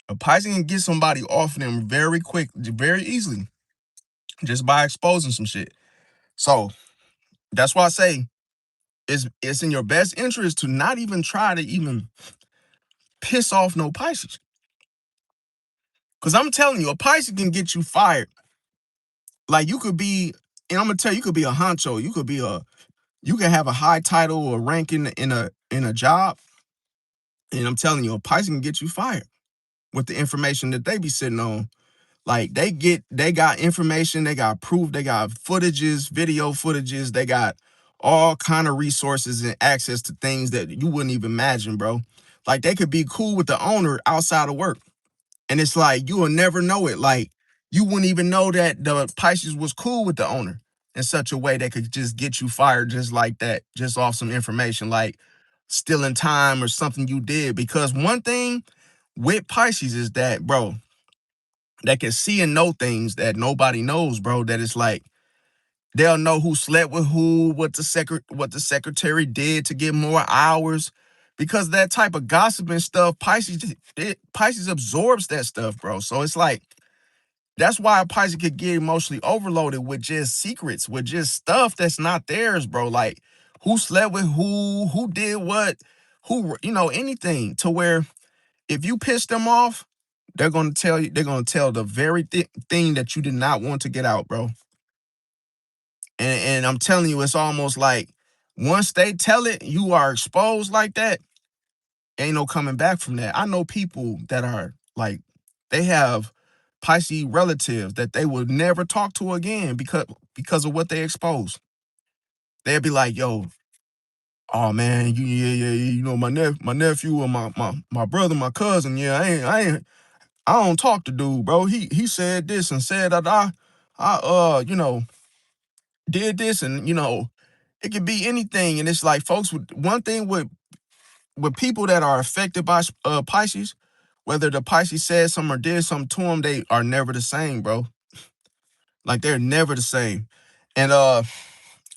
A: a Pisces can get somebody off them very quick, very easily, just by exposing some shit. So that's why I say it's in your best interest to not even try to even piss off no Pisces. Cause I'm telling you, a Pisces can get you fired. Like, you could be, and I'm gonna tell you, you could be a honcho. You can have a high title or rank in a job. And I'm telling you, a Pisces can get you fired with the information that they be sitting on. Like, they got information, they got proof, they got footages, video footages, they got all kind of resources and access to things that you wouldn't even imagine, bro. Like, they could be cool with the owner outside of work. And it's like, you will never know it. Like, you wouldn't even know that the Pisces was cool with the owner in such a way that could just get you fired just like that, just off some information, like stealing time or something you did. Because one thing with Pisces is that, bro, they can see and know things that nobody knows, bro. That it's like, they'll know who slept with who, what the secretary did to get more hours. Because that type of gossip and stuff, Pisces absorbs that stuff, bro. So it's like, that's why a Pisces could get emotionally overloaded with just secrets, with just stuff that's not theirs, bro. Like, who slept with who did what, anything, to where if you piss them off, they're gonna tell the very thing that you did not want to get out, bro. And I'm telling you, it's almost like once they tell it, you are exposed like that. Ain't no coming back from that. I know people that are like, they have Pisces relatives that they would never talk to again because of what they exposed. They'd be like, yo, oh man, yeah, my nephew and my brother, my cousin, yeah, I don't talk to dude, bro. He said this and said that I did this, and it could be anything. And it's like, folks, one thing with people that are affected by Pisces, whether the Pisces said something or did something to them, they are never the same, bro. Like they're never the same. And the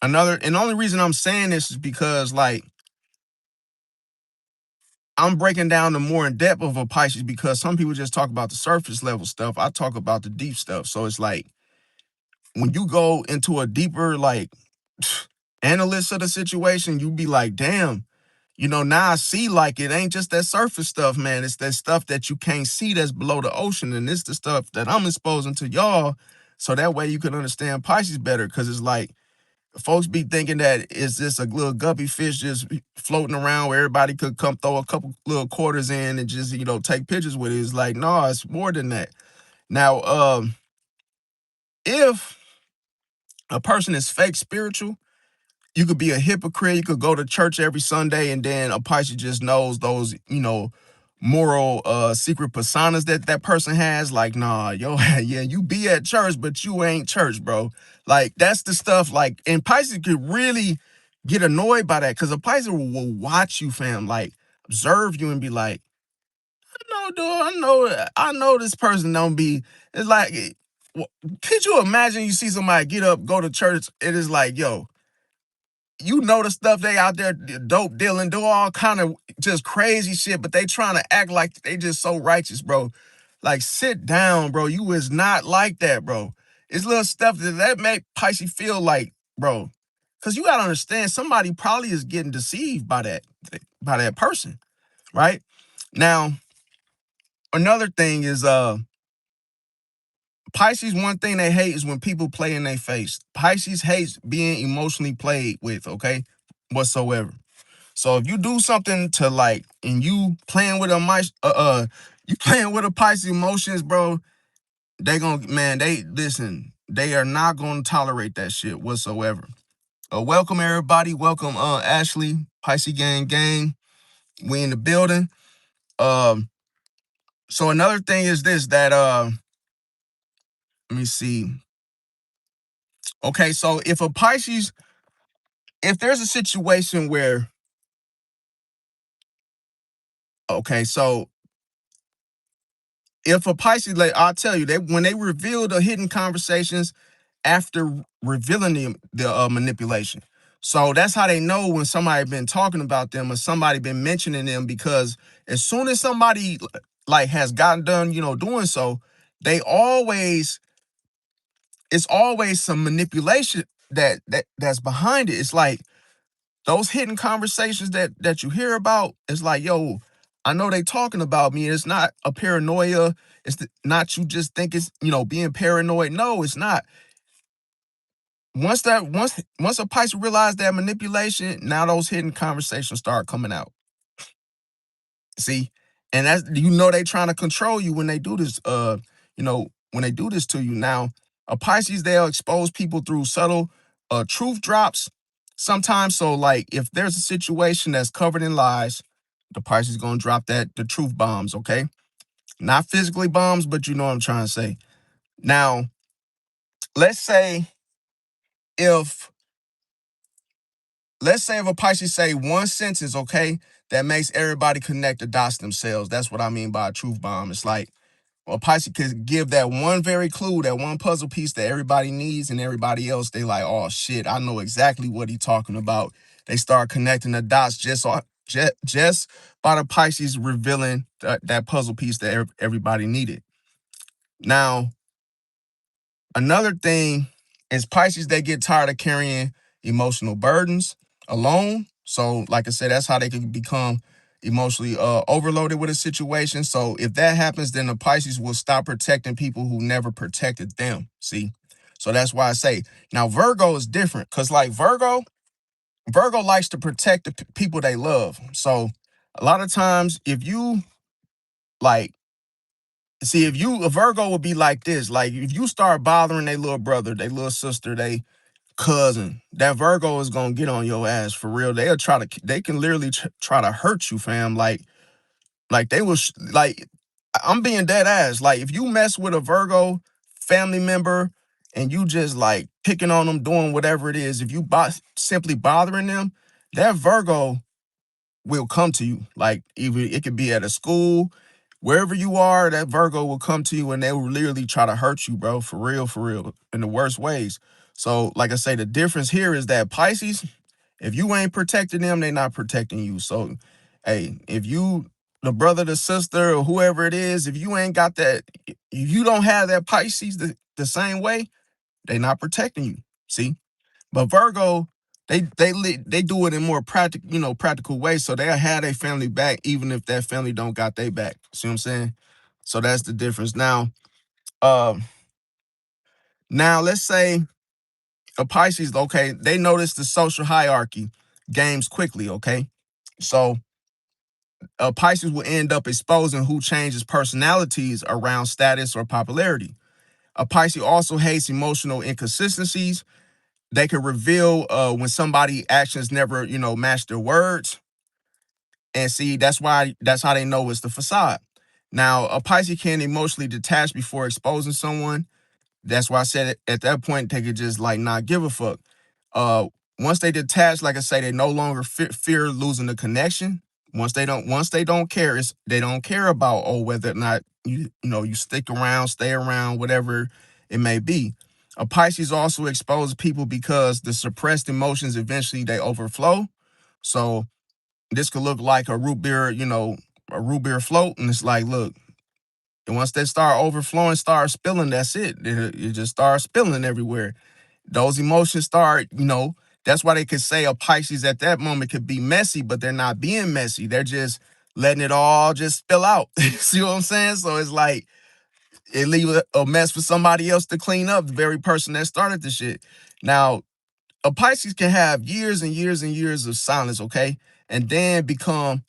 A: only reason I'm saying this is because like I'm breaking down the more in depth of a Pisces because some people just talk about the surface level stuff. I talk about the deep stuff. So it's like when you go into a deeper like analyst of the situation, you be like, damn, now I see like it ain't just that surface stuff, man. It's that stuff that you can't see that's below the ocean. And it's the stuff that I'm exposing to y'all. So that way you can understand Pisces better. Cause it's like folks be thinking that it's just a little guppy fish just floating around where everybody could come throw a couple little quarters in and just, take pictures with it. It's like, no, it's more than that. Now, if a person is fake spiritual, you could be a hypocrite. You could go to church every Sunday, and then a Pisces just knows those, moral secret personas that person has. Like, nah, yo, yeah, you be at church, but you ain't church, bro. Like, that's the stuff. Like, and Pisces could really get annoyed by that because a Pisces will watch you, fam, like observe you and be like, no, dude, I know this person don't be. It's like, could you imagine you see somebody get up, go to church, it is like, yo, the stuff they out there dope dealing, do all kind of just crazy shit, but they trying to act like they just so righteous, bro. Like, sit down, bro. You is not like that, bro. It's little stuff that make Pisces feel like, bro. Cause you gotta understand, somebody probably is getting deceived by that person, right? Now, another thing is Pisces, one thing they hate is when people play in their face. Pisces hates being emotionally played with, okay? Whatsoever. So if you do something to like, and you playing with you playing with a Pisces emotions, bro, they are not gonna tolerate that shit whatsoever. Welcome everybody, welcome Ashley, Pisces gang, we in the building. So another thing is this that let me see. Okay, so if there's a situation where, okay, so if a Pisces, like I'll tell you, when they reveal the hidden conversations after revealing the manipulation. So that's how they know when somebody been talking about them or somebody been mentioning them, because as soon as somebody like has gotten done, doing so, they always it's always some manipulation that's behind it. It's like those hidden conversations that you hear about. It's like, yo, I know they talking about me. It's not a paranoia. Not you just think it's being paranoid. No, it's not. Once a Pisces realize that manipulation, now those hidden conversations start coming out. See, and that's they trying to control you when they do this. When they do this to you. Now, a Pisces, they'll expose people through subtle truth drops sometimes. So, like, if there's a situation that's covered in lies, the Pisces gonna drop the truth bombs. Okay, not physically bombs, but you know what I'm trying to say. Now, let's say if if a Pisces say one sentence, okay, that makes everybody connect the dots themselves. That's what I mean by a truth bomb. It's like a Pisces could give that one very clue, that one puzzle piece that everybody needs, and everybody else, they like, oh shit, I know exactly what he's talking about. They start connecting the dots just by the Pisces revealing that puzzle piece that everybody needed. Now, another thing is Pisces, they get tired of carrying emotional burdens alone. So, like I said, that's how they can become emotionally overloaded with a situation. So if that happens, then the Pisces will stop protecting people who never protected them. See? So that's why I say, now Virgo is different, because like Virgo likes to protect the people they love. So a lot of times if you like, see, if you, a Virgo would be like this, like if you start bothering their little brother, their little sister, they cousin, that Virgo is gonna get on your ass for real. They can literally try to hurt you, fam. Like they was like, I'm being dead ass. Like if you mess with a Virgo family member and you just like picking on them, doing whatever it is, if you simply bothering them, that Virgo will come to you. Like either it could be at a school, Wherever you are, that Virgo will come to you and they will literally try to hurt you, bro. For real, in the worst ways. So, like I say, the difference here is that Pisces, if you ain't protecting them, they not protecting you. So, hey, if you, the brother, the sister, or whoever it is, if you ain't got that, if you don't have that Pisces the same way, they not protecting you. See? But Virgo, they do it in more practical, practical ways. So they'll have their family back, even if that family don't got their back. See what I'm saying? So that's the difference. Uh, now let's say a Pisces, okay, they notice the social hierarchy games quickly, okay? So a Pisces will end up exposing who changes personalities around status or popularity. A Pisces also hates emotional inconsistencies. They can reveal when somebody actions never, match their words. And see, that's how they know it's the facade. Now, a Pisces can emotionally detach before exposing someone. That's why I said at that point they could just like not give a fuck. Uh, Once they detach, like I say, they no longer fear losing the connection. Once they don't care, they don't care about whether or not you stick around, stay around, whatever it may be. A Pisces also exposes people because the suppressed emotions eventually they overflow. So this could look like a root beer float, and it's like, look, and once they start overflowing, start spilling, that's it. It just starts spilling everywhere. Those emotions start, that's why they could say a Pisces at that moment could be messy, but they're not being messy. They're just letting it all just spill out. See what I'm saying? So it's like it leave a mess for somebody else to clean up, the very person that started the shit. Now, a Pisces can have years and years and years of silence, okay? And then become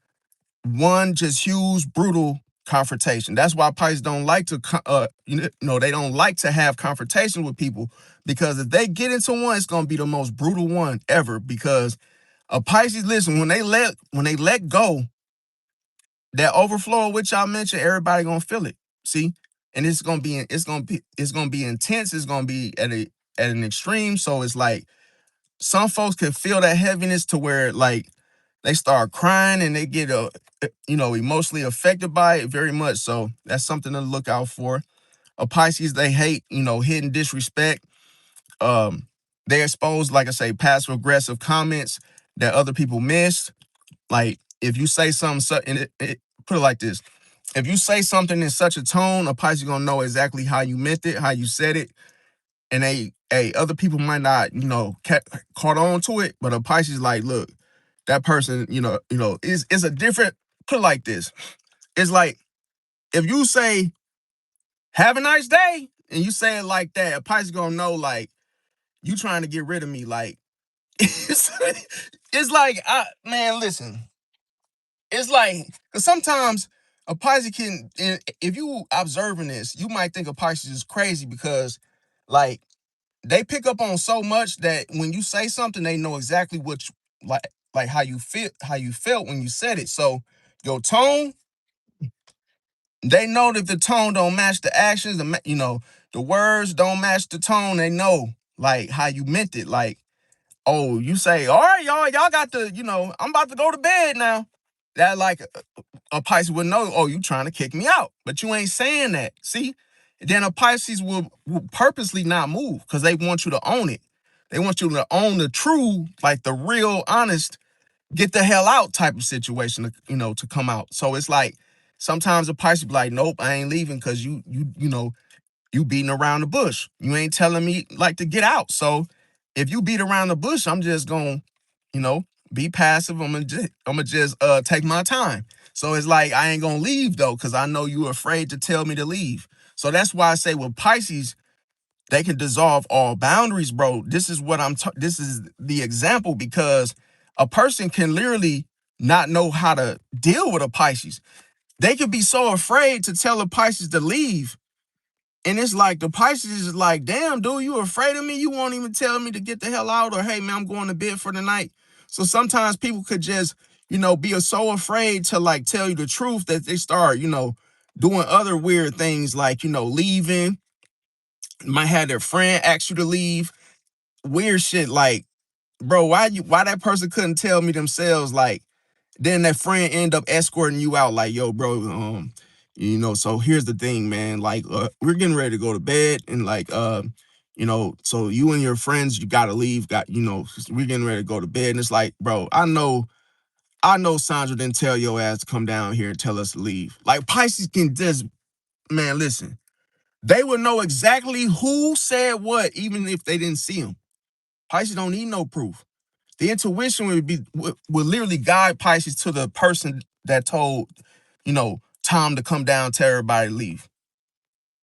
A: one just huge brutal confrontation. That's why Pisces don't like to they don't like to have confrontation with people, because if they get into one, it's going to be the most brutal one ever. Because a Pisces, listen, when they let go, that overflow which I mentioned, everybody going to feel it. See? And it's going to be intense. It's going to be at an extreme. So it's like some folks can feel that heaviness to where like they start crying and they get emotionally affected by it very much. So that's something to look out for. A Pisces, they hate hidden disrespect. They expose, like I say, passive aggressive comments that other people miss. Like if you say something, put it like this: if you say something in such a tone, a Pisces gonna know exactly how you meant it, how you said it, and other people might not caught on to it, but a Pisces like, look, that person is a different. Put it like this: it's like if you say have a nice day and you say it like that, a Pisces gonna know like you trying to get rid of me. Like it's like, man, listen, it's like, because sometimes a Pisces can, if you observing this, you might think a Pisces is crazy because like they pick up on so much that when you say something, they know exactly what like how you felt when you said it. So your tone, they know that the tone don't match the actions, the words don't match the tone. They know like how you meant it. Like, oh, you say, all right, y'all got to, I'm about to go to bed now. That like a Pisces would know, oh, you trying to kick me out, but you ain't saying that. See, then a Pisces will purposely not move because they want you to own it. They want you to own the true, like the real, honest, get the hell out type of situation, to come out. So it's like sometimes a Pisces be like, nope, I ain't leaving because you beating around the bush. You ain't telling me like to get out. So if you beat around the bush, I'm just gonna, you know, be passive. I'm gonna just take my time. So it's like I ain't gonna leave though, because I know you're afraid to tell me to leave. So that's why I say with Pisces, they can dissolve all boundaries, bro. This is what this is the example, because a person can literally not know how to deal with a Pisces. They could be so afraid to tell a Pisces to leave, and it's like the Pisces is like, damn, dude, you afraid of me? You won't even tell me to get the hell out, or hey, man, I'm going to bed for the night. So sometimes people could just, be so afraid to like tell you the truth that they start, doing other weird things like, leaving. Might have their friend ask you to leave. Weird shit like, bro, why that person couldn't tell me themselves? Like, then that friend end up escorting you out, like, yo, bro, So here's the thing, man. Like, we're getting ready to go to bed, and like, so you and your friends, you gotta leave. We're getting ready to go to bed, and it's like, bro, I know Sandra didn't tell your ass to come down here and tell us to leave. Like, Pisces can just, man, listen, they would know exactly who said what, even if they didn't see him. Pisces don't need no proof. The intuition would literally guide Pisces to the person that told, Tom to come down, tell everybody to leave.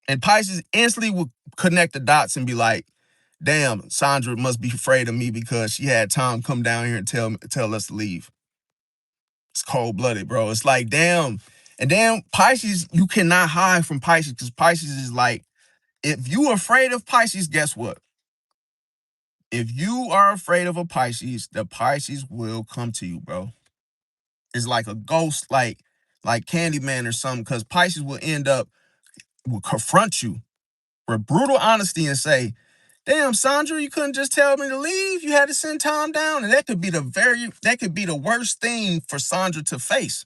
A: And Pisces instantly would connect the dots and be like, damn, Sandra must be afraid of me because she had Tom come down here and tell us to leave. It's cold-blooded, bro. It's like, damn. And then Pisces, you cannot hide from Pisces, because Pisces is like, if you afraid of Pisces, guess what? If you are afraid of a Pisces, the Pisces will come to you, bro. It's like a ghost, like Candyman or something, because Pisces will confront you with brutal honesty and say, damn, Sandra, you couldn't just tell me to leave. You had to send Tom down. And that could be the worst thing for Sandra to face.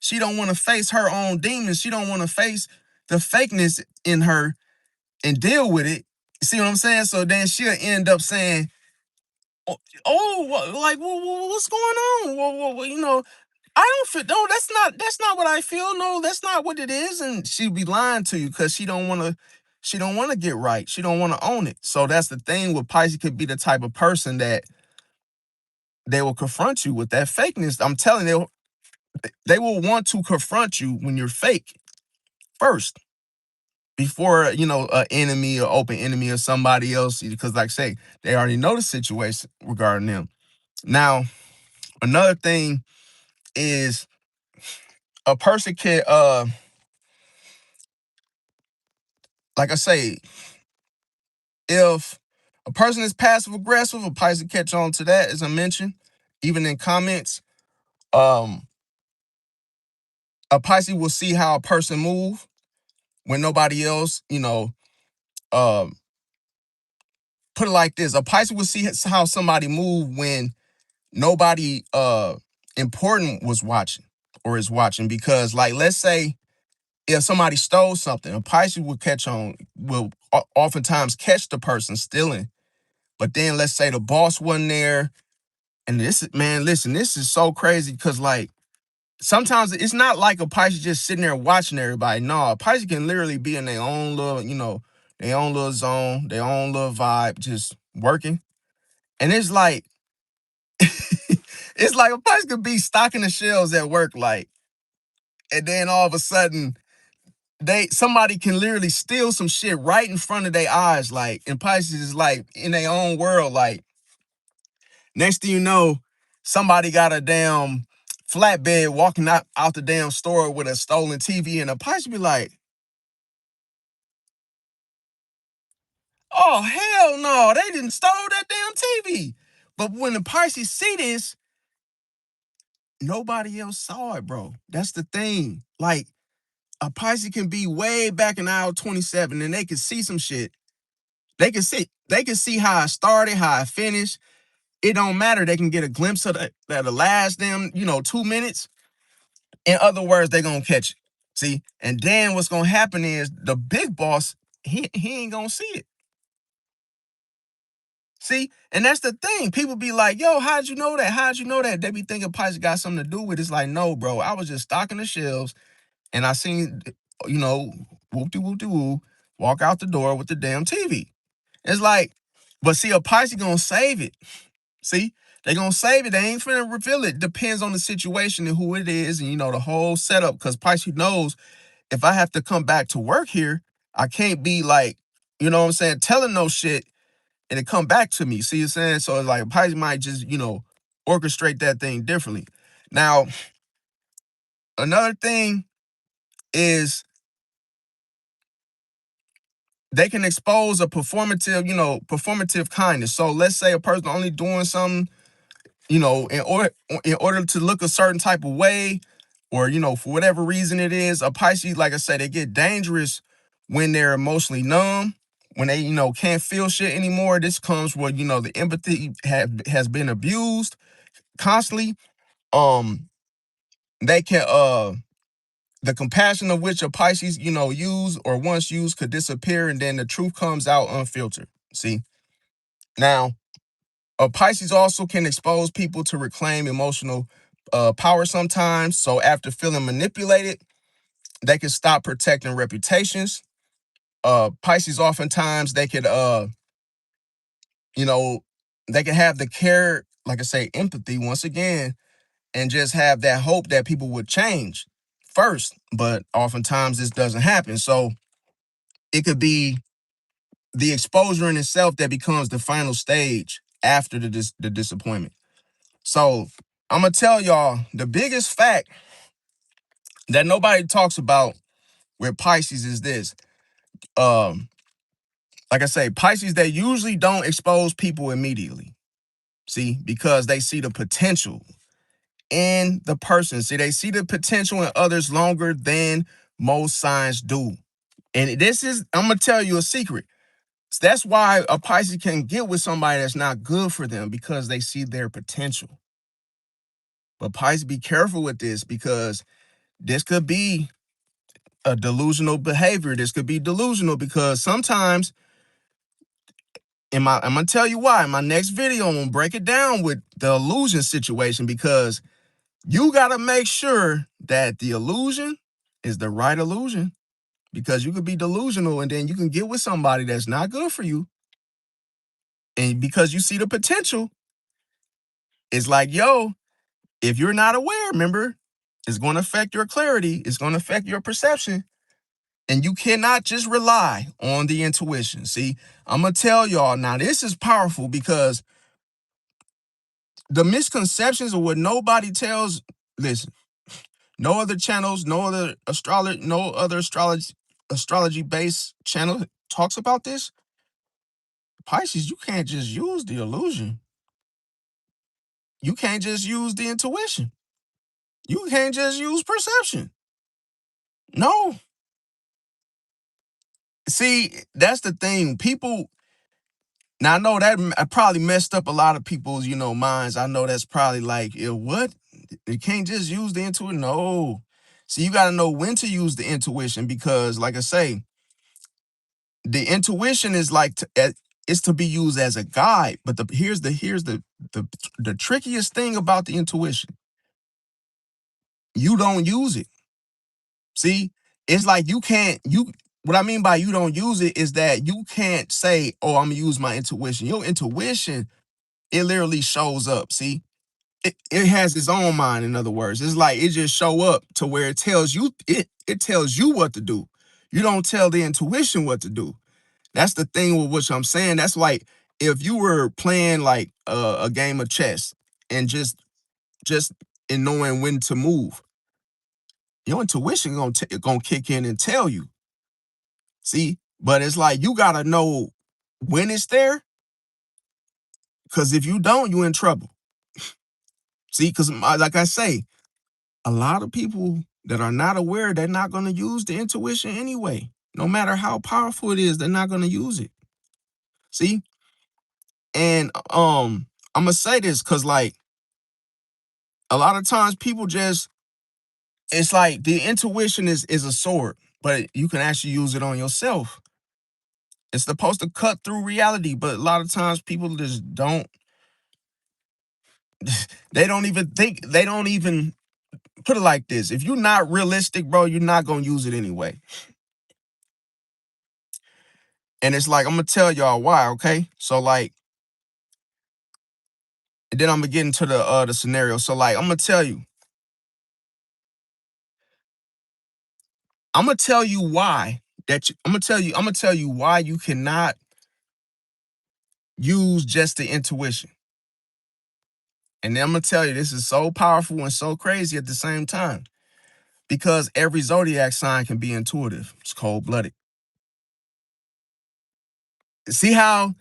A: She don't want to face her own demons. She don't want to face the fakeness in her and deal with it. See what I'm saying? So then she'll end up saying, like, what's going on? I don't feel. No, that's not what I feel. No, that's not what it is. And she'd be lying to you because she don't want to get right. She don't want to own it. So that's the thing with Pisces. Could be the type of person that they will confront you with that fakeness. I'm telling you, they will want to confront you when you're fake first, before an enemy or open enemy or somebody else, because like I say, they already know the situation regarding them. Now, another thing is, a person can, like I say, if a person is passive aggressive, a Pisces catch on to that, as I mentioned, even in comments. Um, a Pisces will see how a person move when nobody else, um, put it like this: a Pisces will see how somebody move when nobody important was watching or is watching. Because, like, let's say if somebody stole something, a Pisces will oftentimes catch the person stealing. But then let's say the boss wasn't there. And this is, man, listen, this is so crazy, because, like, sometimes it's not like a Pisces just sitting there watching everybody. No, a Pisces can literally be in their own little, their own little zone, their own little vibe, just working. And it's like, it's like a Pisces could be stocking the shelves at work, like, and then all of a sudden, somebody can literally steal some shit right in front of their eyes, like, and Pisces is like in their own world, like, next thing you know, somebody got a damn flatbed walking out the damn store with a stolen TV, and a Pisces be like, oh, hell no, they didn't stole that damn TV. But when the Pisces see this, nobody else saw it, bro. That's the thing. Like, a Pisces can be way back in aisle 27 and they can see some shit. They can see how I started, how I finished. It don't matter. They can get a glimpse of the last damn, 2 minutes. In other words, they're gonna catch it. See? And then what's gonna happen is the big boss, he ain't gonna see it. See? And that's the thing. People be like, yo, how'd you know that? How'd you know that? They be thinking Pisces got something to do with it. It's like, no, bro. I was just stocking the shelves and I seen, you know, whoop-de-woo, walk out the door with the damn TV. It's like, but see, a Pisces gonna save it. See, they gonna save it. They ain't finna reveal it. Depends on the situation and who it is, and the whole setup. Because Pisces knows, if I have to come back to work here, I can't be like, what I'm saying, telling no shit and it come back to me. See what I'm saying? So it's like Pisces might just, orchestrate that thing differently. Now, another thing is, they can expose a performative kindness. So let's say a person only doing something, in order to look a certain type of way, or for whatever reason it is. A Pisces, like I said, they get dangerous when they're emotionally numb, when they can't feel shit anymore. This comes where the empathy has been abused constantly. um they can The compassion of which a Pisces, use or once used could disappear, and then the truth comes out unfiltered. See? Now, a Pisces also can expose people to reclaim emotional power sometimes. So after feeling manipulated, they can stop protecting reputations. Pisces oftentimes you know, they can have the care, like I say, empathy once again, and just have that hope that people would change first. But oftentimes this doesn't happen. So it could be the exposure in itself that becomes the final stage after the disappointment. So I'm gonna tell y'all the biggest fact that nobody talks about with Pisces is this. Um, like I say, Pisces, they usually don't expose people immediately. See, because they see the potential in the person. See, they see the potential in others longer than most signs do. And I'm gonna tell you a secret. That's why a Pisces can get with somebody that's not good for them, because they see their potential. But Pisces, be careful with this, because this could be a delusional behavior. This could be delusional because sometimes, I'm gonna tell you why. In my next video, I'm gonna break it down with the illusion situation, because you gotta make sure that the illusion is the right illusion. Because you could be delusional and then you can get with somebody that's not good for you. And because you see the potential, it's like, yo, if you're not aware, remember, it's going to affect your clarity. It's going to affect your perception. And you cannot just rely on the intuition. See, I'm going to tell y'all now, this is powerful, because the misconceptions of what nobody tells, listen, no other channels, no other astrology based channel talks about this. Pisces, you can't just use the illusion. You can't just use the intuition. You can't just use perception. No. See, that's the thing. People, now I know that probably messed up a lot of people's, minds. I know that's probably like, what? You can't just use the intuition. No. See, you got to know when to use the intuition, because, like I say, the intuition is it's to be used as a guide. But the trickiest thing about the intuition. You don't use it. See, it's like what I mean by you don't use it is that you can't say, oh, I'm gonna use my intuition. Your intuition, it literally shows up. See, it has its own mind, in other words. It's like it just show up to where it tells you what to do. You don't tell the intuition what to do. That's the thing with what I'm saying. That's like if you were playing like a game of chess, and just in knowing when to move, your intuition gonna kick in and tell you. See, but it's like you gotta know when it's there, because if you don't, you in trouble. See, because like I say, a lot of people that are not aware, they're not gonna use the intuition anyway. No matter how powerful it is, they're not gonna use it. See, and I'm gonna say this because, like, a lot of times people just, it's like the intuition is a sword, but you can actually use it on yourself. It's supposed to cut through reality, but a lot of times people just don't. They don't even think. They don't even put it like this. If you're not realistic, bro, you're not gonna use it anyway. And it's like, I'm gonna tell y'all why, okay? So like, and then I'm gonna get into the scenario. So like, I'm gonna tell you why I'm gonna tell you why you cannot use just the intuition. And then I'm gonna tell you, this is so powerful and so crazy at the same time. Because every zodiac sign can be intuitive. It's cold-blooded. See how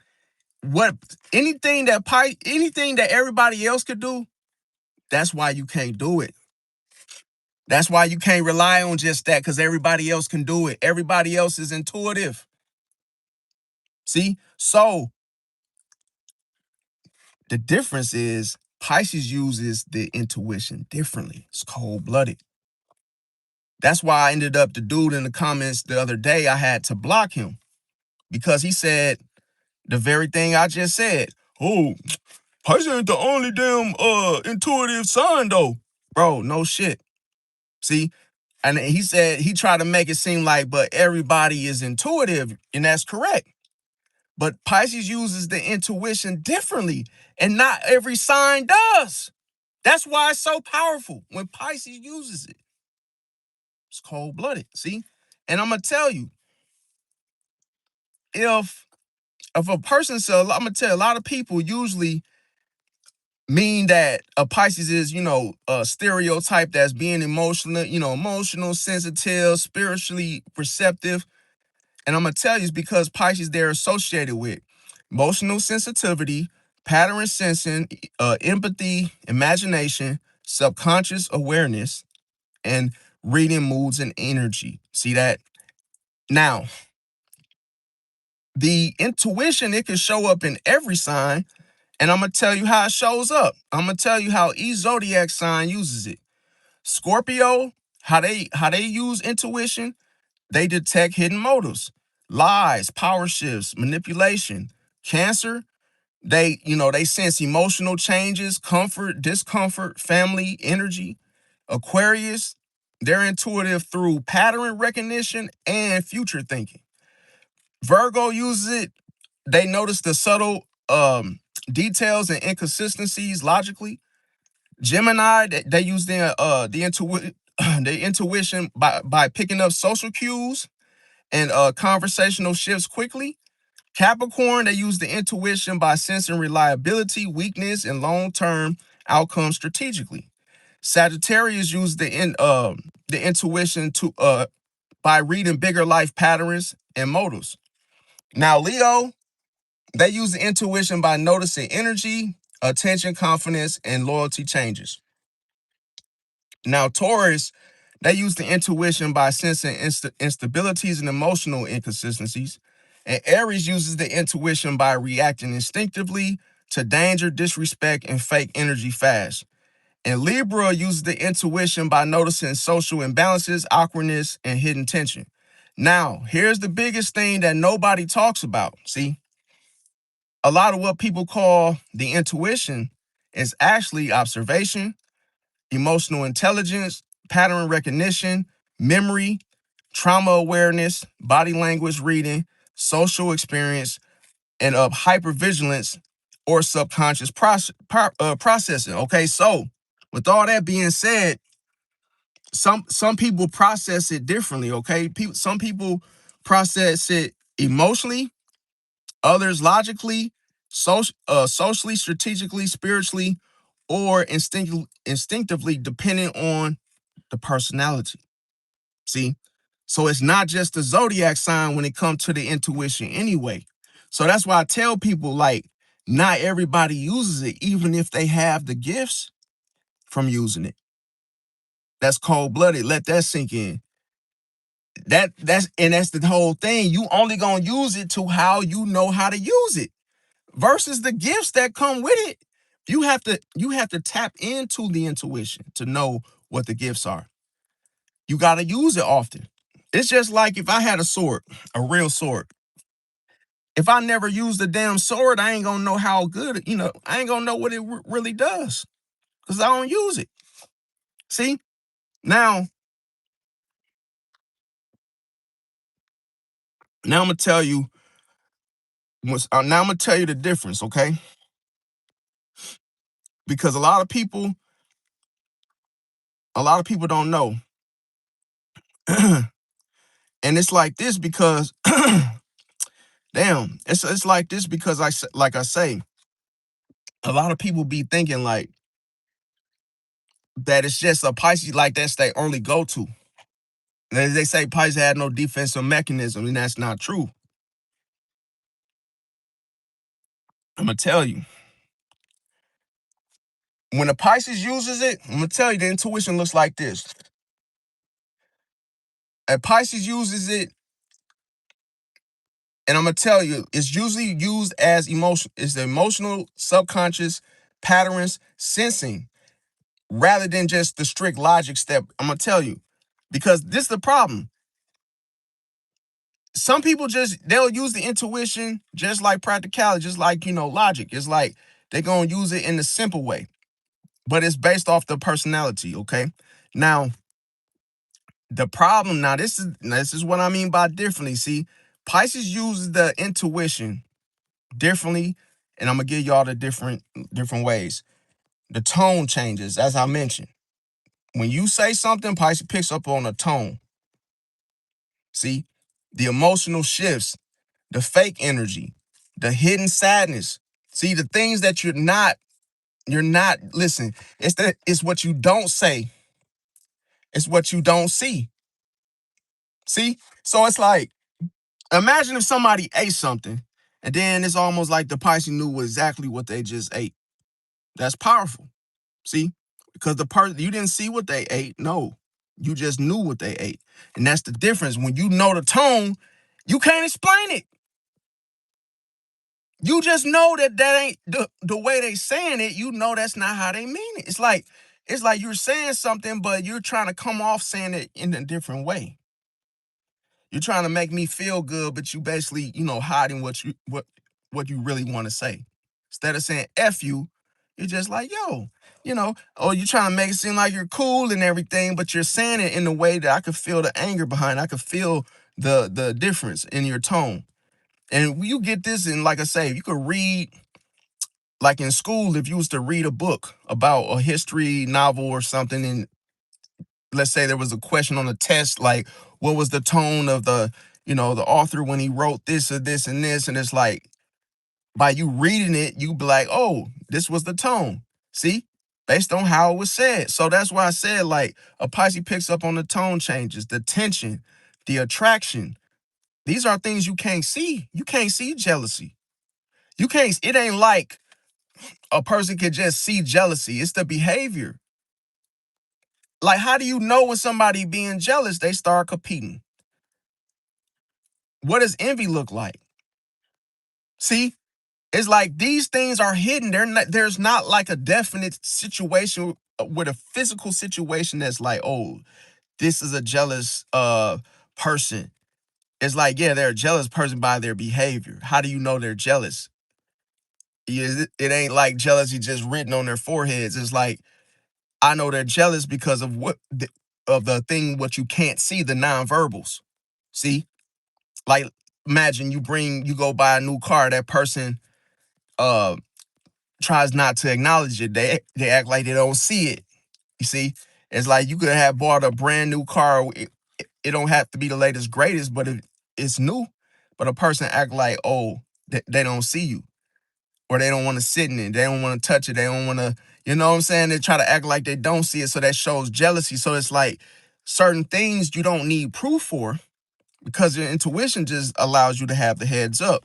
A: what anything that everybody else could do, that's why you can't do it. That's why you can't rely on just that, because everybody else can do it. Everybody else is intuitive. See? So the difference is Pisces uses the intuition differently. It's cold-blooded. That's why I ended up the dude in the comments the other day, I had to block him because he said the very thing I just said. Oh, Pisces ain't the only damn intuitive sign though. Bro, no shit. See? And he said he tried to make it seem like, but everybody is intuitive, and that's correct. But Pisces uses the intuition differently, and not every sign does. That's why it's so powerful when Pisces uses it. It's cold-blooded, see? And I'm gonna tell you, if a person says, I'm gonna tell you, a lot of people usually mean that a Pisces is, a stereotype that's being emotional, emotional, sensitive, spiritually perceptive. And I'm gonna tell you, it's because Pisces, they're associated with emotional sensitivity, pattern sensing, empathy, imagination, subconscious awareness, and reading moods and energy. See that? Now, the intuition, it can show up in every sign, and I'm gonna tell you how it shows up. I'm gonna tell you how each zodiac sign uses it. Scorpio, how they use intuition, they detect hidden motives, lies, power shifts, manipulation. Cancer, they sense emotional changes, comfort, discomfort, family, energy. Aquarius, they're intuitive through pattern recognition and future thinking. Virgo uses it. They notice the subtle details and inconsistencies logically. Gemini, they use the intuition by picking up social cues and conversational shifts quickly. Capricorn, they use the intuition by sensing reliability, weakness, and long-term outcomes strategically. Sagittarius use the intuition to by reading bigger life patterns and motives. Now, Leo, they use the intuition by noticing energy, attention, confidence, and loyalty changes. Now, Taurus, they use the intuition by sensing instabilities and emotional inconsistencies. And Aries uses the intuition by reacting instinctively to danger, disrespect, and fake energy fast. And Libra uses the intuition by noticing social imbalances, awkwardness, and hidden tension. Now, here's the biggest thing that nobody talks about. See, a lot of what people call the intuition is actually observation, emotional intelligence, pattern recognition, memory, trauma awareness, body language reading, social experience, and of hypervigilance or subconscious processing. Okay, so with all that being said, some people process it differently. Okay, some people process it emotionally, others logically, socially, strategically, spiritually, or instinctively, depending on the personality. See? So it's not just the zodiac sign when it comes to the intuition anyway. So that's why I tell people, like, not everybody uses it, even if they have the gifts from using it. That's cold-blooded. Let that sink in. That's the whole thing. You only gonna use it to how you know how to use it versus the gifts that come with it. You have to tap into the intuition to know what the gifts are. You got to use it often. It's just like if I had a sword, a real sword. If I never use the damn sword, I ain't gonna know how good, I ain't gonna know what it really does because I don't use it. See? Now, now I'm gonna tell you. Now I'm gonna tell you the difference, okay? Because a lot of people don't know, and it's like this because, damn, it's like this because like I say, a lot of people be thinking like that it's just a Pisces, like that's they only go to. They say Pisces had no defensive mechanism, and that's not true. I'm gonna tell you. When a Pisces uses it, I'm gonna tell you the intuition looks like this. A Pisces uses it, and I'm gonna tell you, it's usually used as emotion, it's the emotional, subconscious patterns sensing, rather than just the strict logic step. I'm gonna tell you. Because this is the problem. Some people they'll use the intuition just like practicality, just like, logic. It's like they're going to use it in the simple way, but it's based off the personality, okay? Now, the problem, now this is what I mean by differently. See, Pisces uses the intuition differently, and I'm gonna give y'all the different ways. The tone changes, as I mentioned. When you say something, Pisces picks up on a tone. See, the emotional shifts, the fake energy, the hidden sadness. See, the things that you're not, listen, it's what you don't say, it's what you don't see. See? So it's like, imagine if somebody ate something and then it's almost like the Pisces knew exactly what they just ate. That's powerful. See? Because the person, you didn't see what they ate. No, you just knew what they ate. And that's the difference. When you know the tone, you can't explain it. You just know that ain't the way they saying it. You know that's not how they mean it. It's like you're saying something, but you're trying to come off saying it in a different way. You're trying to make me feel good, but you basically, hiding what you really want to say. Instead of saying F you, you're just like, yo, or you're trying to make it seem like you're cool and everything, but you're saying it in a way that I could feel the anger behind. I could feel the difference in your tone. And you get this, and like I say, you could read, like in school, if you was to read a book about a history novel or something, and let's say there was a question on a test, like what was the tone of the author when he wrote this or this and this, and it's like by you reading it, you be like, oh, this was the tone. See, based on how it was said. So that's why I said, like, a Pisces picks up on the tone changes, the tension, the attraction. These are things you can't see. You can't see jealousy. You can't. It ain't like a person could just see jealousy. It's the behavior. Like, how do you know when somebody being jealous? They start competing. What does envy look like? See, it's like these things are hidden. There's not like a definite situation with a physical situation that's like, oh, this is a jealous person. It's like, yeah, they're a jealous person by their behavior. How do you know they're jealous? It ain't like jealousy just written on their foreheads. It's like, I know they're jealous because of of the thing what you can't see, the nonverbals. See, like, imagine you go buy a new car. That person uh tries not to acknowledge it. They act like they don't see it. You see, it's like you could have bought a brand new car. It don't have to be the latest greatest, but it's new. But a person act like, oh, they don't see you, or they don't want to sit in it. They don't want to touch it. They don't want to, you know what I'm saying? They try to act like they don't see it. So that shows jealousy. So it's like certain things you don't need proof for because your intuition just allows you to have the heads up.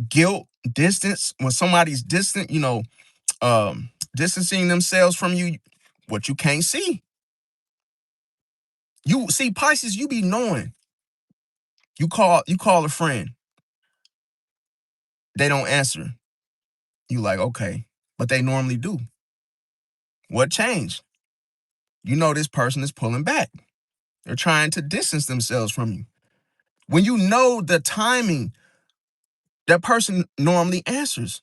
A: Guilt, distance, when somebody's distant, distancing themselves from you, what you can't see. You see, Pisces, you be knowing. You call a friend, they don't answer. You like, okay, but they normally do. What changed? You know this person is pulling back. They're trying to distance themselves from you. When you know the timing, that person normally answers.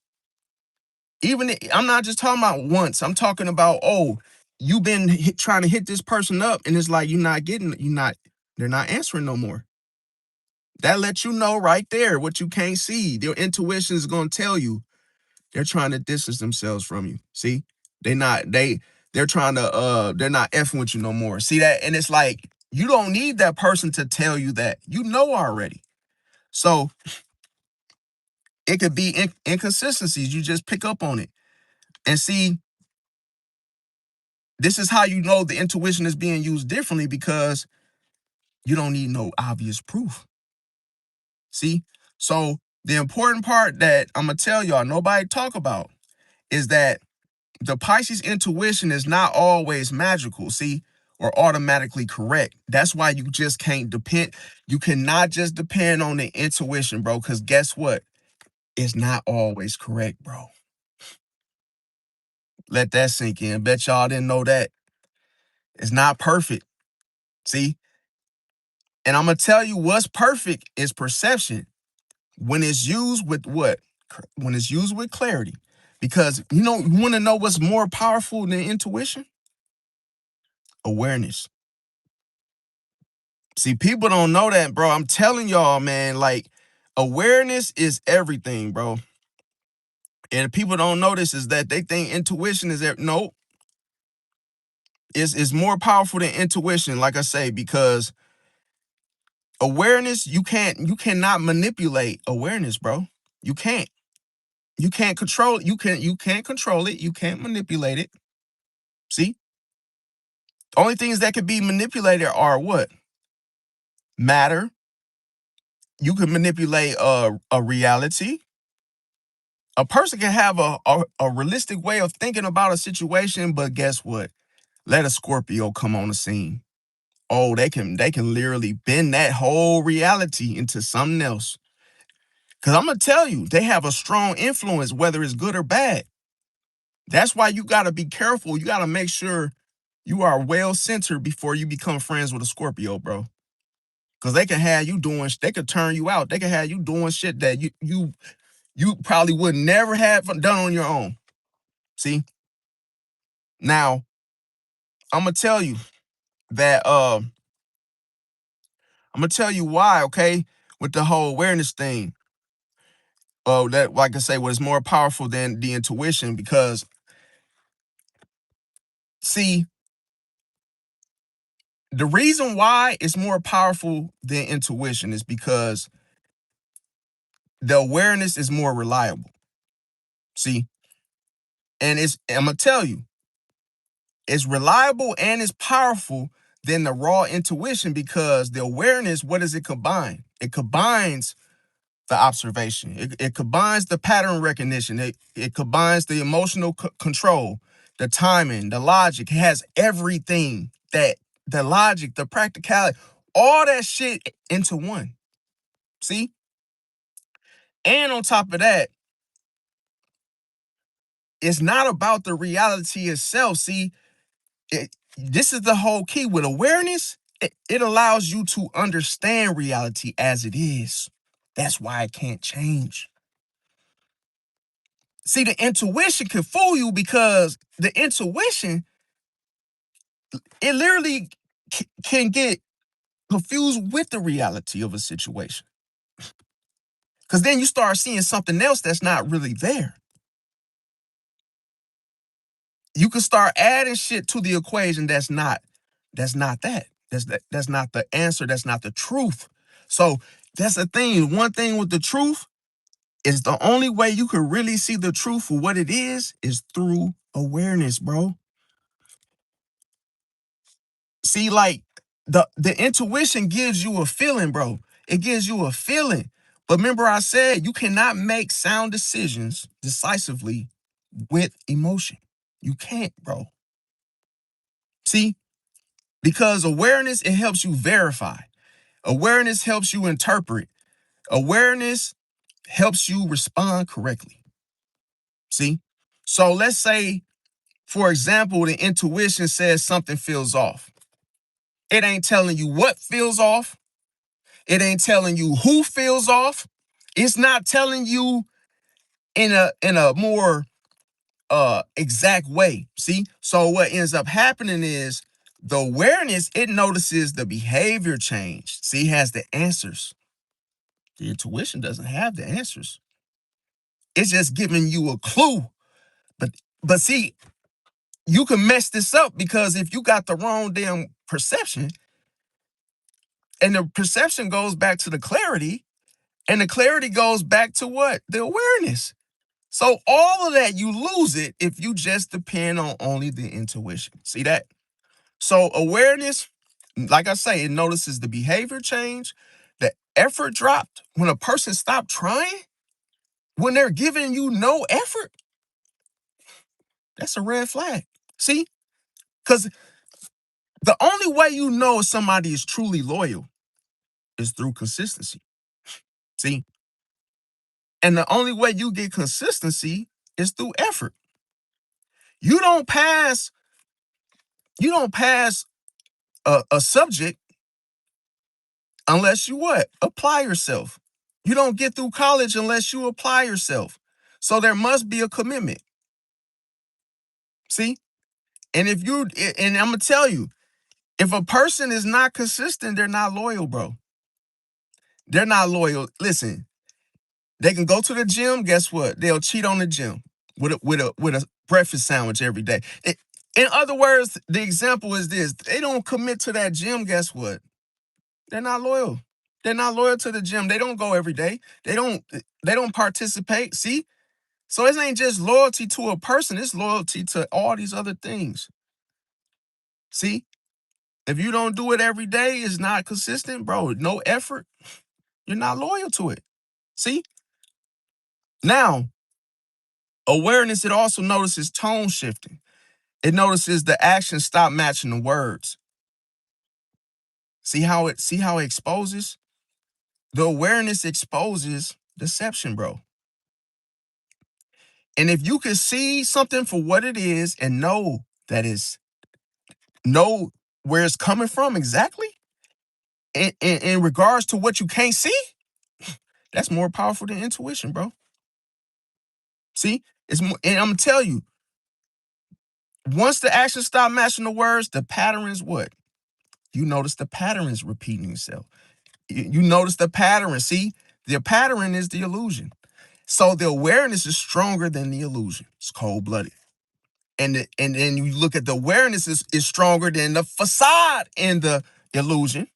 A: I'm not just talking about once. I'm talking about, oh, you've been trying to hit this person up, and it's like they're not answering no more. That lets you know right there what you can't see. Their intuition is going to tell you they're trying to distance themselves from you. See, they're trying to they're not effing with you no more. See that, and it's like you don't need that person to tell you that. You know already. So it could be inconsistencies. You just pick up on it and see. This is how you know the intuition is being used differently because you don't need no obvious proof. See, so the important part that I'm gonna tell y'all nobody talk about is that the Pisces intuition is not always magical, see, or automatically correct. That's why you just can't depend. You cannot just depend on the intuition, bro, because guess what? It's not always correct, bro. Let that sink in. Bet y'all didn't know that. It's not perfect. See, and I'm gonna tell you what's perfect is perception when it's used with what? When it's used with clarity. Because you want to know what's more powerful than intuition? Awareness. See, people don't know that, bro. I'm telling y'all, man, like awareness is everything, bro. And if people don't know this is that they think intuition is no, it's more powerful than intuition, like I say, because awareness, you cannot manipulate awareness, bro. You can't. You can't control you can't control it. You can't manipulate it. See? Only things that can be manipulated are what? Matter. You can manipulate a reality. A person can have a realistic way of thinking about a situation, but guess what? Let a Scorpio come on the scene. Oh, they can literally bend that whole reality into something else. Cause I'm gonna tell you, they have a strong influence, whether it's good or bad. That's why you gotta be careful. You gotta make sure you are well centered before you become friends with a Scorpio, bro. Cause they can have you doing, they could turn you out. They can have you doing shit that you probably would never have done on your own. See, now I'm gonna tell you that I'm gonna tell you why, okay, with the whole awareness thing. That like I say, was more powerful than the intuition because see, the reason why it's more powerful than intuition is because the awareness is more reliable. See, and I'm gonna tell you, it's reliable and it's powerful than the raw intuition because the awareness, what does it combine? It combines the observation. It combines the pattern recognition. It combines the emotional control, the timing, the logic. It has everything that the logic, the practicality, all that shit into one. See? And on top of that, it's not about the reality itself. See, this is the whole key with awareness. It allows you to understand reality as it is. That's why it can't change. See, the intuition can fool you because the intuition, it literally can get confused with the reality of a situation. Because then you start seeing something else that's not really there. You can start adding shit to the equation that's not that. That's not the answer. That's not the truth. So that's the thing. One thing with the truth is the only way you can really see the truth for what it is through awareness, bro. See, like the intuition gives you a feeling, bro. It gives you a feeling. But remember, I said you cannot make sound decisions decisively with emotion. You can't, bro. See, because awareness, it helps you verify. Awareness helps you interpret. Awareness helps you respond correctly. See? So let's say, for example, the intuition says something feels off. It ain't telling you what feels off. It ain't telling you who feels off. It's not telling you in a more exact way. See? So what ends up happening is the awareness, it notices the behavior change. See, it has the answers. The intuition doesn't have the answers. It's just giving you a clue. But but see, you can mess this up because if you got the wrong damn perception, and the perception goes back to the clarity, and the clarity goes back to what? The awareness. So all of that, you lose it if you just depend on only the intuition. See that? So awareness, like I say, it notices the behavior change, the effort dropped when a person stopped trying, when they're giving you no effort. That's a red flag. See? Because the only way you know if somebody is truly loyal is through consistency. See? And the only way you get consistency is through effort. You don't pass, you don't pass a subject unless you what? Apply yourself. You don't get through college unless you apply yourself. So there must be a commitment. See? And I'm gonna tell you, if a person is not consistent, they're not loyal, bro. They're not loyal. Listen, they can go to the gym. Guess what? They'll cheat on the gym with a breakfast sandwich every day. In other words, the example is this: they don't commit to that gym. Guess what? They're not loyal. They're not loyal to the gym. They don't go every day. They don't participate. See? So it ain't just loyalty to a person, it's loyalty to all these other things. See? If you don't do it every day, it's not consistent, bro. No effort, you're not loyal to it. See? Now, awareness, it also notices tone shifting. It notices the actions stop matching the words. See how it exposes? The awareness exposes deception, bro. And if you can see something for what it is and know where it's coming from exactly, in regards to what you can't see, that's more powerful than intuition, bro. See, it's more, and I'm gonna tell you, once the actions stop matching the words, the pattern is what? You notice the pattern is repeating itself. You notice the pattern. See, the pattern is the illusion. So the awareness is stronger than the illusion. It's cold blooded. And then you look at the awareness is stronger than the facade in the illusion.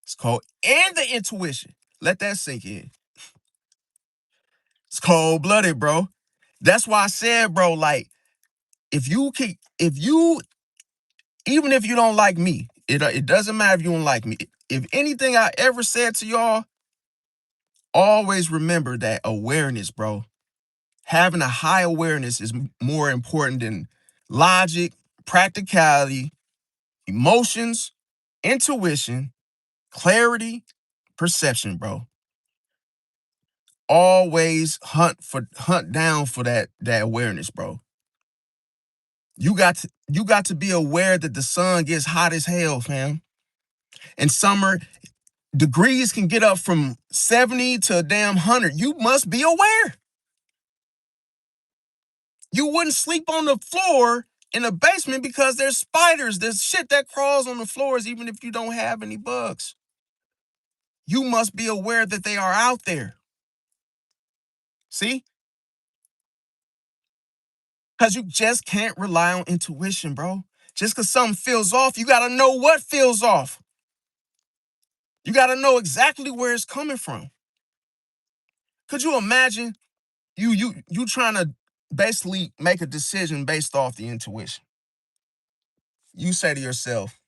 A: It's called and the intuition. Let that sink in. It's cold blooded, bro. That's why I said, bro, like, if you, even if you don't like me, it doesn't matter if you don't like me. If anything I ever said to y'all, always remember that awareness, bro. Having a high awareness is more important than logic, practicality, emotions, intuition, clarity, perception, bro. Always hunt down for that awareness, bro. You got to be aware that the sun gets hot as hell, fam. In summer, degrees can get up from 70 to a damn 100. You must be aware. You wouldn't sleep on the floor in a basement because there's spiders, there's shit that crawls on the floors even if you don't have any bugs. You must be aware that they are out there. See? Because you just can't rely on intuition, bro. Just because something feels off, you got to know what feels off. You got to know exactly where it's coming from. Could you imagine you trying to basically make a decision based off the intuition? You say to yourself,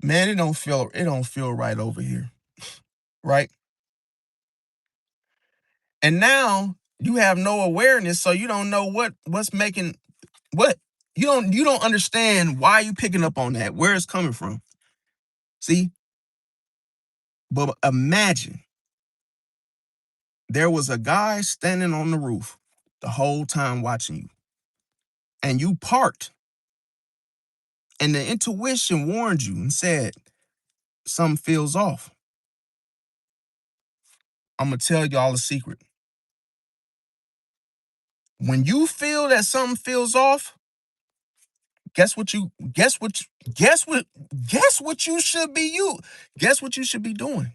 A: man, it don't feel right over here, right? And now you have no awareness, so you don't know what's making what you don't understand why you picking up on that, where it's coming from. See, but imagine there was a guy standing on the roof the whole time watching you, and you parked, and the intuition warned you and said something feels off. I'm gonna tell y'all a secret. When you feel that something feels off, guess what you should be guess what you should be doing?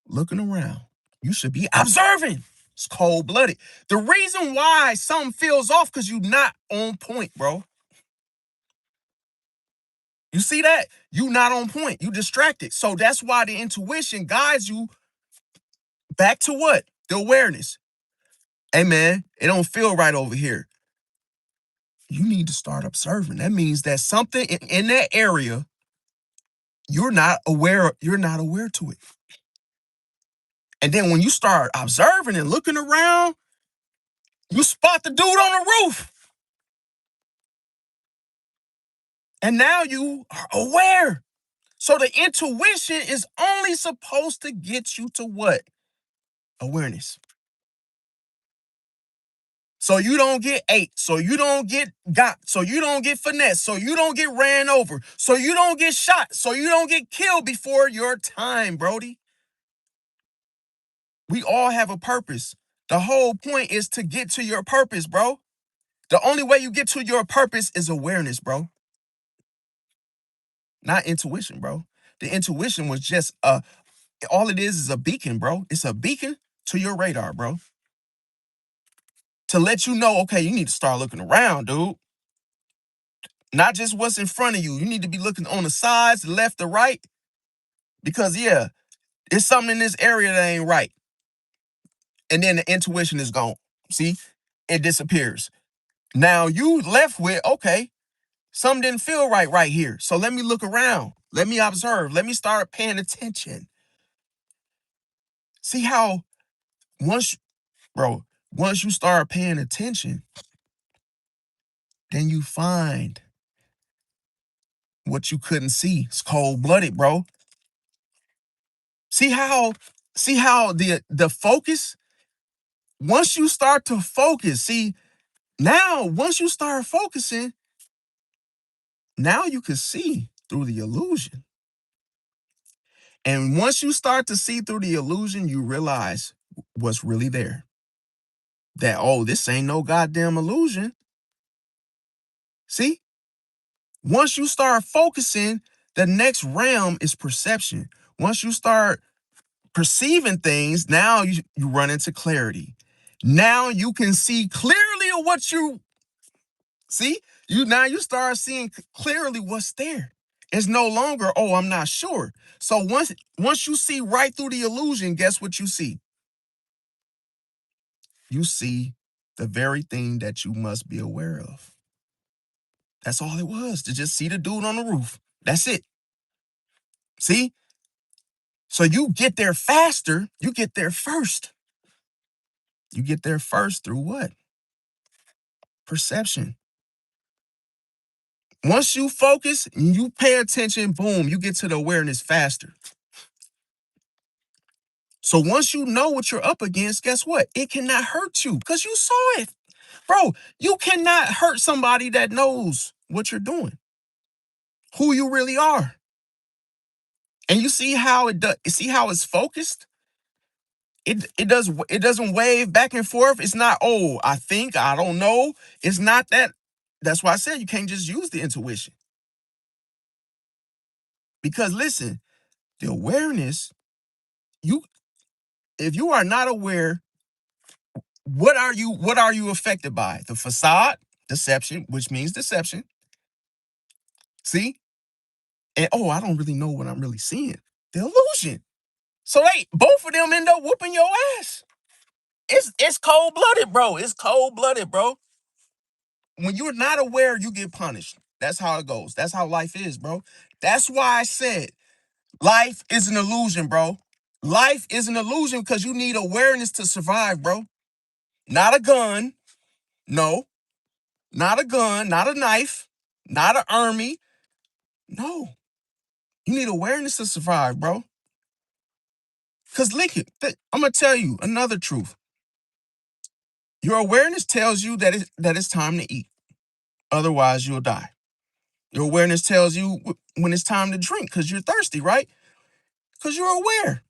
A: Looking around. You should be observing. It's cold blooded. The reason why something feels off because you're not on point, bro. You see that? You not on point. You distracted. So that's why the intuition guides you back to what? The awareness. Hey man, it don't feel right over here. You need to start observing. That means that something in that area you're not aware to it. And then when you start observing and looking around, you spot the dude on the roof. And now you are aware. So the intuition is only supposed to get you to what? Awareness. So you don't get ate. So you don't get got. So you don't get finessed. So you don't get ran over. So you don't get shot. So you don't get killed before your time, Brody. We all have a purpose. The whole point is to get to your purpose, bro. The only way you get to your purpose is awareness, bro. Not intuition, bro. The intuition was just all it is a beacon, bro. It's a beacon to your radar, bro. To let you know, okay, you need to start looking around, dude. Not just what's in front of you. You need to be looking on the sides, the left, the right. Because yeah, it's something in this area that ain't right. And then the intuition is gone. See, it disappears. Now you left with, okay, something didn't feel right here. So let me look around. Let me observe. Let me start paying attention. See how once, bro, once you start paying attention, then you find what you couldn't see. It's cold-blooded, bro. See how, the focus, once you start to focus, see, now once you start focusing, now you can see through the illusion. And once you start to see through the illusion, you realize what's really there. That, oh, this ain't no goddamn illusion. See? Once you start focusing, the next realm is perception. Once you start perceiving things, now you run into clarity. Now you can see clearly what you see. You start seeing clearly what's there. It's no longer, oh, I'm not sure. So once you see right through the illusion, guess what you see? You see the very thing that you must be aware of. That's all it was, to just see the dude on the roof. That's it. See? So you get there faster, you get there first. You get there first through what? Perception. Once you focus and you pay attention, boom, you get to the awareness faster. So once you know what you're up against, guess what? It cannot hurt you because you saw it. Bro, you cannot hurt somebody that knows what you're doing, who you really are. And you see how it does, see how it's focused? It doesn't wave back and forth. It's not, oh, I think, I don't know. It's not that. That's why I said you can't just use the intuition. Because listen, the awareness, you if you are not aware, what are you affected by? The facade, deception, which means deception. See? And oh, I don't really know what I'm really seeing. The illusion. So they both of them end up whooping your ass. It's cold-blooded, bro. It's cold-blooded, bro. When you're not aware, you get punished. That's how it goes. That's how life is, bro. That's why I said life is an illusion, bro. Life is an illusion because you need awareness to survive, bro. Not a gun. No. Not a gun. Not a knife. Not an army. No. You need awareness to survive, bro. Because, I'm going to tell you another truth. Your awareness tells you that it's time to eat. Otherwise, you'll die. Your awareness tells you when it's time to drink because you're thirsty, right? Because you're aware.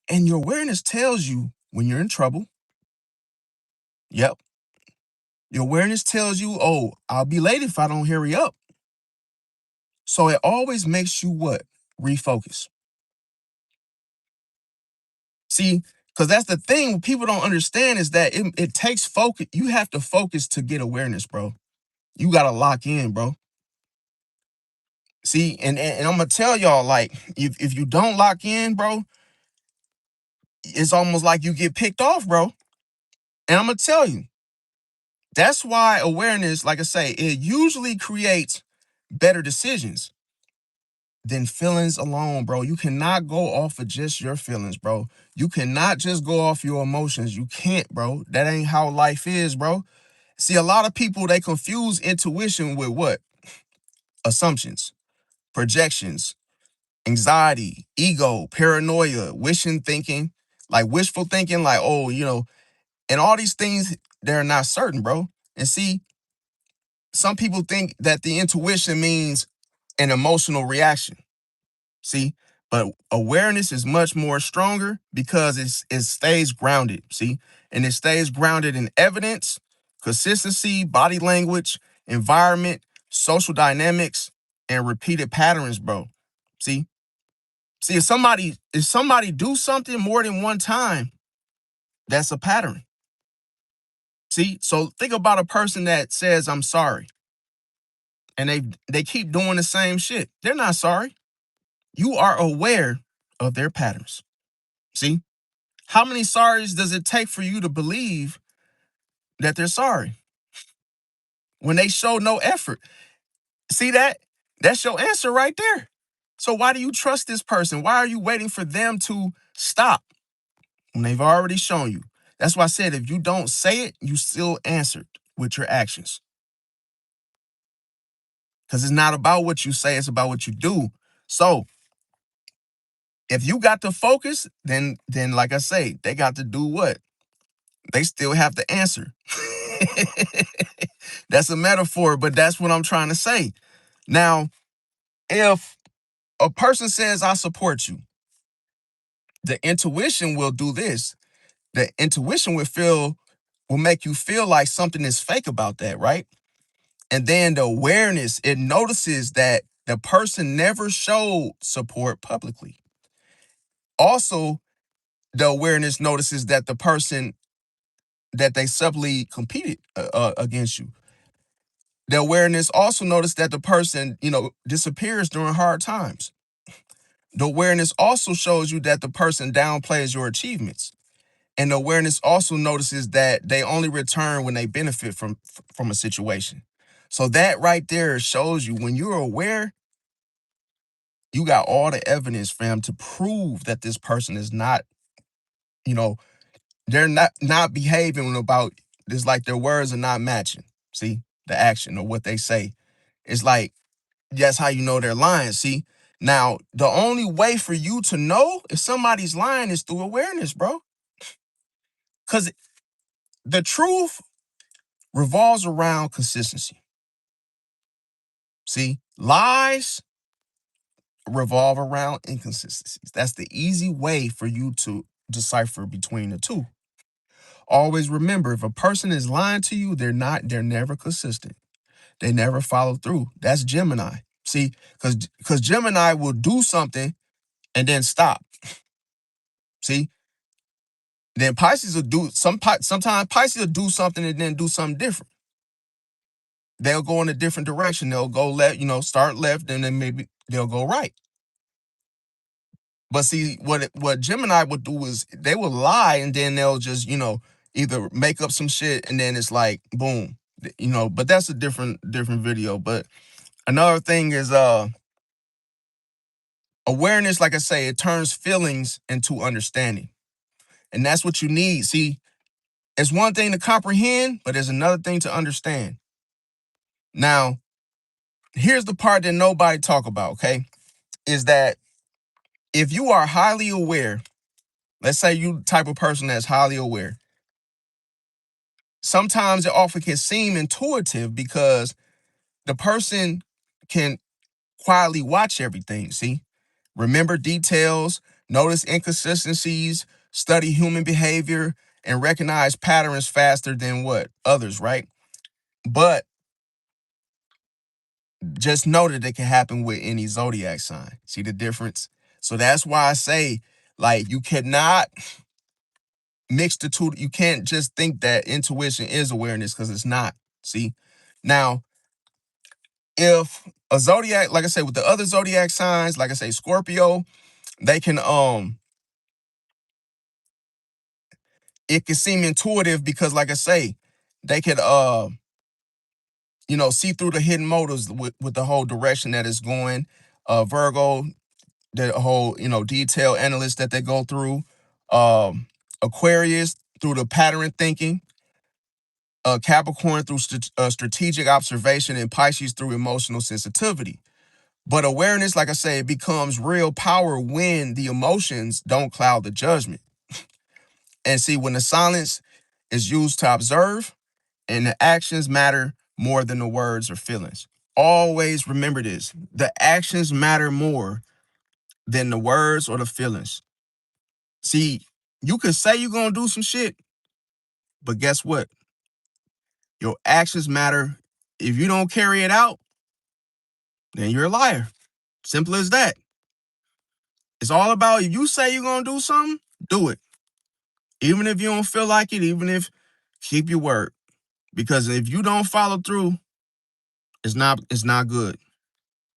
A: And your awareness tells you when you're in trouble. Yep. Your awareness tells you, oh, I'll be late if I don't hurry up. So it always makes you what? Refocus. See, because that's the thing what people don't understand is that it takes focus. You have to focus to get awareness, bro. You got to lock in, bro. See, and I'm going to tell y'all, like, if you don't lock in, bro, it's almost like you get picked off, bro. And I'm going to tell you, that's why awareness, like I say, it usually creates better decisions than feelings alone, bro. You cannot go off of just your feelings, bro. You cannot just go off your emotions. You can't, bro. That ain't how life is, bro. See, a lot of people, they confuse intuition with what? Assumptions, projections, anxiety, ego, paranoia, wishful thinking, like, oh, And all these things, they're not certain, bro. And see, some people think that the intuition means an emotional reaction. See, but awareness is much more stronger because it stays grounded. See, and it stays grounded in evidence, consistency, body language, environment, social dynamics, and repeated patterns, bro. See, see, if somebody do something more than one time, that's a pattern. See, so think about a person that says I'm sorry, and they keep doing the same shit. They're not sorry. You are aware of their patterns. See, how many sorries does it take for you to believe that they're sorry when they show no effort? See that? That's your answer right there. So why do you trust this person? Why are you waiting for them to stop when they've already shown you? That's why I said if you don't say it, you still answered with your actions. Because it's not about what you say, it's about what you do. So if you got to focus, then like I say, they got to do what? They still have to answer. That's a metaphor, but that's what I'm trying to say. Now, if a person says, I support you, the intuition will do this. The intuition will make you feel like something is fake about that, right? And then the awareness, it notices that the person never showed support publicly. Also, the awareness notices that the person that they subtly competed against you. The awareness also noticed that the person, disappears during hard times. The awareness also shows you that the person downplays your achievements. And the awareness also notices that they only return when they benefit from a situation. So that right there shows you when you're aware, you got all the evidence, fam, to prove that this person is not, you know, they're not behaving about it's like their words are not matching. See, the action or what they say. It's like that's how you know they're lying. See, now the only way for you to know if somebody's lying is through awareness, bro. Because the truth revolves around consistency. See, lies revolve around inconsistencies. That's the easy way for you to decipher between the two. Always remember if a person is lying to you, they're never consistent. They never follow through. That's Gemini. See, because Gemini will do something and then stop. See, then Pisces will do sometimes Pisces will do something and then do something different. They'll go in a different direction. They'll go left, start left, and then maybe they'll go right. But see, what Gemini would do is they will lie and then they'll just, either make up some shit and then it's like boom. But that's a different video. But another thing is awareness, like I say, it turns feelings into understanding. And that's what you need. See, it's one thing to comprehend, but there's another thing to understand. Now, here's the part that nobody talk about, okay? Is that if you are highly aware, let's say you the type of person that's highly aware, sometimes it often can seem intuitive because the person can quietly watch everything, see? Remember details, notice inconsistencies, study human behavior, and recognize patterns faster than what? Others, right? But just know that it can happen with any zodiac sign. See the difference? So that's why I say, like, you cannot mix the two. You can't just think that intuition is awareness because it's not. See? Now, if a zodiac, like I say, with the other zodiac signs, like I say, Scorpio, they can it can seem intuitive because, like I say, they could see through the hidden motives with the whole direction that it's going. Virgo, the whole, detail analyst that they go through. Aquarius through the pattern thinking. Capricorn through strategic observation, and Pisces through emotional sensitivity. But awareness, like I say, it becomes real power when the emotions don't cloud the judgment. And see, when the silence is used to observe, and the actions matter more than the words or feelings. Always remember this. The actions matter more than the words or the feelings. See, you could say you're going to do some shit, but guess what? Your actions matter. If you don't carry it out, then you're a liar. Simple as that. It's all about if you say you're going to do something, do it. Even if you don't feel like it, even if keep your word. Because if you don't follow through, it's not good.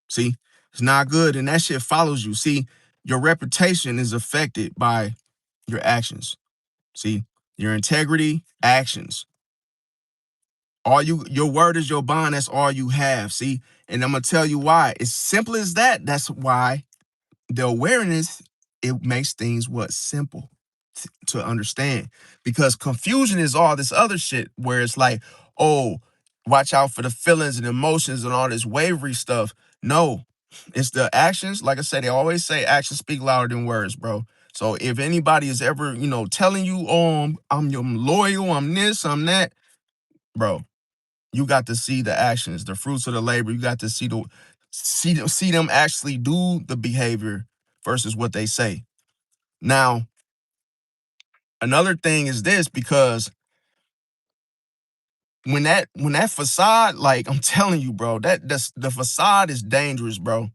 A: See, it's not good, and that shit follows you. See, your reputation is affected by your actions. See, your integrity, actions. Your word is your bond. That's all you have. See, and I'm gonna tell you why. It's simple as that. That's why the awareness, it makes things what simple to understand, because confusion is all this other shit where it's like, oh, watch out for the feelings and emotions and all this wavery stuff. No, it's the actions. Like I said, they always say actions speak louder than words, bro. So if anybody is ever, telling you, oh, I'm loyal, I'm this, I'm that, bro, you got to see the actions, the fruits of the labor. You got to see them actually do the behavior versus what they say. Now, another thing is this, because when that facade, like I'm telling you, bro, that's the facade is dangerous, bro.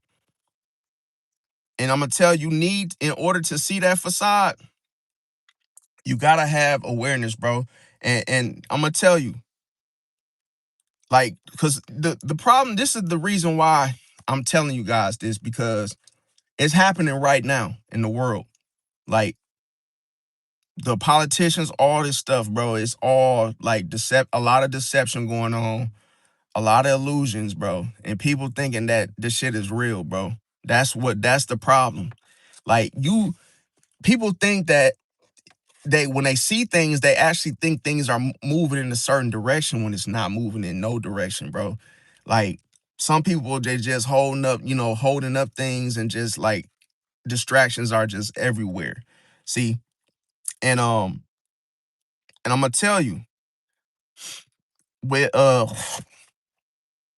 A: And I'm gonna tell you, in order to see that facade, you gotta have awareness, bro. And I'm gonna tell you, like, because the problem, this is the reason why I'm telling you guys this, because it's happening right now in the world. Like the politicians, all this stuff, bro. It's all like a lot of deception going on, a lot of illusions, bro. And people thinking that this shit is real, bro. That's the problem. Like people think that when they see things, they actually think things are moving in a certain direction when it's not moving in no direction, bro. Like some people, they just holding up things, and just like distractions are just everywhere. See, and I'm gonna tell you, with damn,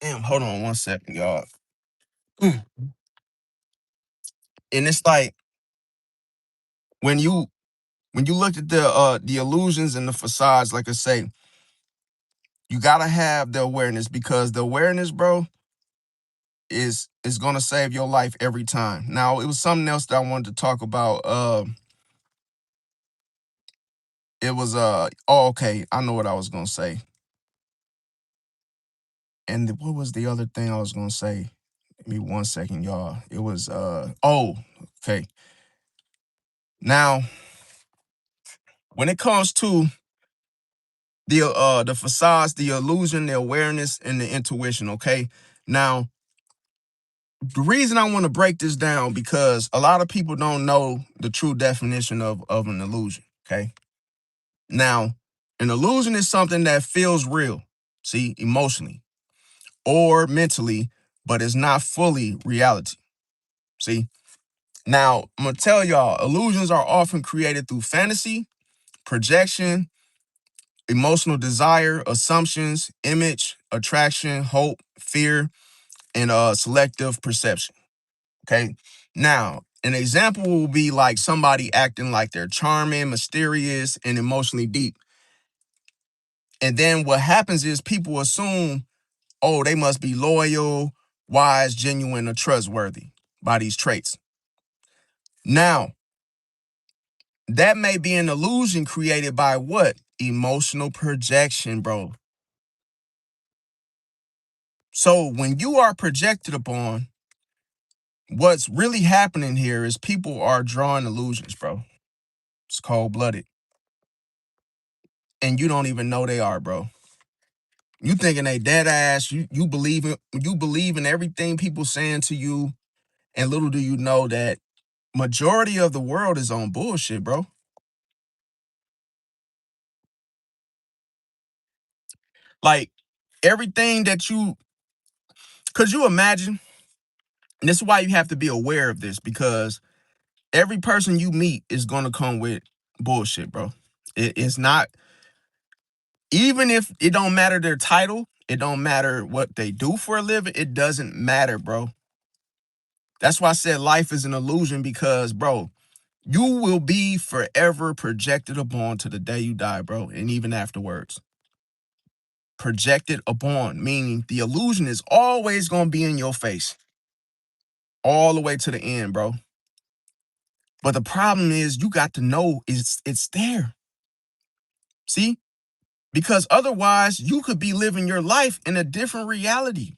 A: hold on one second, y'all. And it's like when you look at the illusions and the facades, like I say, you gotta have the awareness, because the awareness, bro, is gonna save your life every time. Now, it was something else that I wanted to talk about. It was oh, okay, I know what I was gonna say. And what was the other thing I was gonna say? Give me one second, y'all. It was oh, okay. Now, when it comes to the facades, the illusion, the awareness, and the intuition, okay? Now, the reason I want to break this down, because a lot of people don't know the true definition of an illusion, okay? Now, an illusion is something that feels real, see, emotionally or mentally, but it's not fully reality, see? Now, I'm going to tell y'all, illusions are often created through fantasy, projection, emotional desire, assumptions, image, attraction, hope, fear, and selective perception. Okay. Now, an example will be like somebody acting like they're charming, mysterious, and emotionally deep. And then what happens is people assume, oh, they must be loyal, wise, genuine, or trustworthy by these traits. Now, that may be an illusion created by what? Emotional projection, bro. So when you are projected upon, what's really happening here is people are drawing illusions, bro. It's cold blooded. And you don't even know they are, bro. You thinking they dead ass. You believe in everything people saying to you, and little do you know that majority of the world is on bullshit, bro. Like everything that could you imagine? And this is why you have to be aware of this, because every person you meet is gonna come with bullshit, bro. It's not. Even if it don't matter their title, it don't matter what they do for a living, it doesn't matter, bro. That's why I said life is an illusion because, bro, you will be forever projected upon to the day you die, bro, and even afterwards. Projected upon, meaning the illusion is always going to be in your face all the way to the end, bro. But the problem is you got to know it's there. See? Because otherwise you could be living your life in a different reality.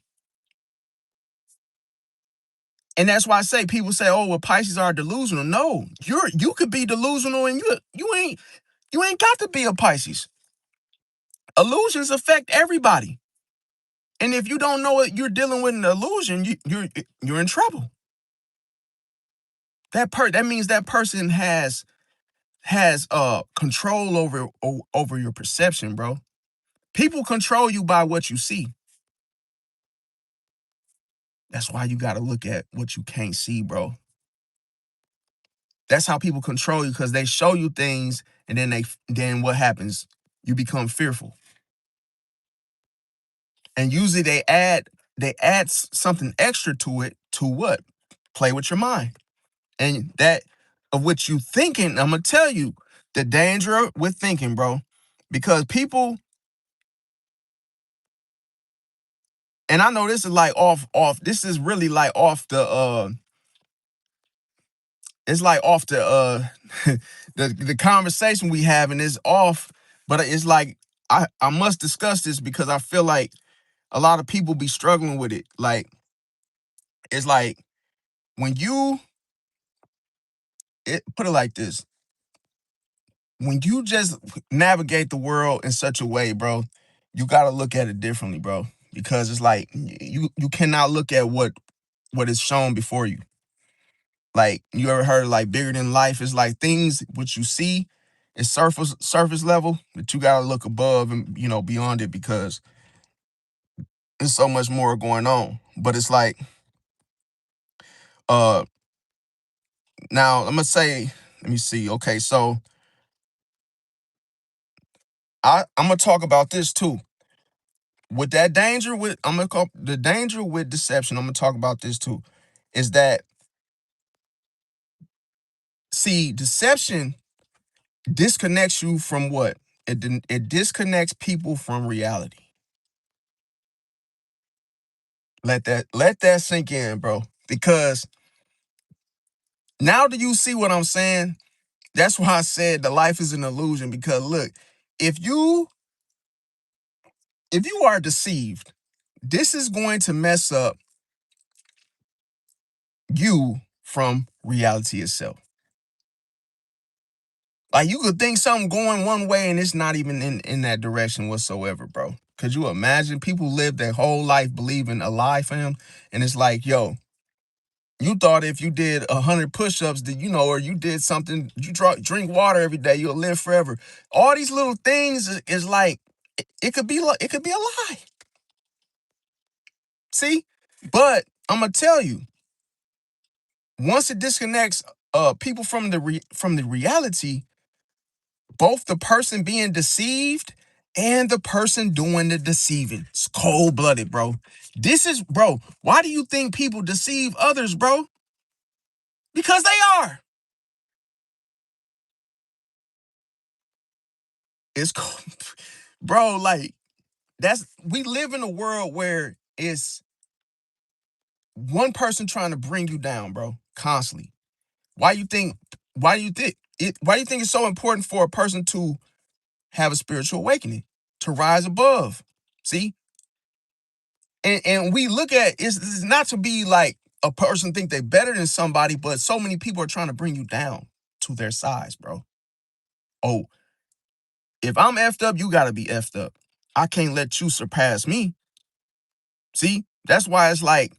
A: And that's why I say people say, "Oh, well, Pisces are delusional." No, you could be delusional, and you ain't got to be a Pisces. Illusions affect everybody, and if you don't know it, you're dealing with an illusion. You're in trouble. That means that person has control over your perception, bro. People control you by what you see. That's why you got to look at what you can't see, bro. That's how people control you because they show you things, and then what happens? You become fearful. And usually they add something extra to it to what? Play with your mind. And that of what you thinking, I'm gonna tell you the danger with thinking, bro. Because people, and I know this is like off, this is really like off the it's like off the the conversation we having is off, but it's like I must discuss this because I feel like a lot of people be struggling with it. Like it's like when you put it like this, when you just navigate the world in such a way, bro, you got to look at it differently, bro, because it's like you cannot look at what is shown before you. Like you ever heard like bigger than life is like things which you see is surface level, but you got to look above and beyond it because there's so much more going on. But it's like uh now I'm gonna say, let me see. Okay, so I'm gonna talk about this too. With that danger with I'm gonna call the danger with deception, I'm gonna talk about this too. Is that, see, deception disconnects you from what? It disconnects people from reality. Let that sink in, bro. Because now do you see what I'm saying? That's why I said the life is an illusion. Because look, if you if you are deceived, this is going to mess up you from reality itself. Like you could think something going one way and it's not even in that direction whatsoever, bro. Could you imagine people live their whole life believing a lie, fam? And it's like, yo, you thought if you did 100 push-ups, that or you did something, you drink water every day, you'll live forever. All these little things is like it could be a lie. See, but I'm gonna tell you, once it disconnects people from the reality, both the person being deceived and the person doing the deceiving. It's cold-blooded, bro. This is, bro, why do you think people deceive others, bro? Because they are. It's cold. Bro, like we live in a world where it's one person trying to bring you down, bro, constantly. Why you think why do you think it's so important for a person to have a spiritual awakening, to rise above? See? And we look at it's not to be like a person think they better than somebody, but so many people are trying to bring you down to their size, bro. Oh, if I'm effed up, you gotta be effed up. I can't let you surpass me. See, that's why it's like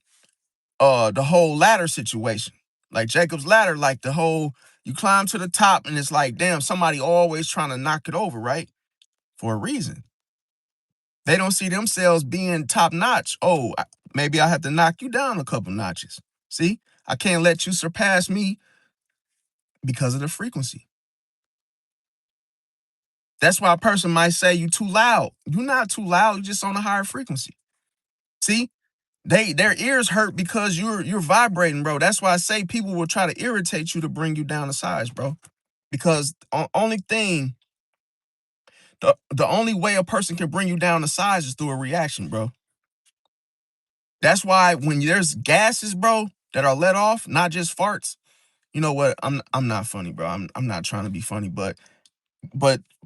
A: the whole ladder situation, like Jacob's ladder, like the whole you climb to the top and it's like, damn, somebody always trying to knock it over, right? For a reason. They don't see themselves being top notch. Oh, maybe I have to knock you down a couple notches. See, I can't let you surpass me because of the frequency. That's why a person might say you too loud. You're not too loud. You're just on a higher frequency. See, their ears hurt because you're vibrating, bro. That's why I say people will try to irritate you to bring you down to size, bro. Because only thing, the only way a person can bring you down to size is through a reaction, bro. That's why when there's gases, bro, that are let off, not just farts. You know what? I'm not funny, bro. I'm not trying to be funny, but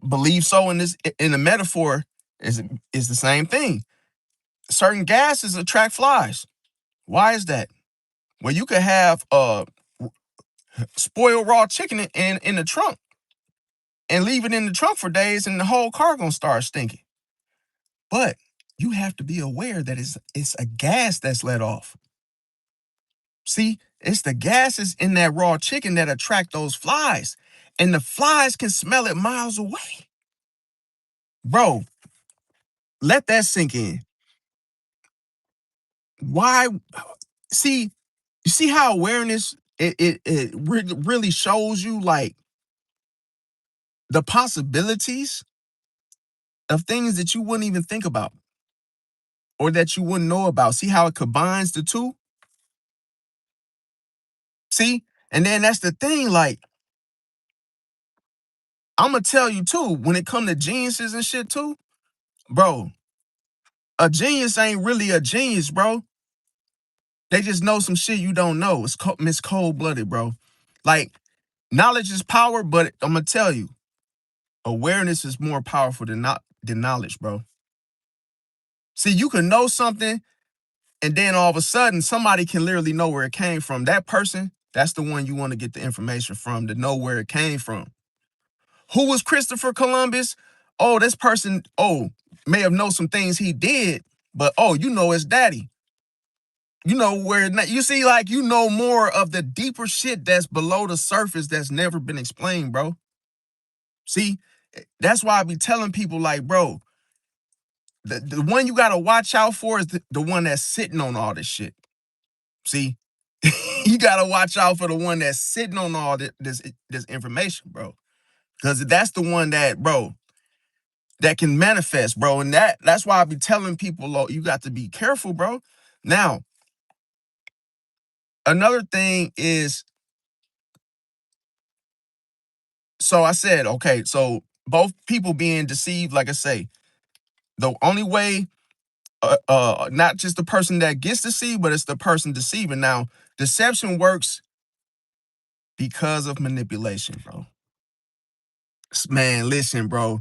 A: believe so in this in the metaphor is the same thing. Certain gases attract flies. Why is that? Well, you could have spoiled raw chicken in the trunk and leave it in the trunk for days, and the whole car gonna start stinking. But you have to be aware that it's a gas that's let off. See, it's the gases in that raw chicken that attract those flies, and the flies can smell it miles away. Bro, let that sink in. Why? See, you see how awareness it really shows you like the possibilities of things that you wouldn't even think about or that you wouldn't know about. See how it combines the two? See? And then that's the thing, like, I'm gonna tell you too, when it come to geniuses and shit too, bro, a genius ain't really a genius, bro. They just know some shit you don't know. It's cold-blooded, bro. Like, knowledge is power, but I'm gonna tell you, awareness is more powerful than knowledge, bro. See, you can know something, and then all of a sudden, somebody can literally know where it came from. That person, that's the one you want to get the information from, to know where it came from. Who was Christopher Columbus? Oh, this person, may have known some things he did, but you know his daddy. You know where you see, like, you know more of the deeper shit that's below the surface that's never been explained, bro. See, that's why I be telling people, like, bro, the one you gotta watch out for is the one that's sitting on all this shit. See, you gotta watch out for the one that's sitting on all this information, bro. Because that's the one that, bro, that can manifest, bro. And that's why I be telling people, you got to be careful, bro. Now, another thing is, so I said, okay, so both people being deceived, like I say, the only way, not just the person that gets deceived, but it's the person deceiving. Now, deception works because of manipulation, bro. Man, listen, bro.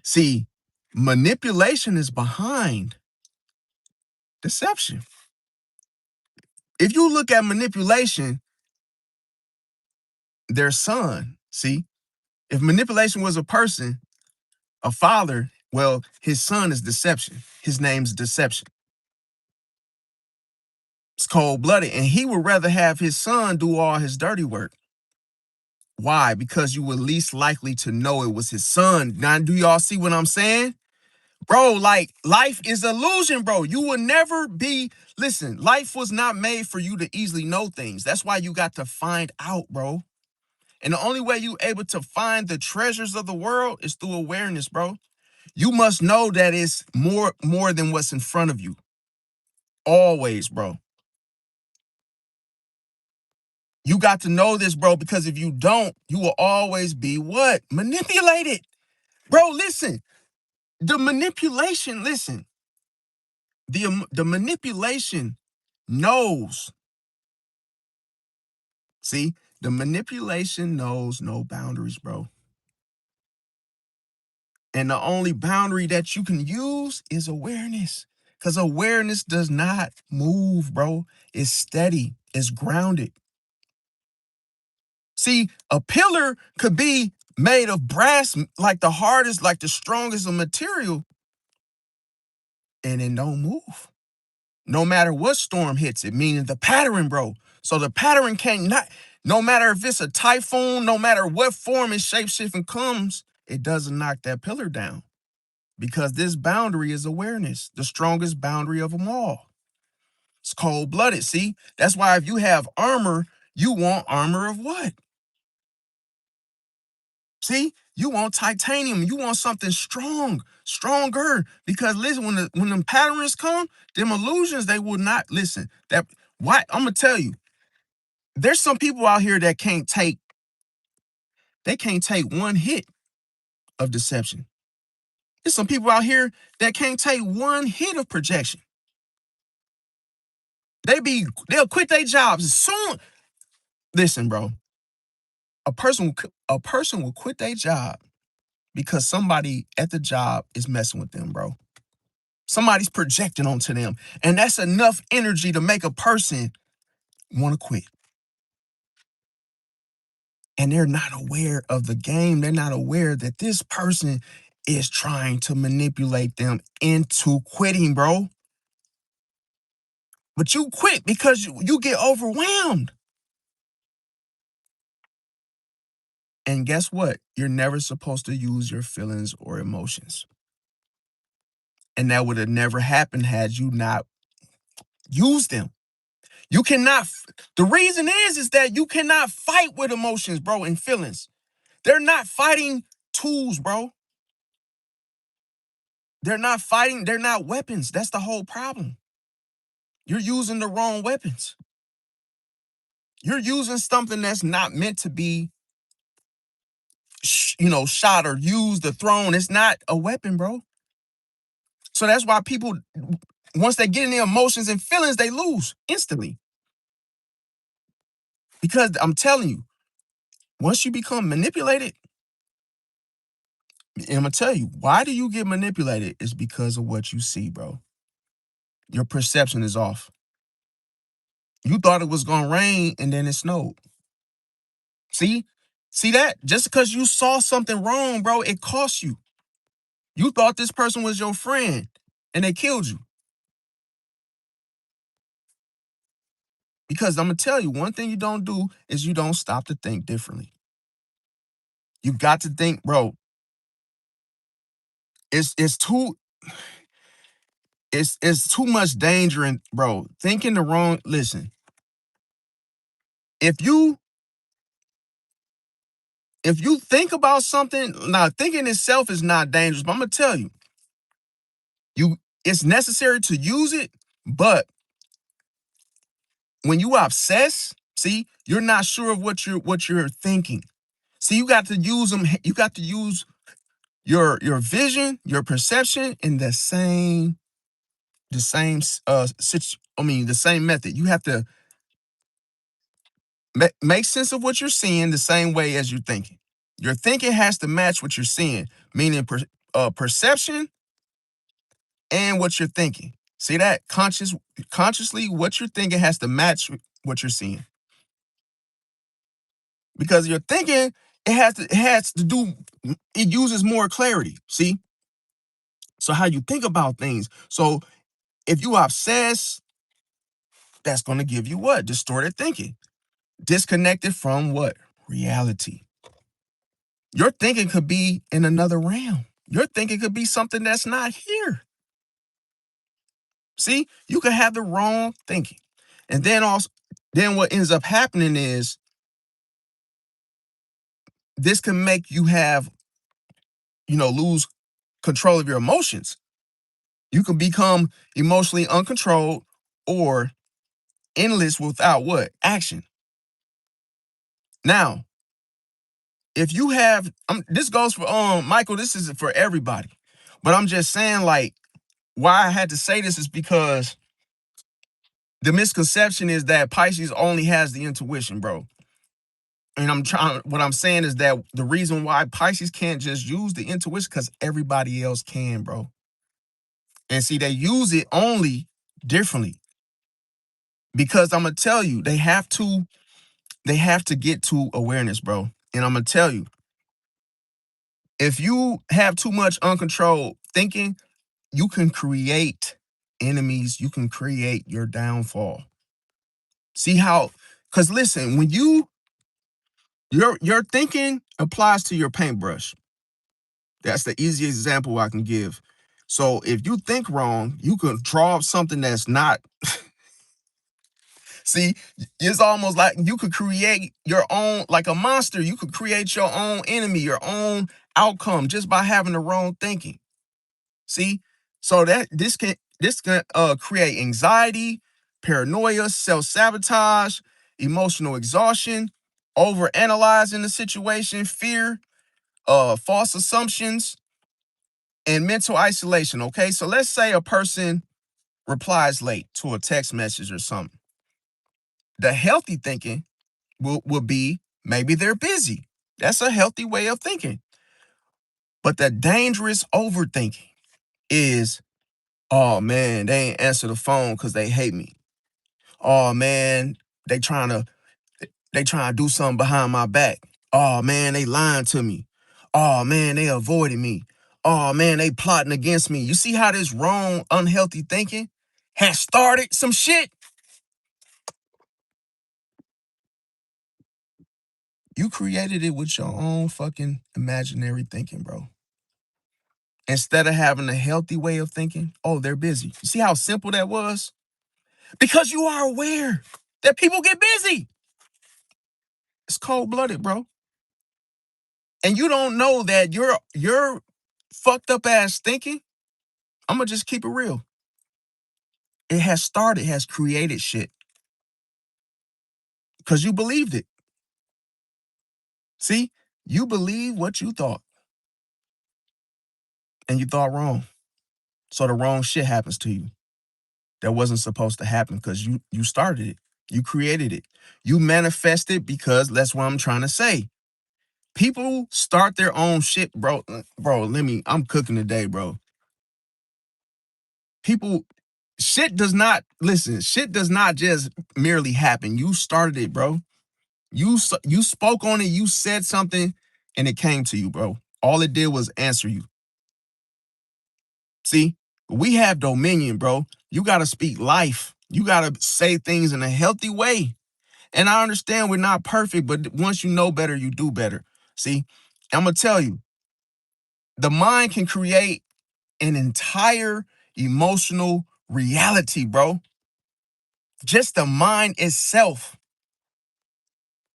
A: See, manipulation is behind deception. If you look at manipulation, their son, see, if manipulation was a person, a father, well, his son is deception. His name's deception. It's cold-blooded, and he would rather have his son do all his dirty work. Why? Because you were least likely to know it was his son. Now, do y'all see what I'm saying? Bro, like, life is illusion, bro. You will never be, listen, life was not made for you to easily know things. That's why you got to find out, bro. And the only way you able to find the treasures of the world is through awareness, bro. You must know that it's more than what's in front of you. Always, bro. You got to know this, bro, because if you don't, you will always be what? Manipulated. Bro, listen. The manipulation, listen. The manipulation knows. See, the manipulation knows no boundaries, bro. And the only boundary that you can use is awareness. Because awareness does not move, bro. It's steady, it's grounded. See, a pillar could be made of brass, like the hardest, like the strongest of material, and it don't move. No matter what storm hits it, meaning the pattern, bro. So the pattern can't not, no matter if it's a typhoon, no matter what form and shape shifting comes, it doesn't knock that pillar down. Because this boundary is awareness, the strongest boundary of them all. It's cold-blooded, see? That's why if you have armor, you want armor of what? See? You want titanium. You want something strong, stronger. Because listen, when them patterns come, them illusions, they will not listen. That why I'm gonna tell you, there's some people out here that can't take one hit of deception. There's some people out here that can't take one hit of projection. They'll quit their jobs as soon. Listen, bro, a person will quit their job because somebody at the job is messing with them, bro. Somebody's projecting onto them. And that's enough energy to make a person want to quit. And they're not aware of the game. They're not aware that this person is trying to manipulate them into quitting, bro. But you quit because you get overwhelmed. And guess what? You're never supposed to use your feelings or emotions. And that would have never happened had you not used them. You cannot. The reason is that you cannot fight with emotions, bro, and feelings. They're not fighting tools, bro. They're not fighting. They're not weapons. That's the whole problem. You're using the wrong weapons. You're using something that's not meant to be, shot or used or thrown. It's not a weapon, bro. So that's why people, once they get in their emotions and feelings, they lose instantly. Because I'm telling you, once you become manipulated, and I'm gonna tell you, why do you get manipulated? It's because of what you see, bro. Your perception is off. You thought it was gonna rain and then it snowed. See? See that? Just because you saw something wrong, bro, it cost you. You thought this person was your friend and they killed you. Because I'm gonna tell you, one thing you don't do is you don't stop to think differently. You got to think, bro. It's too it's too much danger in, bro, thinking the wrong. Listen, if you if you think about something, now thinking itself is not dangerous, but I'm gonna tell you, you it's necessary to use it, but when you obsess, see, you're not sure of what you're thinking. See, you got to use them. You got to use your vision, your perception in the same method. You have to make sense of what you're seeing the same way as you're thinking. Your thinking has to match what you're seeing, meaning perception and what you're thinking. See that consciously, what you're thinking has to match what you're seeing. Because your thinking, it has to do, it uses more clarity. See, so how you think about things. So if you obsess, that's going to give you what? Distorted thinking. Disconnected from what? Reality. Your thinking could be in another realm. Your thinking could be something that's not here. See, you could have the wrong thinking. And then what ends up happening is this can make you lose control of your emotions. You can become emotionally uncontrolled or endless without what? Action. Now, if you have, this goes for Michael, this is for everybody. But I'm just saying, like, why I had to say this is because the misconception is that Pisces only has the intuition, bro. And what I'm saying is that the reason why Pisces can't just use the intuition because everybody else can, bro. And see, they use it only differently. Because I'm gonna tell you, they have to get to awareness, bro. And I'm gonna tell you, if you have too much uncontrolled thinking, you can create enemies, you can create your downfall. See how, because listen, when your thinking applies to your paintbrush. That's the easiest example I can give. So if you think wrong, you can draw up something that's not. See, it's almost like you could create your own, like a monster. You could create your own enemy, your own outcome just by having the wrong thinking. See? So that this can create anxiety, paranoia, self-sabotage, emotional exhaustion, over analyzing the situation, fear, false assumptions, and mental isolation. Okay. So let's say a person replies late to a text message or something. The healthy thinking will be maybe they're busy. That's a healthy way of thinking. But the dangerous overthinking is, oh man, they ain't answer the phone because they hate me. Oh man, they trying to they trying to do something behind my back. Oh man, they lying to me. Oh man, they avoiding me. Oh man, they plotting against me. You see how this wrong, unhealthy thinking has started some shit? You created it with your own fucking imaginary thinking, bro. Instead of having a healthy way of thinking, oh, they're busy. You see how simple that was? Because you are aware that people get busy. It's cold-blooded, bro. And you don't know that your fucked up ass thinking, I'm gonna just keep it real. It has created shit. Because you believed it. See, you believe what you thought. And you thought wrong. So the wrong shit happens to you. That wasn't supposed to happen because you started it. You created it. You manifested because that's what I'm trying to say. People start their own shit, bro. Bro, I'm cooking today, bro. People, shit does not just merely happen. You started it, bro. You spoke on it, you said something, and it came to you, bro. All it did was answer you. See, we have dominion, bro. You got to speak life. You got to say things in a healthy way. And I understand we're not perfect, but once you know better, you do better. See, I'm going to tell you, the mind can create an entire emotional reality, bro. Just the mind itself.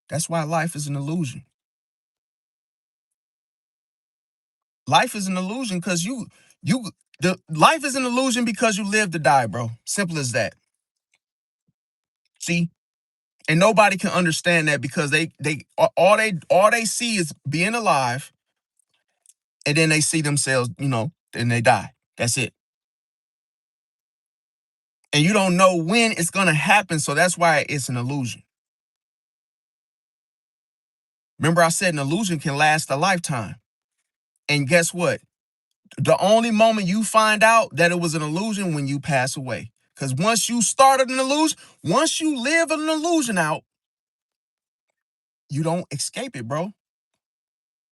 A: That's why life is an illusion. Life is an illusion because the life is an illusion because you live to die, bro. Simple as that. See? And nobody can understand that because they see is being alive, and then they see themselves, and they die. That's it. And you don't know when it's gonna happen, so that's why it's an illusion. Remember, I said an illusion can last a lifetime. And guess what? The only moment you find out that it was an illusion when you pass away. Because once you started an illusion, once you live an illusion out, you don't escape it, bro.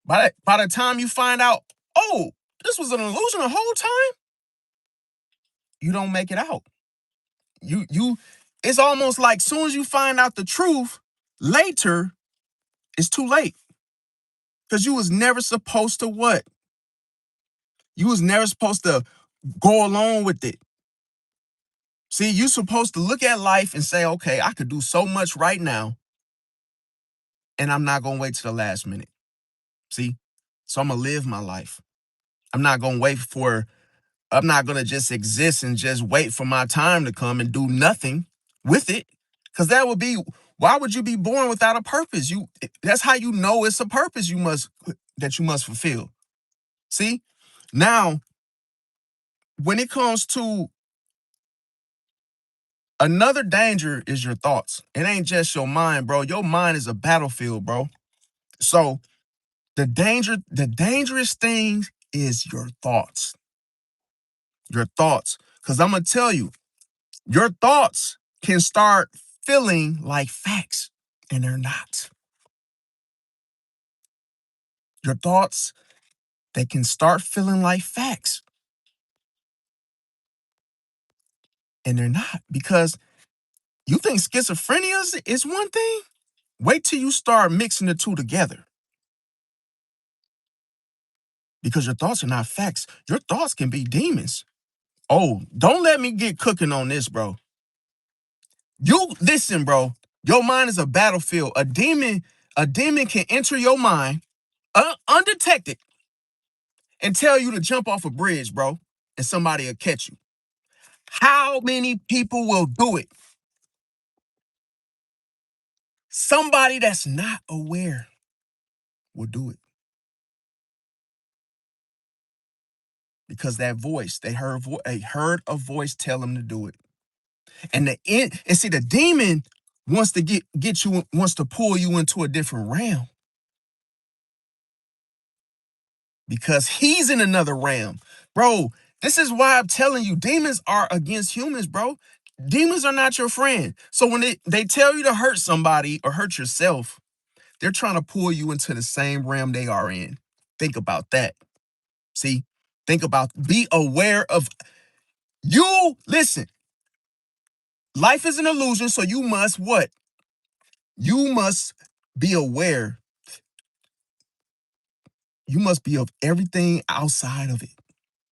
A: By the time you find out, oh, this was an illusion the whole time, you don't make it out. You it's almost like soon as you find out the truth, later, it's too late. Because you was never supposed to what? You was never supposed to go along with it. See, you're supposed to look at life and say, okay, I could do so much right now, and I'm not gonna wait to the last minute. See? So I'm gonna live my life. I'm not gonna I'm not gonna just exist and just wait for my time to come and do nothing with it. Cause that would be, why would you be born without a purpose? That's how you know it's a purpose that you must fulfill. See? Now, when it comes to another danger is your thoughts. It ain't just your mind, bro. Your mind is a battlefield, bro. So the dangerous thing is your thoughts. Your thoughts. Because I'm gonna tell you, your thoughts can start feeling like facts, and they're not. Your thoughts, they can start feeling like facts, and they're not. Because you think schizophrenia is one thing? Wait till you start mixing the two together. Because your thoughts are not facts. Your thoughts can be demons. Oh, don't let me get cooking on this, bro. You listen, bro. Your mind is a battlefield. A demon can enter your mind undetected. and tell you to jump off a bridge, bro, and somebody will catch you. How many people will do it? Somebody that's not aware will do it. Because that voice, they heard a voice tell them to do it. And see, the demon wants to get you, wants to pull you into a different realm because he's in another realm. Bro, this is why I'm telling you, demons are against humans, bro. Demons are not your friend. So when they tell you to hurt somebody or hurt yourself, they're trying to pull you into the same realm they are in. Think about that. See, be aware of you. Listen, life is an illusion, so you must what? You must be aware. You must be of everything outside of it.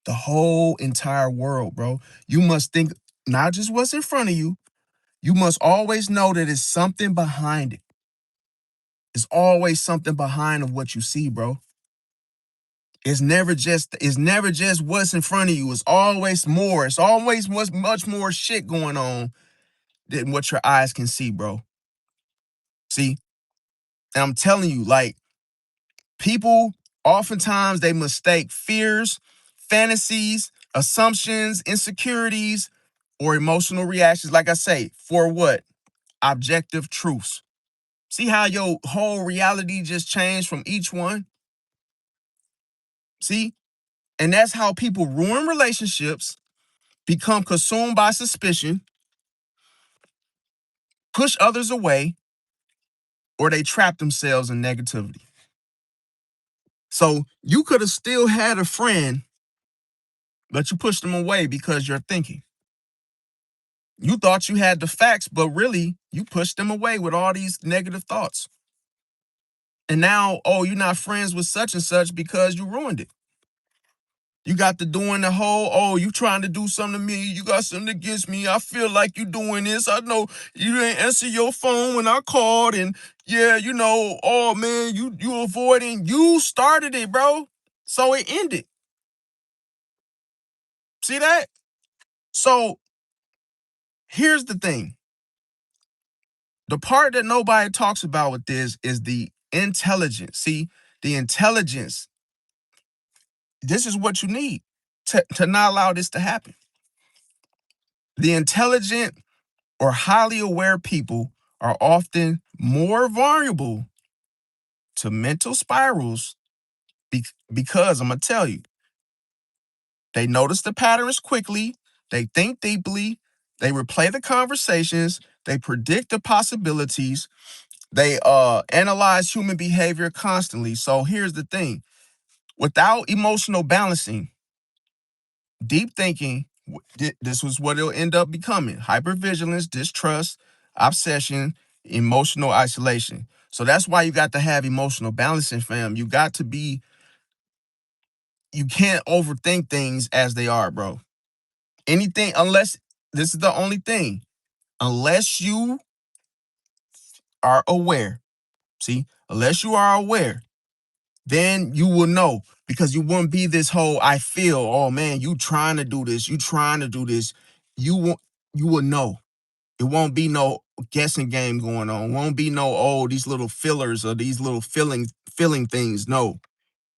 A: The whole entire world, bro. You must think not just what's in front of you. You must always know that it's something behind it. It's always something behind of what you see, bro. It's never just what's in front of you. It's always more. It's always much more shit going on than what your eyes can see, bro. See? And I'm telling you, like, people oftentimes they mistake fears, fantasies, assumptions, insecurities, or emotional reactions, like I say, for what? Objective truths. See how your whole reality just changed from each one? See? And that's how people ruin relationships, become consumed by suspicion, push others away, or they trap themselves in negativity. So you could have still had a friend, but you pushed them away because you're thinking. You thought you had the facts, but really you pushed them away with all these negative thoughts. And now, oh, you're not friends with such and such because you ruined it. You got to doing the whole, oh, you trying to do something to me. You got something against me. I feel like you doing this. I know you didn't answer your phone when I called. And yeah, oh man, you avoiding. You started it, bro. So it ended. See that? So here's the thing. The part that nobody talks about with this is the intelligence. See, the intelligence, this is what you need to not allow this to happen. The intelligent or highly aware people are often more vulnerable to mental spirals because I'm going to tell you, they notice the patterns quickly, they think deeply, they replay the conversations, they predict the possibilities, they analyze human behavior constantly. So here's the thing. Without emotional balancing, deep thinking, this was what it'll end up becoming: hypervigilance, distrust, obsession, emotional isolation. So that's why you got to have emotional balancing, fam. You can't overthink things as they are, bro. Anything, unless, this is the only thing, unless you are aware, see, unless you are aware, then you will know, because you won't be this whole I feel, oh man, you trying to do this, you trying to do this. You will know. It won't be no guessing game going on. Won't be no, oh, these little fillers or these little filling things. No.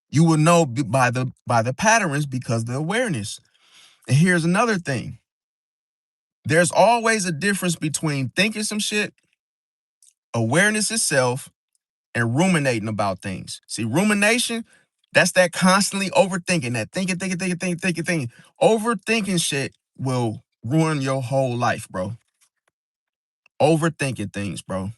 A: You will know by the patterns because of the awareness. And here's another thing. There's always a difference between thinking some shit, awareness itself, and ruminating about things. See, rumination, that's that constantly overthinking, that thinking. Overthinking shit will ruin your whole life, bro. Overthinking things, bro.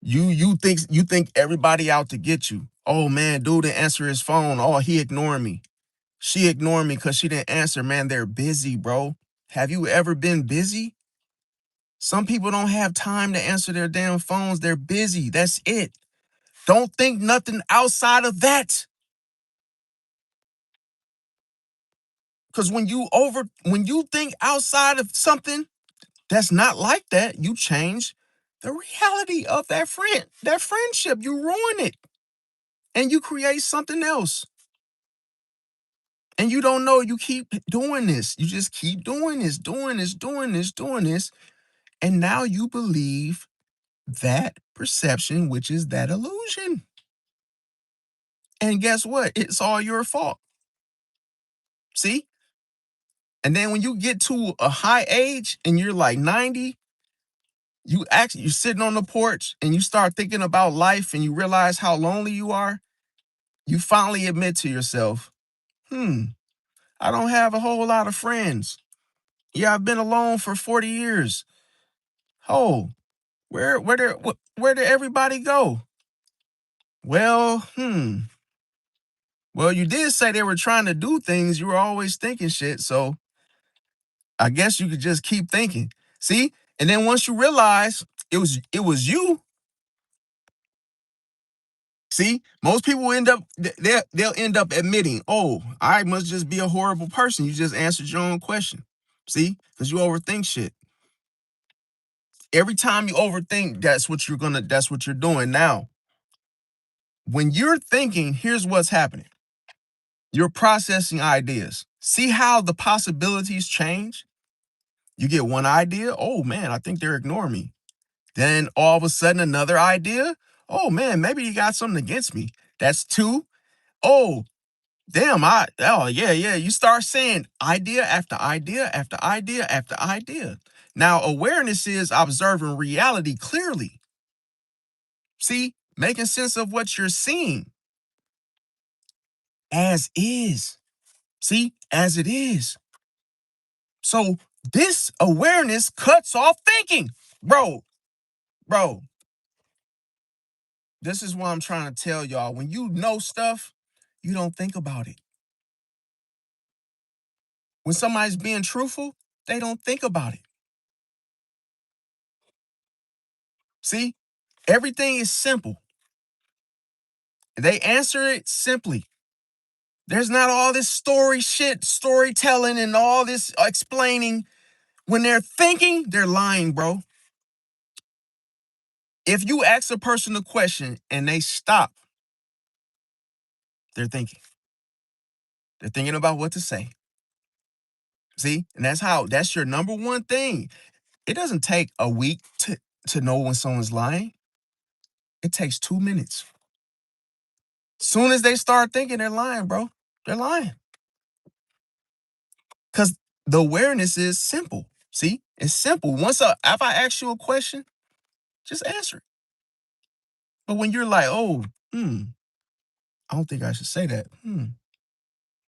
A: You think everybody out to get you. Oh man, dude didn't answer his phone. Oh, he ignoring me. She ignored me because she didn't answer. Man, they're busy, bro. Have you ever been busy? Some people don't have time to answer their damn phones. They're busy. That's it. Don't think nothing outside of that. Because when you think outside of something that's not like that, you change the reality of that friendship. You ruin it. and you create something else. And you don't know, you keep doing this. You just keep doing this, doing this, doing this, doing this. And now you believe that perception, which is that illusion. And guess what? It's all your fault. See? And then when you get to a high age and you're like 90, you're sitting on the porch and you start thinking about life and you realize how lonely you are. You finally admit to yourself, I don't have a whole lot of friends. Yeah, I've been alone for 40 years. Oh, where did everybody go? Well, Well, you did say they were trying to do things. You were always thinking shit. So I guess you could just keep thinking. See? And then once you realize it was you, see, most people they'll end up admitting, oh, I must just be a horrible person. You just answered your own question. See? Because you overthink shit. Every time you overthink, that's what you're doing. Now, when you're thinking, here's what's happening. You're processing ideas. See how the possibilities change? You get one idea. Oh man, I think they're ignoring me. Then all of a sudden another idea. Oh man, maybe you got something against me. That's two. Oh, damn, oh yeah, yeah. You start saying idea after idea after idea after idea. Now, awareness is observing reality clearly. See, making sense of what you're seeing as is. See, as it is. So this awareness cuts off thinking. Bro, bro, this is what I'm trying to tell y'all. When you know stuff, you don't think about it. When somebody's being truthful, they don't think about it. See, everything is simple. They answer it simply. There's not all this storytelling, and all this explaining. When they're thinking, they're lying, bro. If you ask a person a question and they stop, they're thinking. They're thinking about what to say. See, and that's your number one thing. It doesn't take a week to know when someone's lying. It takes 2 minutes. Soon as they start thinking, they're lying, bro. They're lying. Because the awareness is simple. See, it's simple. If I ask you a question, just answer it. But when you're like, oh, I don't think I should say that.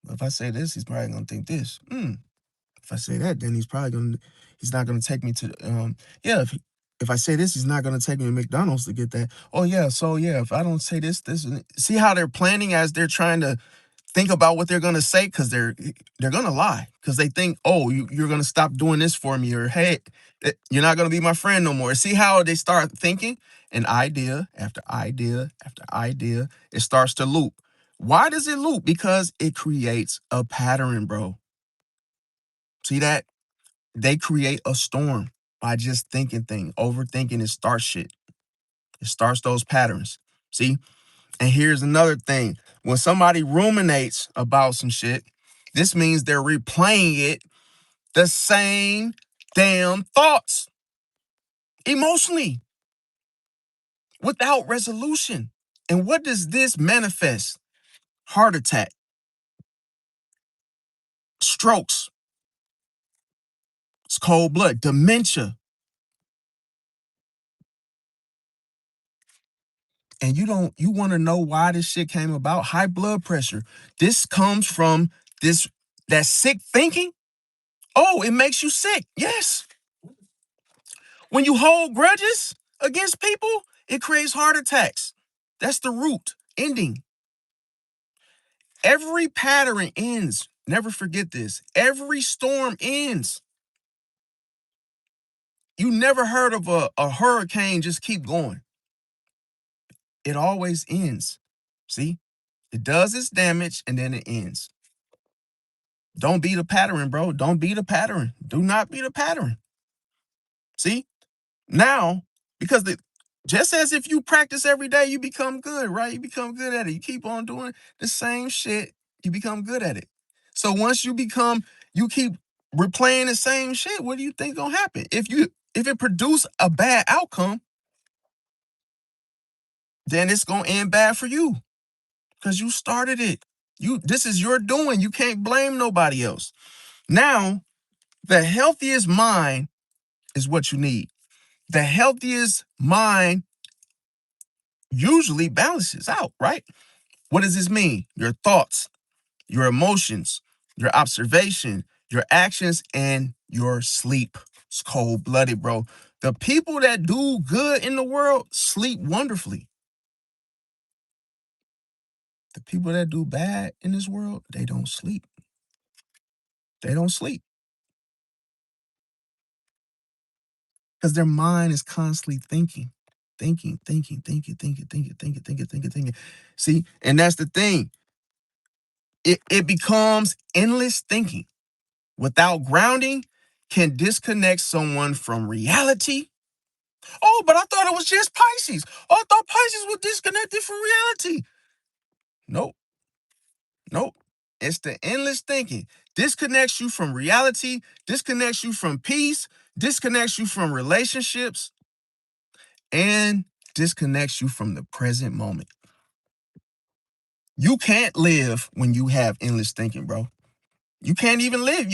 A: If I say this, he's probably gonna think this. If I say that, then he's not gonna take me to yeah, if I say this, he's not gonna take me to McDonald's to get that. Oh yeah, so yeah, if I don't say this, see how they're planning as they're trying to think about what they're gonna say, because they're gonna lie. Because they think, oh, you're gonna stop doing this for me, or hey, you're not gonna be my friend no more. See how they start thinking? An idea after idea after idea, it starts to loop. Why does it loop? Because it creates a pattern, bro. See that? They create a storm by just thinking things. Overthinking, it starts shit. It starts those patterns. See? And here's another thing. When somebody ruminates about some shit, this means they're replaying it, the same damn thoughts, emotionally, without resolution. And what does this manifest? Heart attack, strokes, it's cold blood, dementia. And you want to know why this shit came about? High blood pressure. This comes from this that sick thinking. Oh, it makes you sick. Yes. When you hold grudges against people, it creates heart attacks. That's the root ending. Every pattern ends. Never forget this. Every storm ends. You never heard of a hurricane just keep going. It always ends. See? It does its damage and then it ends. Don't be the pattern, bro. Don't be the pattern. Do not be the pattern. See? Now, because Just as if you practice every day, you become good, right? You become good at it. You keep on doing the same shit, you become good at it. So once you keep replaying the same shit, what do you think gonna happen? If it produce a bad outcome, then it's gonna end bad for you because you started it. This is your doing. You can't blame nobody else. Now, the healthiest mind is what you need. The healthiest mind usually balances out, right? What does this mean? Your thoughts, your emotions, your observation, your actions, and your sleep. It's cold blooded, bro. The people that do good in the world sleep wonderfully. The people that do bad in this world, they don't sleep. They don't sleep because their mind is constantly thinking, thinking. See, and that's the thing. It becomes endless thinking without grounding can disconnect someone from reality. Oh, but I thought it was just Pisces. Oh, I thought Pisces was disconnected from reality. Nope, nope. It's the endless thinking. Disconnects you from reality, disconnects you from peace, disconnects you from relationships, and disconnects you from the present moment. You can't live when you have endless thinking, bro. You can't even live.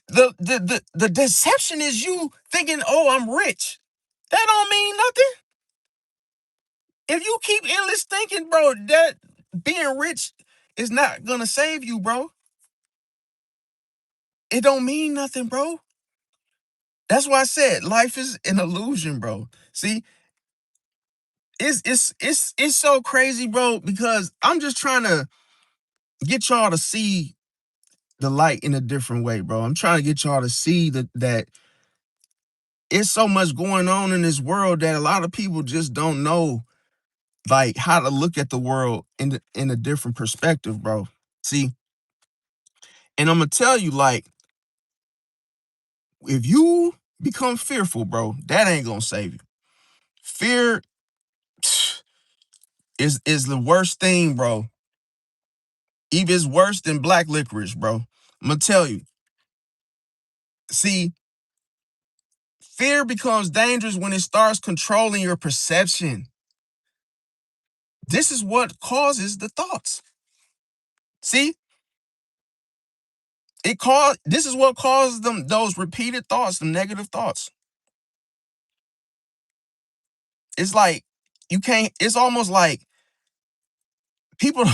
A: The deception is you thinking, oh, I'm rich. That don't mean nothing. If you keep endless thinking, bro, that being rich is not gonna save you, bro. It don't mean nothing, bro. That's why I said life is an illusion, bro. See, it's so crazy, bro, because I'm just trying to get y'all to see the light in a different way, bro. I'm trying to get y'all to see that it's so much going on in this world that a lot of people just don't know like how to look at the world in a different perspective, bro. See, and I'm gonna tell you, like, if you become fearful, bro, that ain't gonna save you. Fear is the worst thing, bro. Even it's worse than black licorice, bro. I'm gonna tell you. See, fear becomes dangerous when it starts controlling your perception. This is what causes the thoughts. See, this is what causes them those repeated thoughts, the negative thoughts. It's like you can't, it's almost like people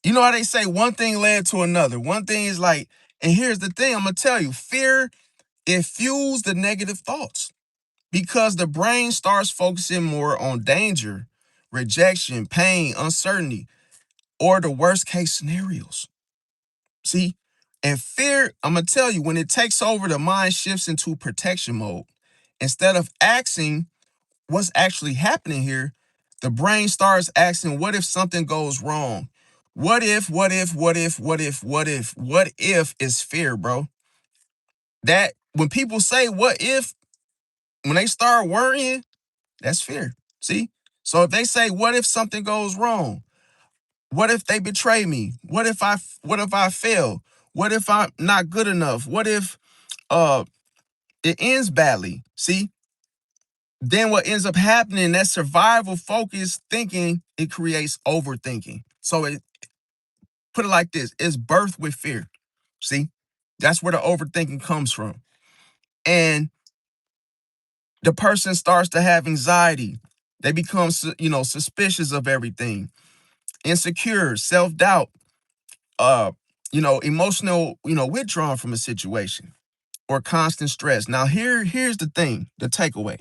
A: you know how they say one thing led to another. One thing is like, and here's the thing, I'm gonna tell you, fear, it fuels the negative thoughts because the brain starts focusing more on danger, rejection, pain, uncertainty, or the worst case scenarios. See? And fear, I'm gonna tell you, when it takes over, the mind shifts into protection mode. Instead of asking what's actually happening here, the brain starts asking, what if something goes wrong? What if is fear, bro. That when people say what if, when they start worrying, that's fear. See? So if they say, what if something goes wrong? What if they betray me? What if I fail? What if I'm not good enough? What if uh it ends badly? See? Then what ends up happening, that survival focused thinking, it creates overthinking. So it put it like this, it's birth with fear. See? That's where the overthinking comes from. And the person starts to have anxiety. They become suspicious of everything, insecure, self-doubt, uh, emotional, withdrawn from a situation or constant stress. Now here's the thing, the takeaway.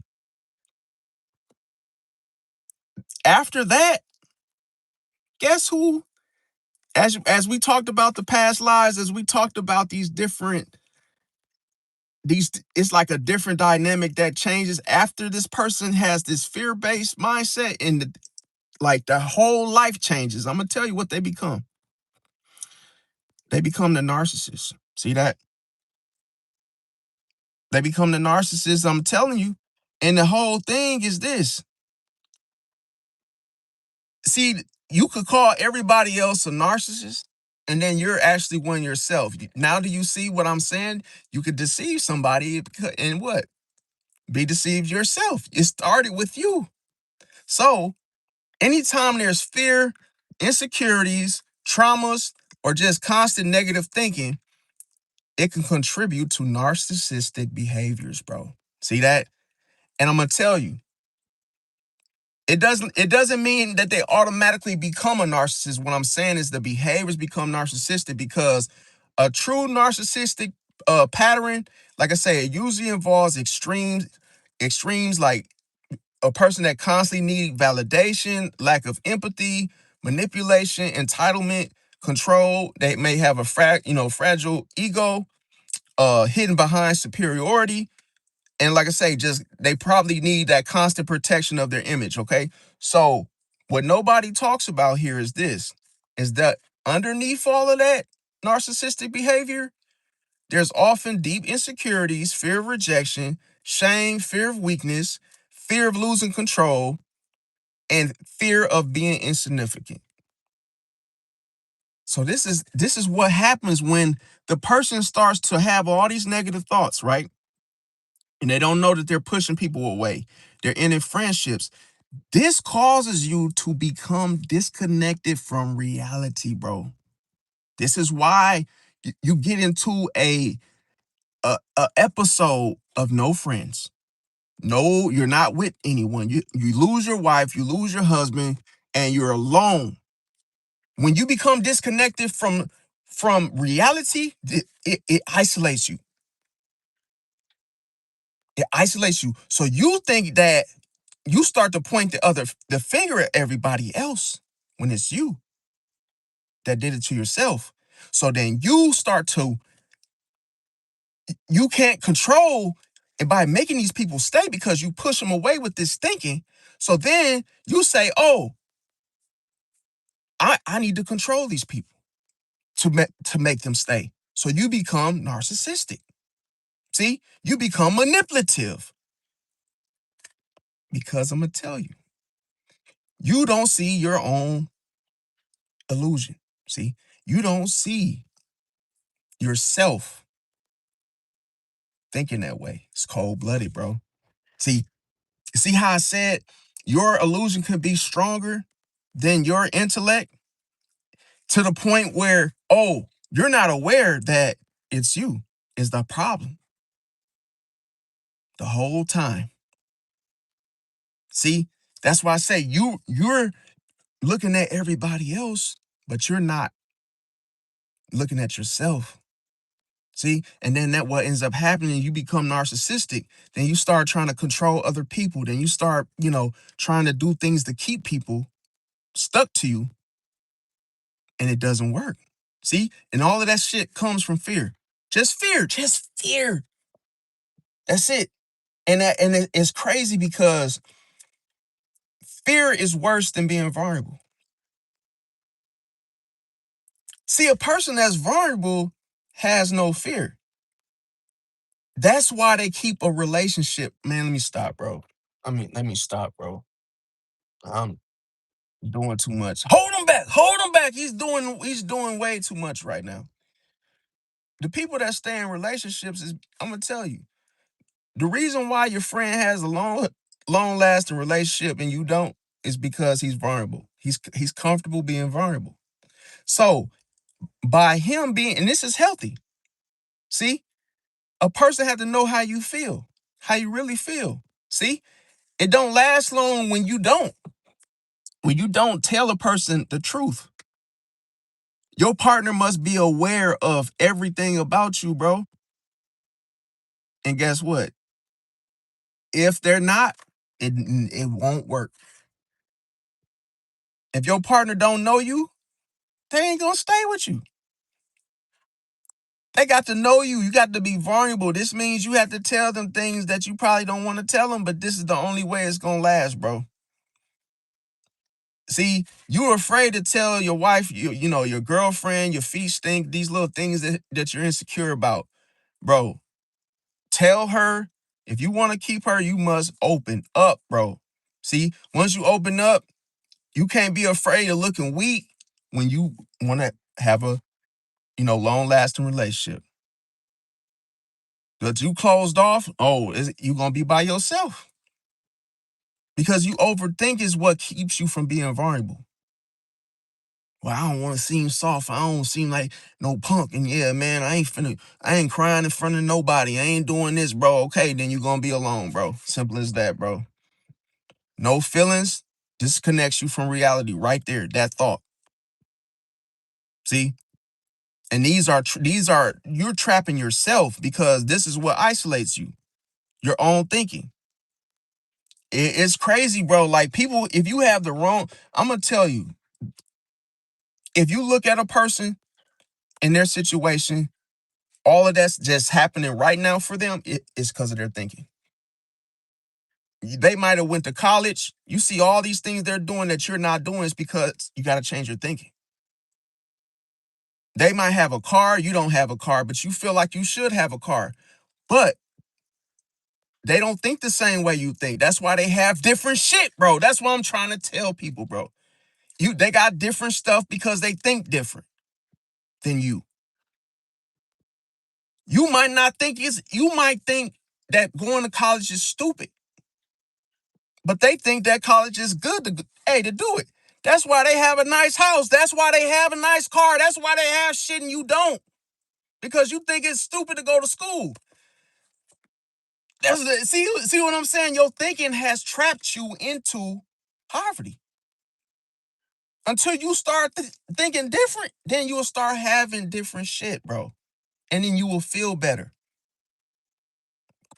A: After that, guess who? As we talked about the past lives, as we talked about these, it's like a different dynamic that changes after this person has this fear-based mindset, and like the whole life changes. I'm gonna tell you what they become. They become the narcissist. See that? They become the narcissist. I'm telling you. And the whole thing is this. See, you could call everybody else a narcissist, and then you're actually one yourself. Now, do you see what I'm saying? You could deceive somebody and what? Be deceived yourself. It started with you. So, anytime there's fear, insecurities, traumas, or just constant negative thinking, it can contribute to narcissistic behaviors, bro. See that? And I'm gonna tell you, it doesn't mean that they automatically become a narcissist. What I'm saying is the behaviors become narcissistic because a true narcissistic pattern, like I say, it usually involves extremes like a person that constantly need validation, lack of empathy, manipulation, entitlement, control. They may have a fragile ego, hidden behind superiority, and like I say, just they probably need that constant protection of their image. Okay, so what nobody talks about here is this: is that underneath all of that narcissistic behavior, there's often deep insecurities, fear of rejection, shame, fear of weakness, fear of losing control, and fear of being insignificant. So this is what happens when the person starts to have all these negative thoughts, right? And they don't know that they're pushing people away. They're ending friendships. This causes you to become disconnected from reality, bro. This is why you get into a episode of no friends. No, you're not with anyone. You lose your wife, you lose your husband, and you're alone. When you become disconnected from reality, it isolates you. It isolates you. So you think that you start to point the finger at everybody else when it's you that did it to yourself. So then you can't control it by making these people stay because you push them away with this thinking. So then you say, oh, I need to control these people to make them stay. So you become narcissistic. See, you become manipulative because I'm going to tell you, you don't see your own illusion. See, you don't see yourself thinking that way. It's cold blooded, bro. See how I said your illusion could be stronger than your intellect to the point where, oh, you're not aware that it's you is the problem the whole time. See, that's why I say you're looking at everybody else, but you're not looking at yourself. See, and then that what ends up happening, you become narcissistic. Then you start trying to control other people. Then you start, trying to do things to keep people stuck to you, and it doesn't work. See, and all of that shit comes from fear. Just fear, just fear. That's it. It's crazy because fear is worse than being vulnerable. See, a person that's vulnerable has no fear. That's why they keep a relationship. Man, let me stop, bro. Let me stop, bro. I'm doing too much. Hold him back. Hold him back. He's doing way too much right now. The people that stay in relationships is I'm gonna tell you. The reason why your friend has a long lasting relationship and you don't is because he's vulnerable. He's comfortable being vulnerable. So by him being, and this is healthy. See, a person has to know how you feel, how you really feel. See, it don't last long when you don't. When you don't tell a person the truth. Your partner must be aware of everything about you, bro. And guess what? If they're not, it won't work. If your partner don't know you, they ain't gonna stay with you. They got to know you. You got to be vulnerable. This means you have to tell them things that you probably don't want to tell them, but this is the only way it's gonna last, bro. See, you're afraid to tell your wife, your girlfriend, your feet stink, these little things that you're insecure about. Bro, tell her If you want to keep her, you must open up, bro. See, once you open up, you can't be afraid of looking weak when you want to have a, long lasting relationship. But you closed off, you going to be by yourself because you overthink is what keeps you from being vulnerable. Well, I don't want to seem soft. I don't seem like no punk. And yeah, man, I ain't crying in front of nobody. I ain't doing this, bro. Okay, then you're going to be alone, bro. Simple as that, bro. No feelings disconnects you from reality right there. That thought. See? And you're trapping yourself because this is what isolates you. Your own thinking. It's crazy, bro. Like people, if you have the wrong, I'm going to tell you, if you look at a person in their situation, all of that's just happening right now for them, it's because of their thinking. They might have went to college. You see all these things they're doing that you're not doing is because you got to change your thinking. They might have a car, you don't have a car, but you feel like you should have a car. But they don't think the same way you think. That's why they have different shit, bro. That's what I'm trying to tell people, bro. They got different stuff because they think different than you. You might think that going to college is stupid. But they think that college is good to do it. That's why they have a nice house. That's why they have a nice car. That's why they have shit and you don't. Because you think it's stupid to go to school. See what I'm saying? Your thinking has trapped you into poverty. Until you start thinking different, then you will start having different shit, bro. And then you will feel better.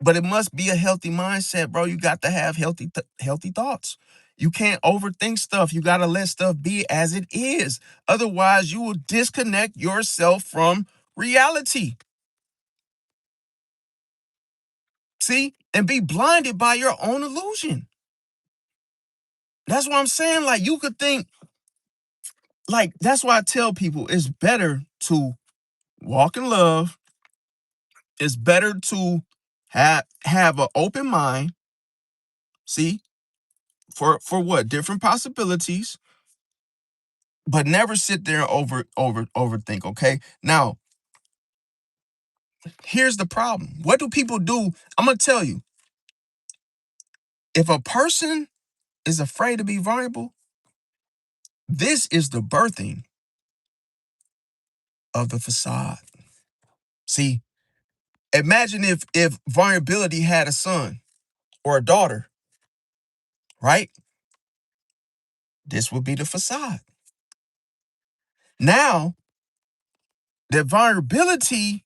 A: But it must be a healthy mindset, bro. You got to have healthy thoughts. You can't overthink stuff. You got to let stuff be as it is. Otherwise, you will disconnect yourself from reality. See? And be blinded by your own illusion. That's what I'm saying. Like, you could think, like, that's why I tell people it's better to walk in love. It's better to have an open mind. See? For what? Different possibilities. But never sit there and overthink, okay? Now, here's the problem. What do people do? I'm going to tell you. If a person is afraid to be vulnerable, this is the birthing of the facade. See, imagine if vulnerability had a son or a daughter, right? This would be the facade. Now, the vulnerability,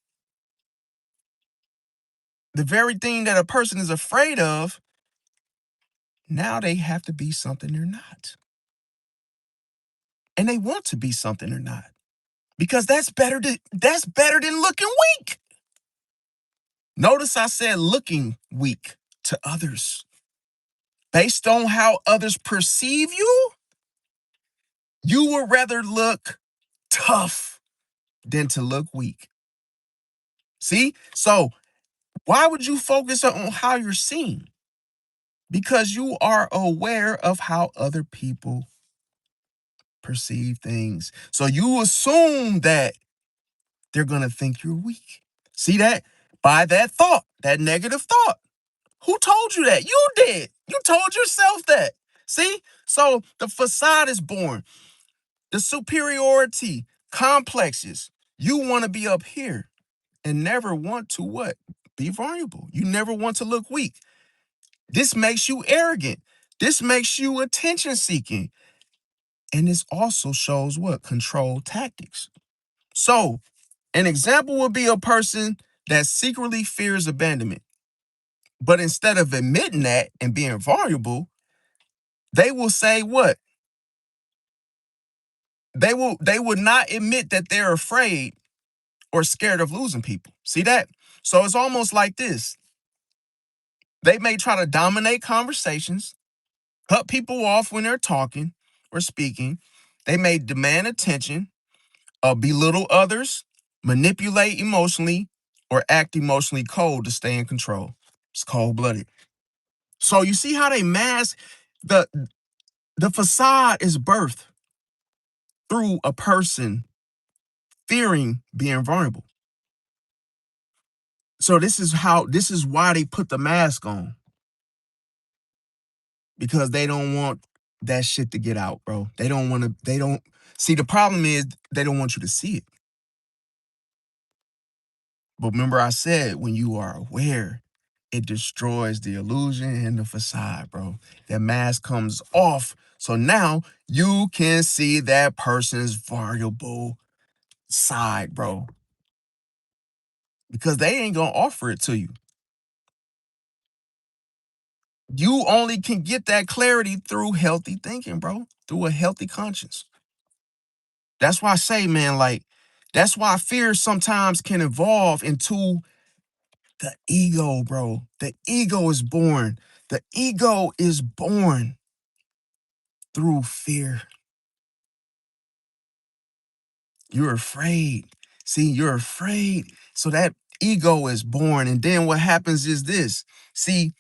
A: the very thing that a person is afraid of, now they have to be something they're not. And they want to be something they're not. Because that's better than looking weak. Notice I said looking weak to others. Based on how others perceive you, you would rather look tough than to look weak. See? So why would you focus on how you're seen? Because you are aware of how other people perceive things. So you assume that they're going to think you're weak. See that? By that thought, that negative thought. Who told you that? You did. You told yourself that. See? So the facade is born. The superiority complexes. You want to be up here and never want to what? Be vulnerable. You never want to look weak. This makes you arrogant. This makes you attention seeking. And this also shows what? Control tactics. So an example would be a person that secretly fears abandonment. But instead of admitting that and being vulnerable, they will say what? They would not admit that they're afraid or scared of losing people. See that? So it's almost like this. They may try to dominate conversations, cut people off when they're talking or speaking. They may demand attention, belittle others, manipulate emotionally, or act emotionally cold to stay in control. It's cold-blooded. So you see how they mask the the facade is birthed through a person fearing being vulnerable. So this is why they put the mask on, because they don't want that shit to get out, bro. They don't see, the problem is they don't want you to see it. But remember I said, when you are aware, it destroys the illusion and the facade, bro. That mask comes off. So now you can see that person's vulnerable side, bro. Because they ain't gonna offer it to you. You only can get that clarity through healthy thinking, bro. Through a healthy conscience. That's why I say, man, like, that's why fear sometimes can evolve into the ego, bro. The ego is born. The ego is born through fear. You're afraid. See, you're afraid. So that ego is born. And then what happens is this. See,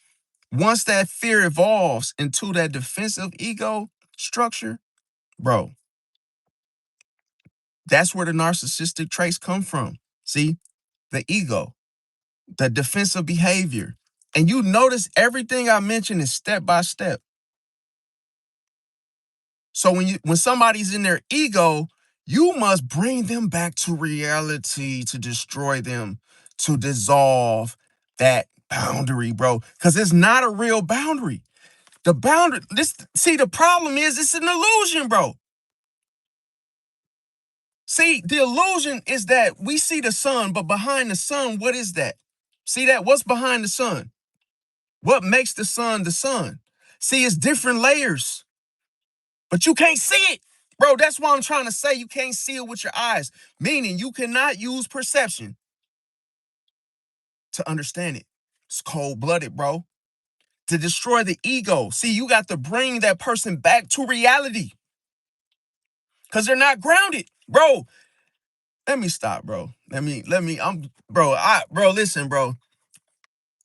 A: once that fear evolves into that defensive ego structure, bro, that's where the narcissistic traits come from. See, the ego, the defensive behavior. And you notice everything I mentioned is step by step. So when somebody's in their ego, you must bring them back to reality to destroy them, to dissolve that boundary, bro. Because it's not a real boundary. The boundary, the problem is it's an illusion, bro. See, the illusion is that we see the sun, but behind the sun, what is that? See that? What's behind the sun? What makes the sun the sun? See, it's different layers, but you can't see it. Bro, that's why I'm trying to say you can't see it with your eyes, meaning you cannot use perception to understand it. It's cold-blooded, bro. To destroy the ego. See, you got to bring that person back to reality because they're not grounded. Bro, let me stop, bro. Listen, bro.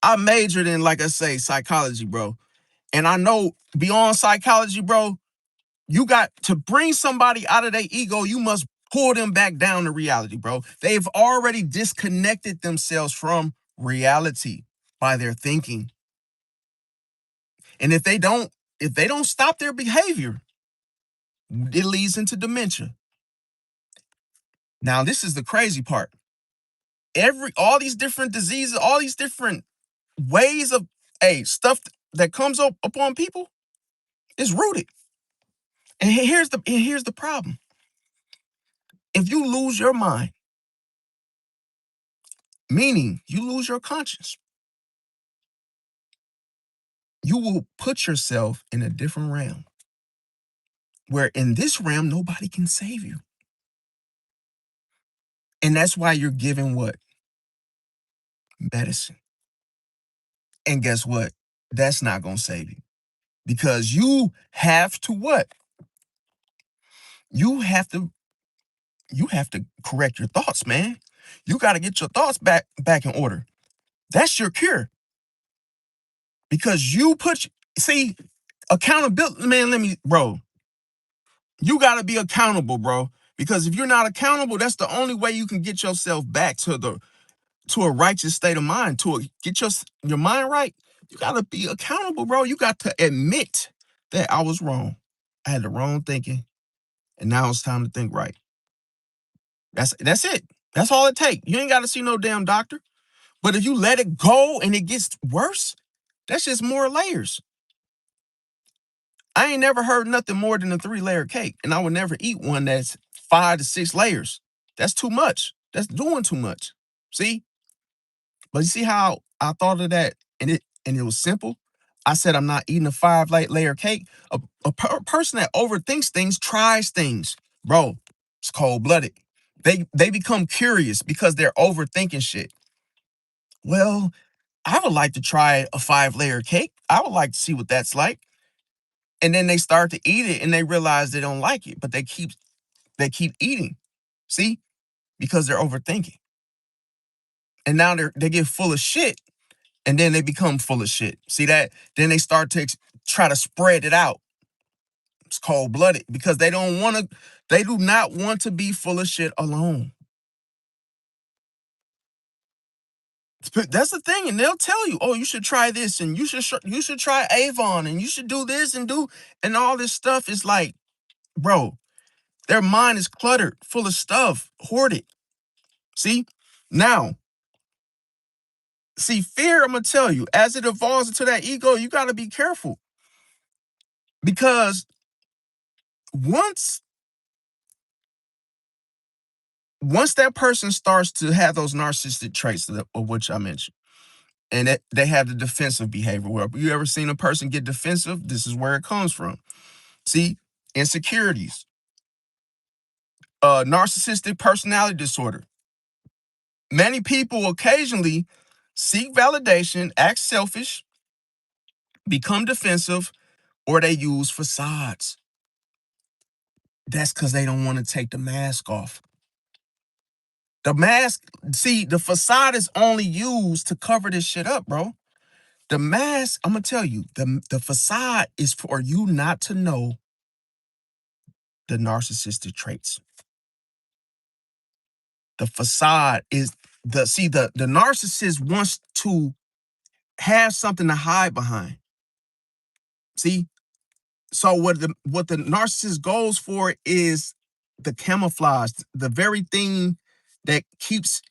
A: I majored in, like I say, psychology, bro. And I know beyond psychology, bro, you got to bring somebody out of their ego. You must pull them back down to reality, bro. They've already disconnected themselves from reality by their thinking. And if they don't stop their behavior, it leads into dementia. Now, this is the crazy part. All these different diseases, all these different ways of stuff that comes up upon people is rooted. And here's the problem. If you lose your mind, meaning you lose your conscience, you will put yourself in a different realm where in this realm, nobody can save you. And that's why you're given what? Medicine. And guess what? That's not going to save you because you have to what? You have to correct your thoughts, man. You got to get your thoughts back in order. That's your cure because see, accountability, man, bro, you got to be accountable, bro. Because if you're not accountable, that's the only way you can get yourself back to a righteous state of mind, get your mind right. You got to be accountable, bro. You got to admit that I was wrong. I had the wrong thinking, and now it's time to think right. That's it. That's all it takes. You ain't got to see no damn doctor. But if you let it go and it gets worse, that's just more layers. I ain't never heard nothing more than a 3-layer cake, and I would never eat one that's 5 to 6 layers. That's too much. That's doing too much. See? But you see how I thought of that, and it was simple. I said I'm not eating a 5-layer cake. A person that overthinks things tries things, bro. It's cold-blooded. They become curious because they're overthinking shit. Well, I would like to try a 5-layer cake. I would like to see what that's like. And then they start to eat it and they realize they don't like it, but they keep eating. See? Because they're overthinking. And now they get full of shit and then they become full of shit. See that? Then they start to try to spread it out. It's cold-blooded because they do not want to be full of shit alone. That's the thing, and they'll tell you, "Oh, you should try this, and you should try Avon, and you should do this and all this stuff." Is like, bro, their mind is cluttered, full of stuff, hoarded. See, now, fear. I'm gonna tell you, as it evolves into that ego, you got to be careful because once once that person starts to have those narcissistic traits of which I mentioned, and they have the defensive behavior. Where you ever seen a person get defensive? This is where it comes from. See, insecurities, narcissistic personality disorder. Many people occasionally seek validation, act selfish, become defensive, or they use facades. That's because they don't want to take the mask off. The mask, see, the facade is only used to cover this shit up, bro. The mask, I'm gonna tell you, the facade is for you not to know the narcissistic traits. The facade is the narcissist wants to have something to hide behind. See, so what the narcissist goes for is the camouflage, the very thing that keeps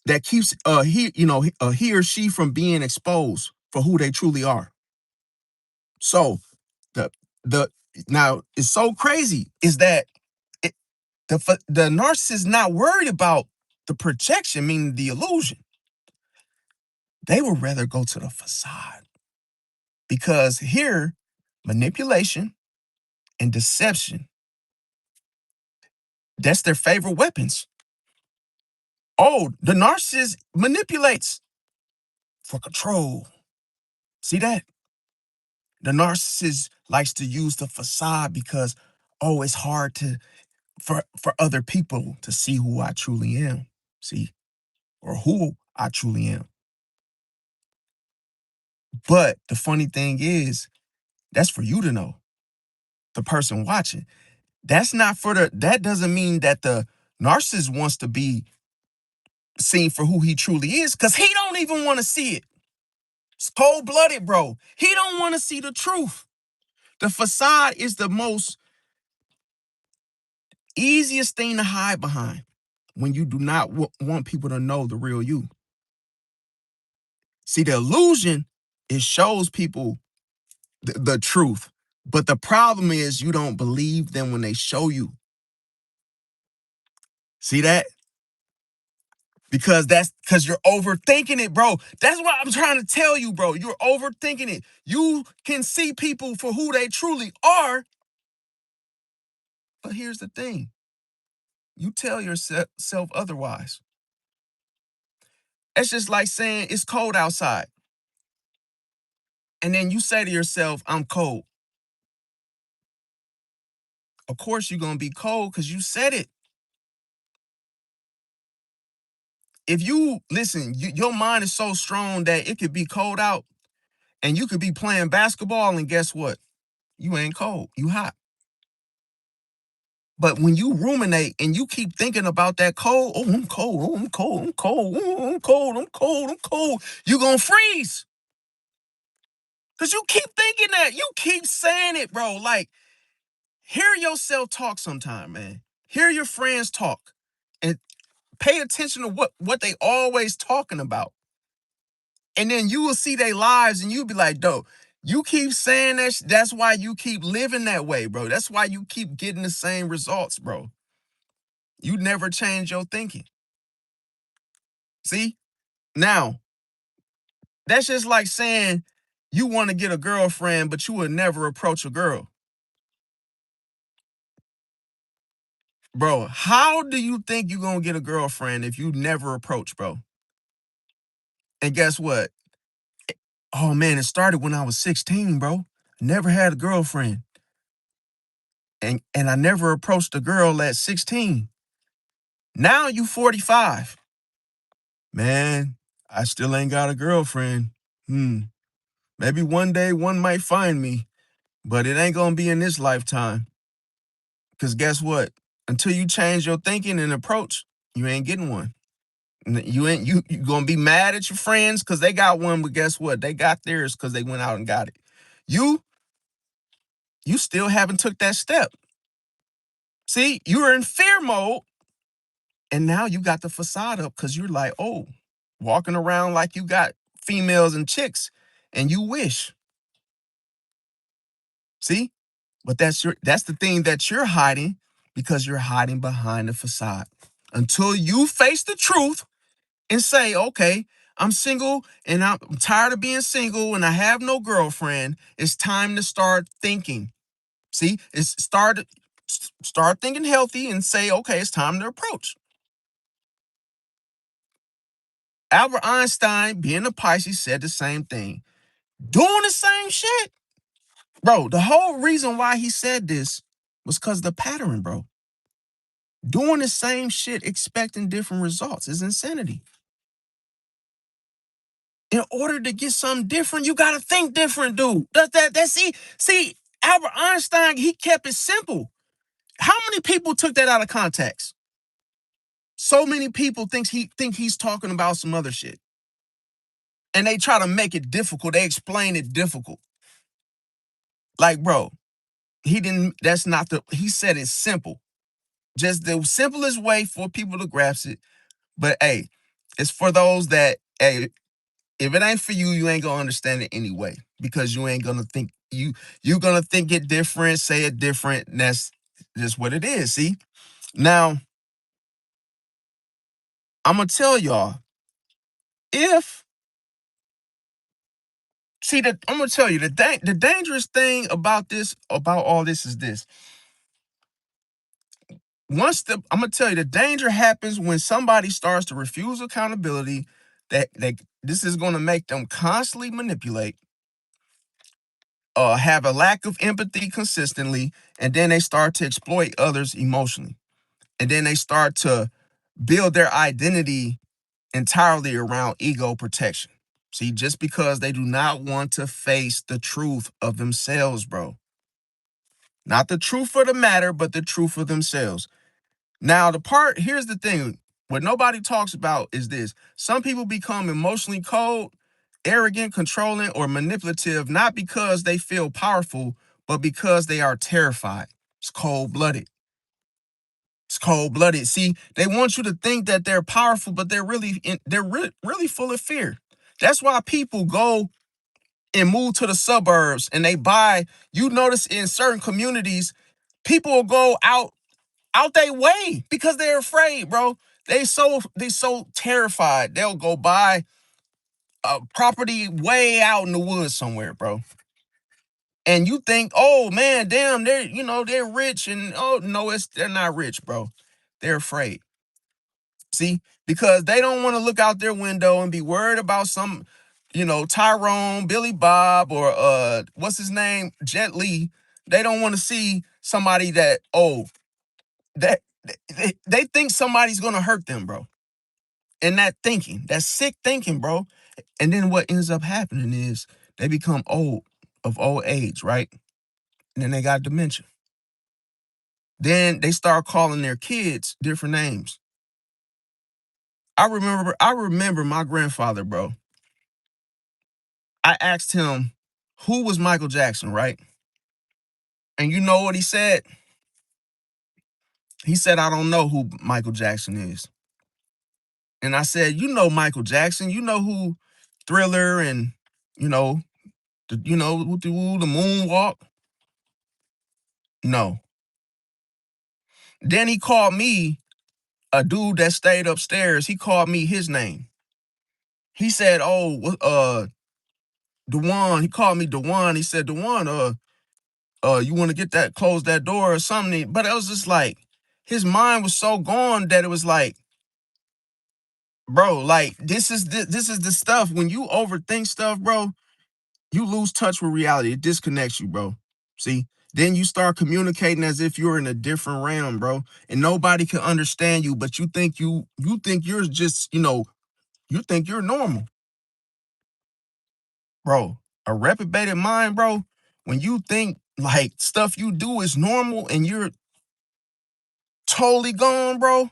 A: he or she from being exposed for who they truly are. So the the now it's so crazy is that it, the narcissist is not worried about the projection, meaning the illusion. They would rather go to the facade because here manipulation and deception, that's their favorite weapons. Oh, the narcissist manipulates for control. See that? The narcissist likes to use the facade because, oh, it's hard for other people to see who I truly am. See, or who I truly am. But the funny thing is, that's for you to know, the person watching. That doesn't mean that the narcissist wants to be seen for who he truly is, because he don't even want to see it. It's cold-blooded, bro. He don't want to see the truth. The facade is the most easiest thing to hide behind when you do not want people to know the real you. See, the illusion, it shows people the truth. But the problem is you don't believe them when they show you. See that? Because you're overthinking it, bro. That's what I'm trying to tell you, bro. You're overthinking it. You can see people for who they truly are. But here's the thing. You tell yourself otherwise. It's just like saying it's cold outside. And then you say to yourself, I'm cold. Of course you're going to be cold because you said it. If you listen, your mind is so strong that it could be cold out and you could be playing basketball and guess what? You ain't cold. You hot. But when you ruminate and you keep thinking about that cold, oh, I'm cold, oh, I'm cold, I'm cold, oh, I'm cold, I'm cold, I'm cold, you're going to freeze. Because you keep thinking that. You keep saying it, bro. Like, hear yourself talk sometime, man. Hear your friends talk and pay attention to what they always talking about. And then you will see their lives and you'll be like, dope. You keep saying that. That's why you keep living that way, bro. That's why you keep getting the same results, bro. You never change your thinking. See? Now, that's just like saying you want to get a girlfriend, but you would never approach a girl. Bro, how do you think you're going to get a girlfriend if you never approach, bro? And guess what? Oh, man, it started when I was 16, bro. Never had a girlfriend. And I never approached a girl at 16. Now you 45. Man, I still ain't got a girlfriend. Hmm. Maybe one day one might find me, but it ain't gonna be in this lifetime. Cause guess what? Until you change your thinking and approach, you ain't getting one. You gonna be mad at your friends because they got one, but guess what? They got theirs because they went out and got it. You you still haven't took that step. See, you were in fear mode, and now you got the facade up because you're like, oh, walking around like you got females and chicks, and you wish. See, but that's the thing that you're hiding because you're hiding behind the facade. Until you face the truth and say, okay, I'm single and I'm tired of being single and I have no girlfriend. It's time to start thinking. See, start thinking healthy and say, okay, it's time to approach. Albert Einstein, being a Pisces, said the same thing. Doing the same shit. Bro, the whole reason why he said this was because the pattern, bro. Doing the same shit, expecting different results is insanity. In order to get something different, you gotta think different, dude. See, Albert Einstein, he kept it simple. How many people took that out of context? So many people think he's talking about some other shit. And they try to make it difficult. They explain it difficult. Like, bro, he said it's simple. Just the simplest way for people to grasp it. But hey, it's for those that, hey, if it ain't for you, you ain't gonna understand it anyway. Because you ain't gonna think you gonna think it different, say it different, and that's just what it is. See? Now, I'm gonna tell y'all, if see that I'm gonna tell you the dangerous thing about all this is this. I'm gonna tell you the danger happens when somebody starts to refuse accountability, that this is gonna make them constantly manipulate, have a lack of empathy consistently, and then they start to exploit others emotionally. And then they start to build their identity entirely around ego protection. See, just because they do not want to face the truth of themselves, bro. Not the truth of the matter, but the truth of themselves. Now, here's the thing. What nobody talks about is this. Some people become emotionally cold, arrogant, controlling, or manipulative, not because they feel powerful, but because they are terrified. It's cold blooded. It's cold blooded. See, they want you to think that they're powerful, but they're really full of fear. That's why people go and move to the suburbs and they buy. You notice in certain communities, people will go out their way because they're afraid, bro. They so terrified. They'll go buy a property way out in the woods somewhere, bro. And you think, oh man, damn, they're rich, and oh no, they're not rich, bro. They're afraid. See, because they don't want to look out their window and be worried about some, Tyrone, Billy Bob, or what's his name, Jet Li. They don't want to see somebody that they think somebody's gonna hurt them, bro. And that sick thinking, bro. And then what ends up happening is they become old age, right? And then they got dementia. Then they start calling their kids different names. I remember my grandfather, bro. I asked him who was Michael Jackson, right? And you know what he said? He said, I don't know who Michael Jackson is. And I said, you know Michael Jackson, you know who Thriller and you know, the moonwalk. No. Then he called me a dude that stayed upstairs. He called me his name. He said, "Oh, Dewan." He called me Dewan. He said, "Dewan, you want to close that door or something?" But it was just like his mind was so gone that it was like, bro, like this is the stuff when you overthink stuff, bro. You lose touch with reality. It disconnects you, bro. See, then you start communicating as if you're in a different realm, bro, and nobody can understand you. But you think you're just You think you're normal. Bro, a reprobated mind, bro, when you think like stuff you do is normal and you're totally gone, bro.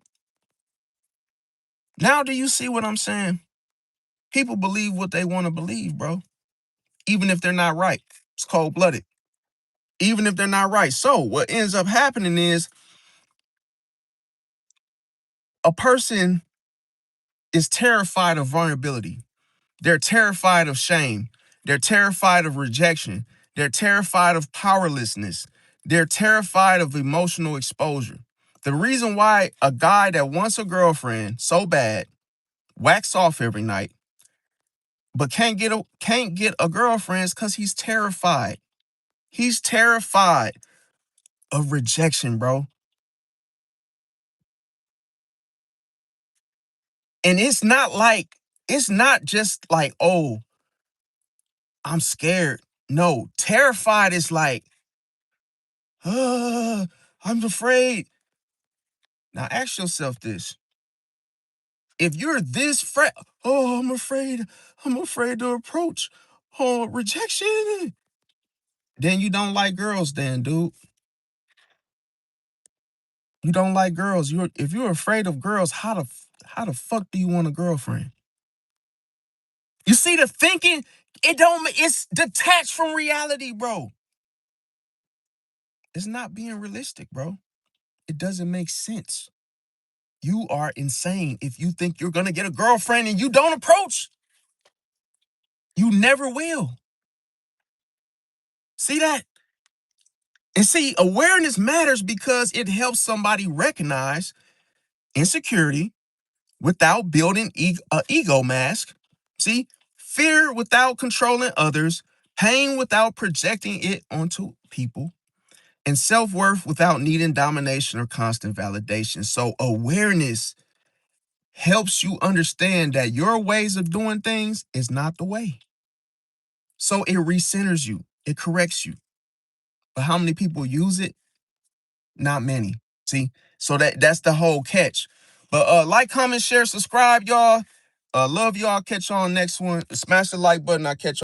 A: Now do you see what I'm saying? People believe what they want to believe, bro. Even if they're not right. It's cold-blooded. Even if they're not right. So what ends up happening is a person is terrified of vulnerability. They're terrified of shame. They're terrified of rejection. They're terrified of powerlessness. They're terrified of emotional exposure. The reason why a guy that wants a girlfriend so bad, whacks off every night, but can't get a girlfriend is because he's terrified. He's terrified of rejection, bro. And it's not just like, oh, I'm scared. No, terrified is like, I'm afraid. Now ask yourself this. If you're this oh, I'm afraid to approach rejection. Then you don't like girls, then, dude. You don't like girls. If you're afraid of girls, how the fuck do you want a girlfriend? You see the thinking? It's detached from reality, bro. It's not being realistic, bro. It doesn't make sense. You are insane if you think you're gonna get a girlfriend and you don't approach. You never will. See that? And see, awareness matters because it helps somebody recognize insecurity without building an ego mask. See, fear without controlling others, pain without projecting it onto people, and self-worth without needing domination or constant validation. So awareness helps you understand that your ways of doing things is not the way. So it recenters you, it corrects you. But how many people use it? Not many. See, so that's the whole catch. But like, comment, share, subscribe, y'all. Love y'all. Catch y'all on next one. Smash the like button. I catch y'all.